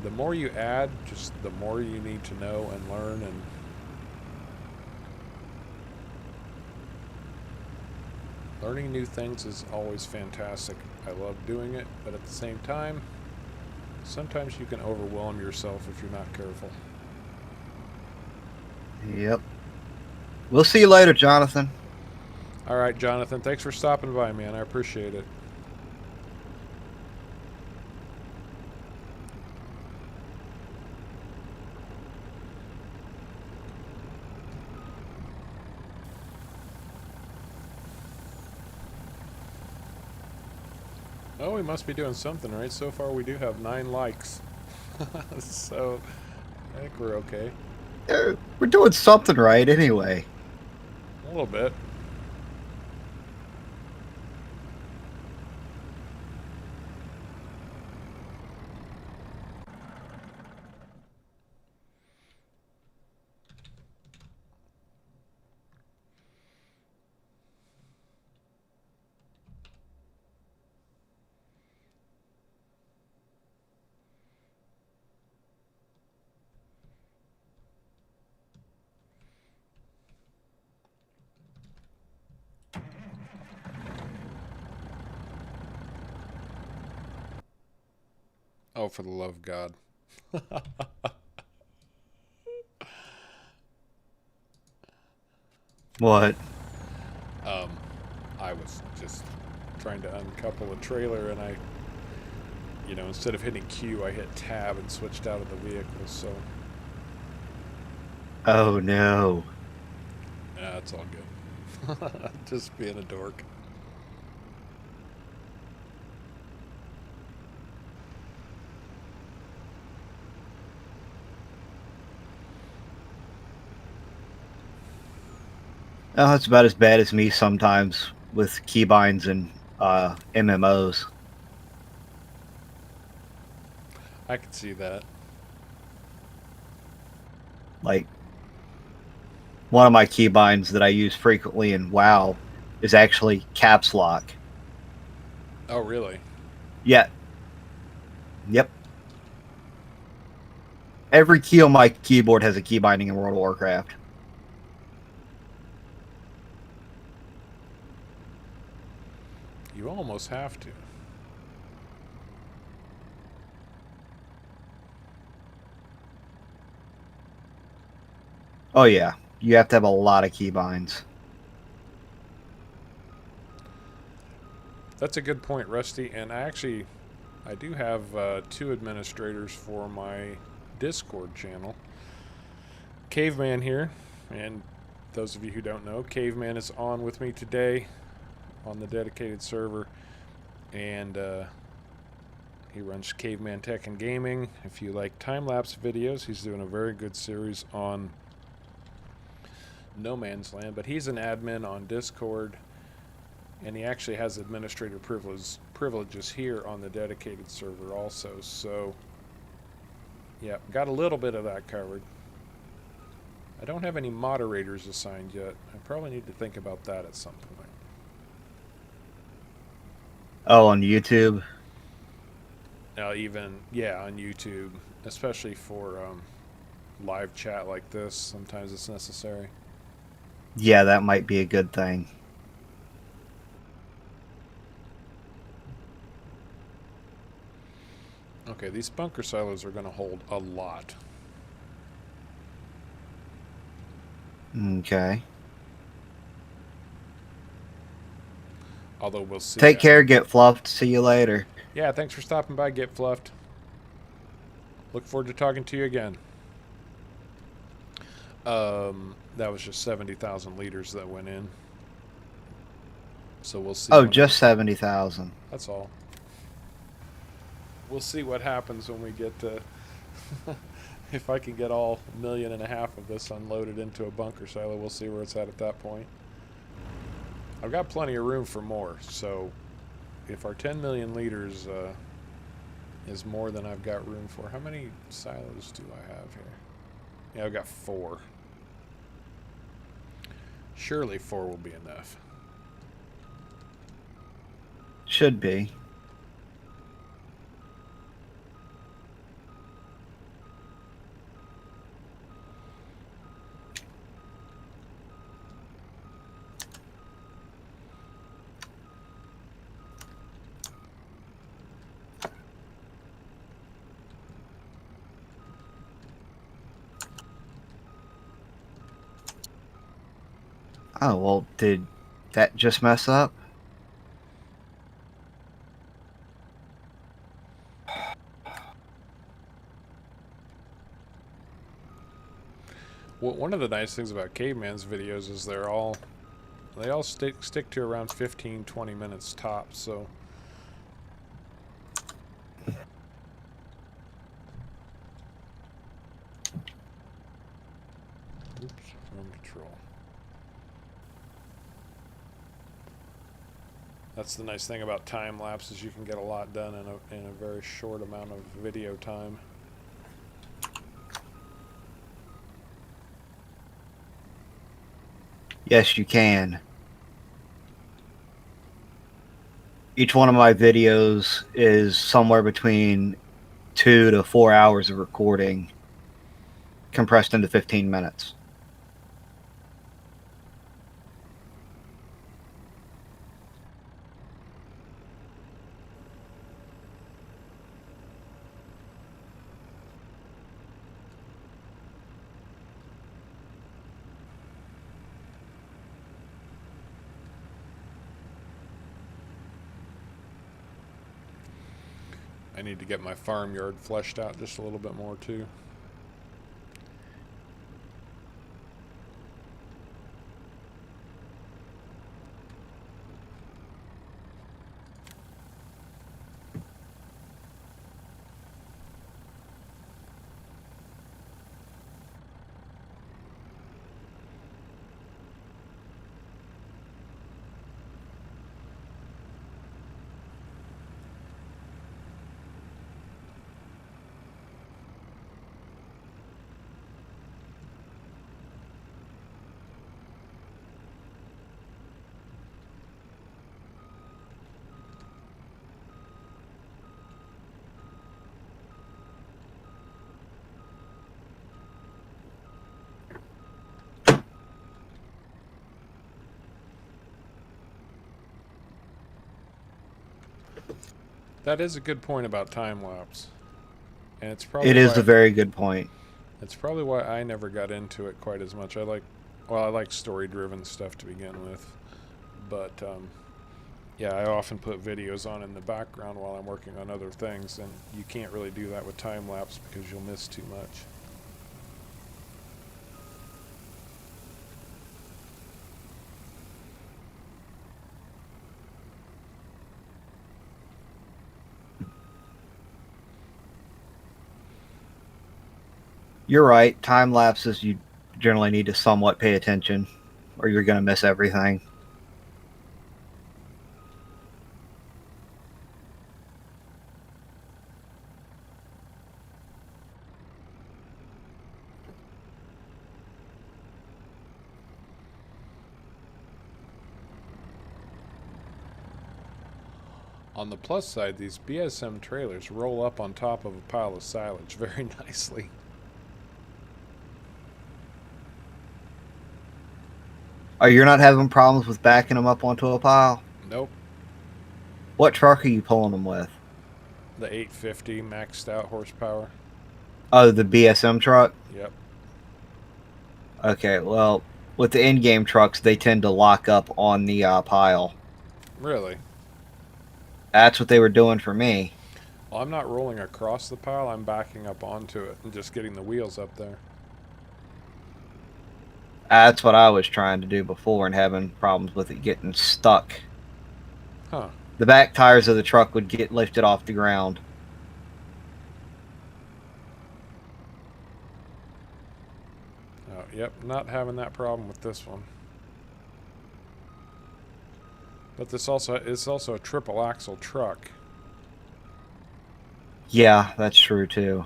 the more you add, just the more you need to know and learn, and learning new things is always fantastic. I love doing it, but at the same time, sometimes you can overwhelm yourself if you're not careful. Yep. We'll see you later, Jonathan. All right, Jonathan, thanks for stopping by, man. I appreciate it. Oh, we must be doing something right. So far, we do have 9 likes. So, I think we're okay. We're doing something right anyway. A little bit. Oh, for the love of God. What? I was just trying to uncouple a trailer, and instead of hitting Q, I hit tab and switched out of the vehicle, so Oh no. yeah, it's all good. Just being a dork. Oh, that's about as bad as me sometimes with keybinds and MMOs. I could see that. Like, one of my keybinds that I use frequently in WoW is actually caps lock. Oh, really? Yeah. Yep. Every key on my keyboard has a key binding in World of Warcraft. You almost have to. Oh yeah. You have to have a lot of keybinds. That's a good point, Rusty. And I do have 2 administrators for my Discord channel. Caveman here, and those of you who don't know, Caveman is on with me today on the dedicated server, and he runs Caveman Tech and Gaming. If you like time-lapse videos, he's doing a very good series on No Man's Land, but he's an admin on Discord, and he actually has administrator privileges here on the dedicated server also. So yeah, got a little bit of that covered. I don't have any moderators assigned yet. I probably need to think about that at some point. Oh, on YouTube? Yeah, on YouTube, especially for live chat like this, sometimes it's necessary. Yeah, that might be a good thing. Okay, these bunker silos are going to hold a lot. Okay. Although we'll see. Take care, get fluffed. See you later. Yeah, thanks for stopping by, Get Fluffed. Look forward to talking to you again. That was just 70,000 liters that went in. So we'll see. Oh, just 70,000. That's all. We'll see what happens when we get to... if I can get all 1.5 million of this unloaded into a bunker silo, we'll see where it's at that point. I've got plenty of room for more, so if our 10 million liters is more than I've got room for. How many silos do I have here? Yeah, I've got 4. Surely 4 will be enough. Should be. Oh, well, did that just mess up? Well, one of the nice things about Caveman's videos is they all stick to around 15-20 minutes tops, so oops, wrong control. That's the nice thing about time lapses. You can get a lot done in a very short amount of video time. Yes, you can. Each one of my videos is somewhere between 2 to 4 hours of recording compressed into 15 minutes. I need to get my farmyard fleshed out just a little bit more too. That is a good point about time lapse, and It is a very good point. it's probably why I never got into it quite as much. I like story-driven stuff to begin with, but yeah, I often put videos on in the background while I'm working on other things, and you can't really do that with time lapse because you'll miss too much. You're right. Time lapses, you generally need to somewhat pay attention, or you're going to miss everything. On the plus side, these BSM trailers roll up on top of a pile of silage very nicely. Oh, you're not having problems with backing them up onto a pile? Nope. What truck are you pulling them with? The 850 maxed out horsepower. Oh, the BSM truck? Yep. Okay, well, with the in-game trucks, they tend to lock up on the pile. Really? That's what they were doing for me. Well, I'm not rolling across the pile, I'm backing up onto it and just getting the wheels up there. That's what I was trying to do before and having problems with it getting stuck. Huh. The back tires of the truck would get lifted off the ground. Oh, yep, not having that problem with this one. But this is also a triple axle truck. Yeah, that's true too.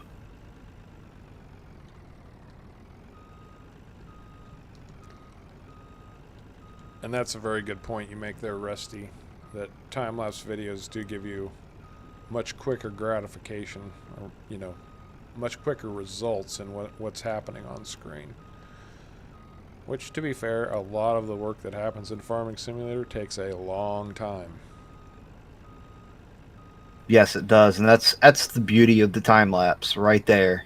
And that's a very good point you make there, Rusty, that time-lapse videos do give you much quicker gratification, or, you know, much quicker results in what's happening on screen. Which, to be fair, a lot of the work that happens in Farming Simulator takes a long time. Yes, it does, and that's the beauty of the time lapse right there.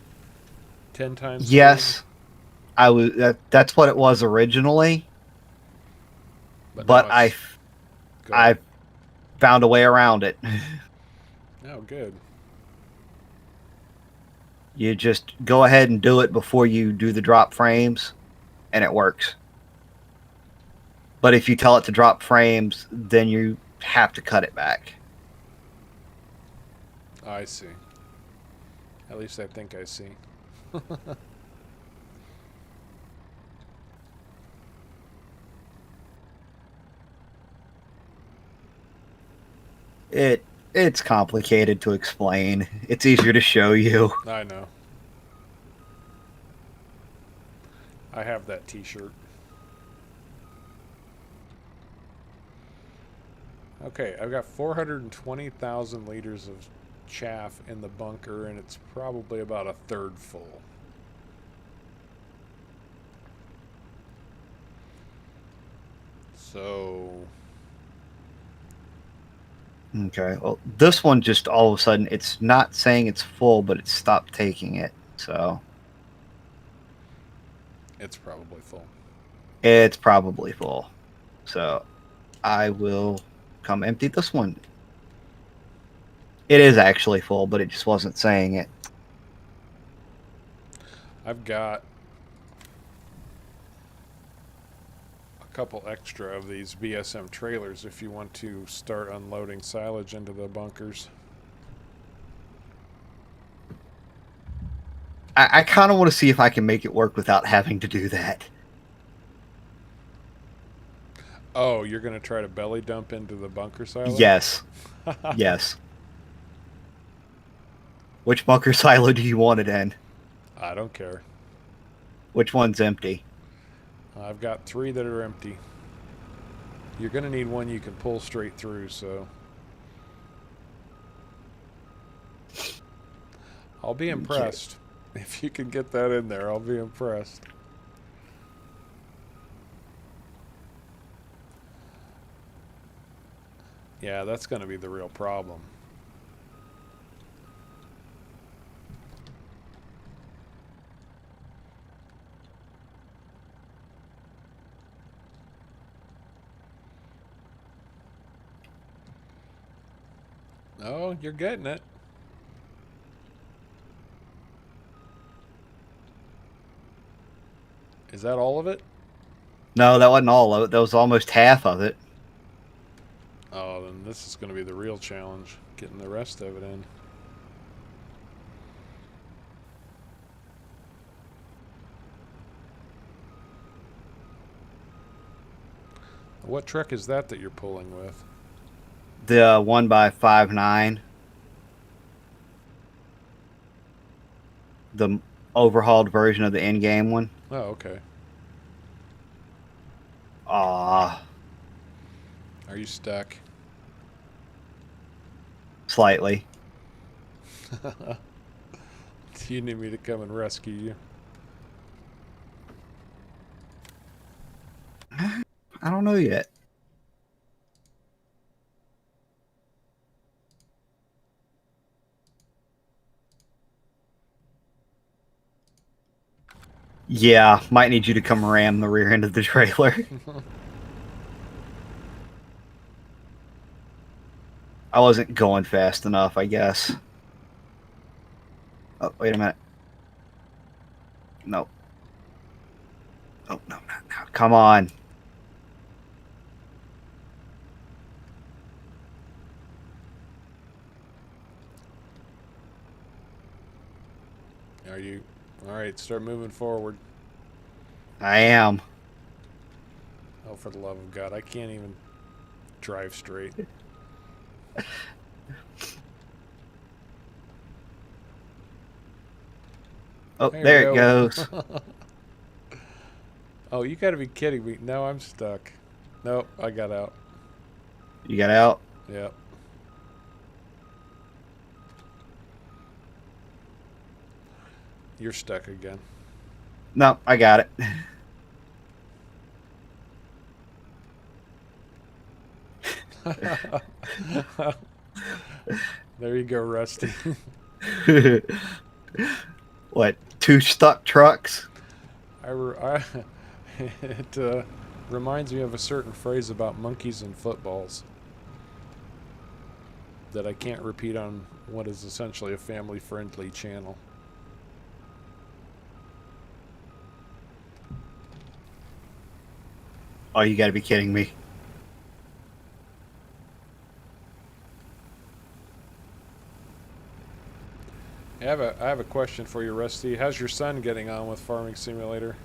10 times speed? Yes, I was. That's what it was originally, But now but it's... Go I ahead. found a way around it. Oh, good. You just go ahead and do it before you do the drop frames, and it works. But if you tell it to drop frames, then you have to cut it back. I see. At least I think I see. It's complicated to explain. It's easier to show you. I know. I have that t-shirt. Okay, I've got 420,000 liters of chaff in the bunker, and it's probably about a third full. So, Okay. Well, this one just all of a sudden it's not saying it's full, but it stopped taking it. So it's probably full. it's probably full. So I will come empty this one. It is actually full, but it just wasn't saying it. I've got a couple extra of these BSM trailers if you want to start unloading silage into the bunkers. I kind of want to see if I can make it work without having to do that. Oh, you're going to try to belly dump into the bunker silage? Yes. Yes. Which bunker silo do you want it in? I don't care. Which one's empty? I've got 3 that are empty. You're going to need one you can pull straight through, so... I'll be impressed. If you can get that in there, I'll be impressed. Yeah, that's going to be the real problem. Oh, you're getting it. Is that all of it? No, that wasn't all of it. That was almost half of it. Oh, then this is going to be the real challenge, getting the rest of it in. What truck is that you're pulling with? The 1x5.9. The overhauled version of the in-game one. Oh, okay. Ah, Are you stuck? slightly. Do you need me to come and rescue you? I don't know yet. Yeah, might need you to come ram the rear end of the trailer. I wasn't going fast enough, I guess. Oh, wait a minute. No. Oh, no, not now. Come on. Are you? Alright, start moving forward. I am. Oh, for the love of God, I can't even drive straight. Oh, there it goes. Oh, you gotta be kidding me. No, I'm stuck. Nope, I got out. You got out? Yep. You're stuck again. No, I got it. There you go, Rusty. What, 2 stuck trucks? It reminds me of a certain phrase about monkeys and footballs that I can't repeat on what is essentially a family-friendly channel. Oh, you gotta be kidding me. I have a question for you, Rusty. How's your son getting on with Farming Simulator?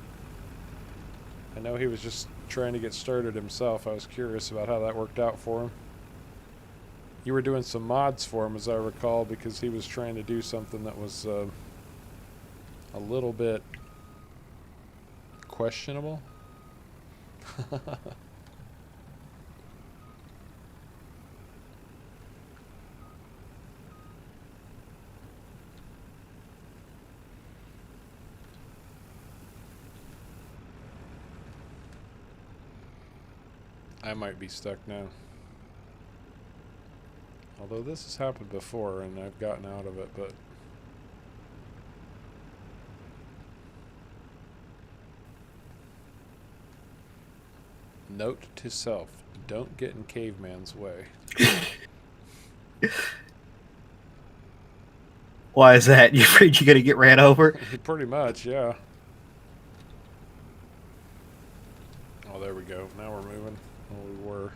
I know he was just trying to get started himself. I was curious about how that worked out for him. You were doing some mods for him, as I recall, because he was trying to do something that was a little bit questionable. I might be stuck now. Although this has happened before and I've gotten out of it, but... Note to self, don't get in caveman's way. Why is that? You afraid you're gonna get ran over? Pretty much, yeah. Oh, there we go. Now we're moving. Well, we were.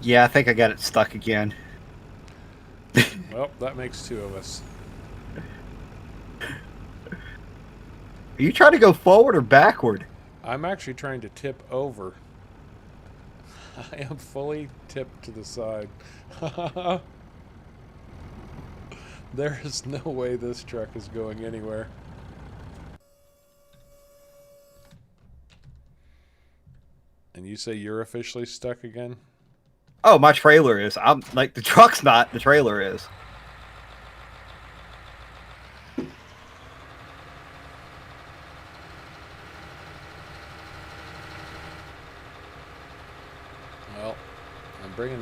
Yeah, I think I got it stuck again. Well, that makes 2 of us. Are you trying to go forward or backward? I'm actually trying to tip over. I am fully tipped to the side. There is no way this truck is going anywhere. And you say you're officially stuck again? Oh, my trailer is. I'm like, the truck's not, the trailer is. Well, I'm bringing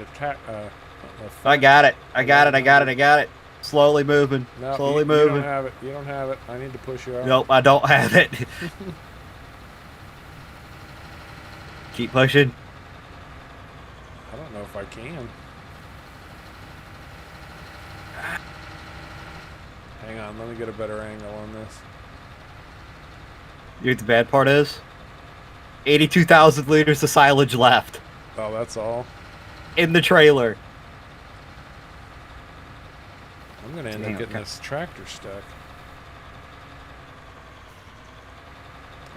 I got it. I got it. I got it. I got it. Slowly moving. No, Slowly you moving. don't have it. You don't have it. I need to push you out. Nope, I don't have it. Keep pushing. I don't know if I can. Hang on, let me get a better angle on this. You know what the bad part is? 82,000 liters of silage left. Oh, that's all? In the trailer. I'm going to end up getting this tractor stuck.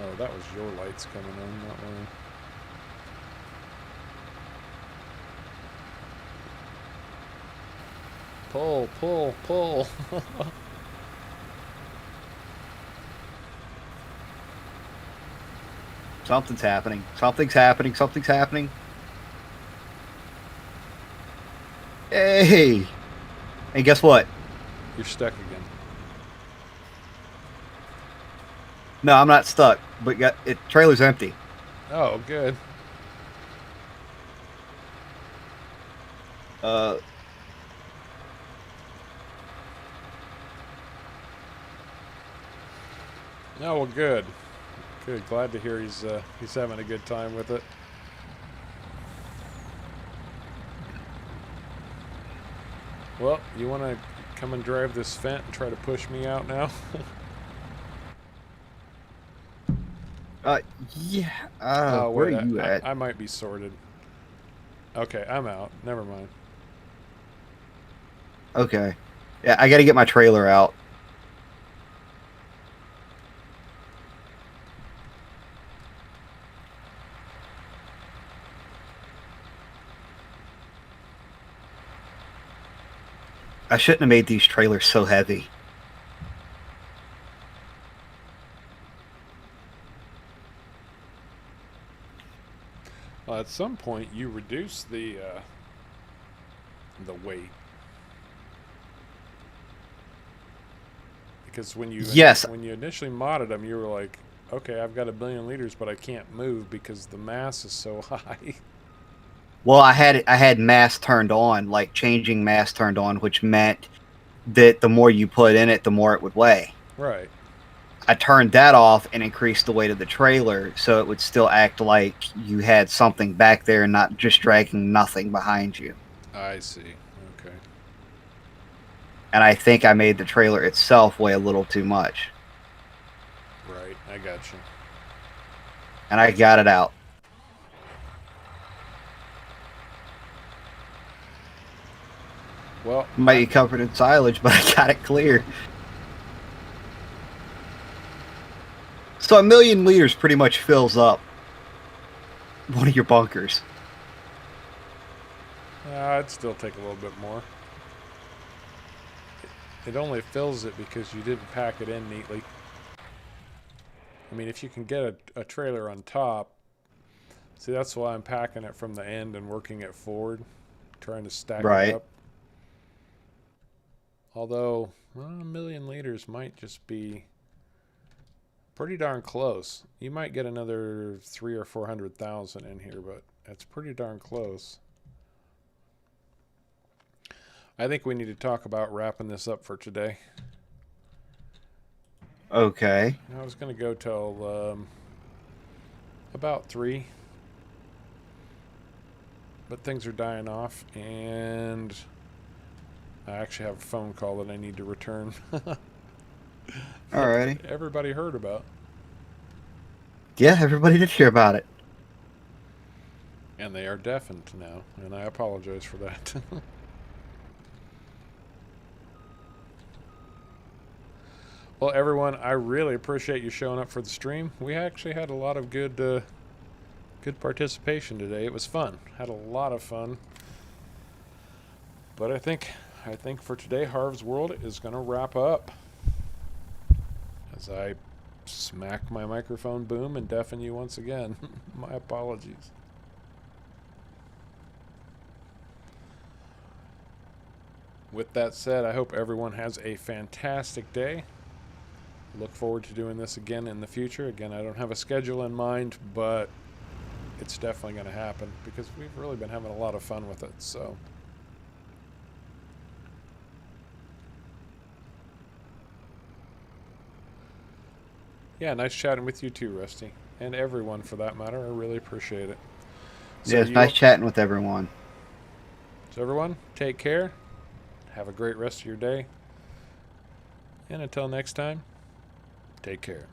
Oh, that was your lights coming on, not mine. Pull, pull, pull. Something's happening. Something's happening. Something's happening. Hey! And guess what? You're stuck again. No, I'm not stuck. But trailer's empty. Oh, good. Oh, well, good. Good. Glad to hear he's having a good time with it. Well, you want to come and drive this Fent and try to push me out now? Yeah. Where are you at? I might be sorted. Okay, I'm out. Never mind. Okay. Yeah, I gotta get my trailer out. I shouldn't have made these trailers so heavy. Well, at some point, you reduce the weight. Because when you Yes. when you initially modded them, you were like, okay, I've got 1,000,000 liters, but I can't move because the mass is so high. Well, I had mass turned on, like changing mass turned on, which meant that the more you put in it, the more it would weigh. Right. I turned that off and increased the weight of the trailer so it would still act like you had something back there and not just dragging nothing behind you. I see. Okay. And I think I made the trailer itself weigh a little too much. Right. I got you. And I got it out. Well, Might be covered in silage, but I got it clear. So 1,000,000 liters pretty much fills up one of your bunkers. I'd still take a little bit more. It only fills it because you didn't pack it in neatly. I mean, if you can get a trailer on top, see, that's why I'm packing it from the end and working it forward, trying to stack it up. Although, well, 1,000,000 liters might just be pretty darn close. You might get another 300,000 or 400,000 in here, but that's pretty darn close. I think we need to talk about wrapping this up for today. Okay. I was going to go till about 3, but things are dying off, and I actually have a phone call that I need to return. Alrighty. Everybody heard about. Yeah, everybody did hear about it. And they are deafened now, and I apologize for that. Well, everyone, I really appreciate you showing up for the stream. We actually had a lot of good participation today. It was fun. Had a lot of fun. But I think for today, Harv's World is going to wrap up. As I smack my microphone boom and deafen you once again. My apologies. With that said, I hope everyone has a fantastic day. Look forward to doing this again in the future. Again, I don't have a schedule in mind, but it's definitely going to happen because we've really been having a lot of fun with it. So, yeah, nice chatting with you too, Rusty, and everyone for that matter. I really appreciate it. So yeah, it's nice chatting with everyone. So everyone, take care. Have a great rest of your day. And until next time, take care.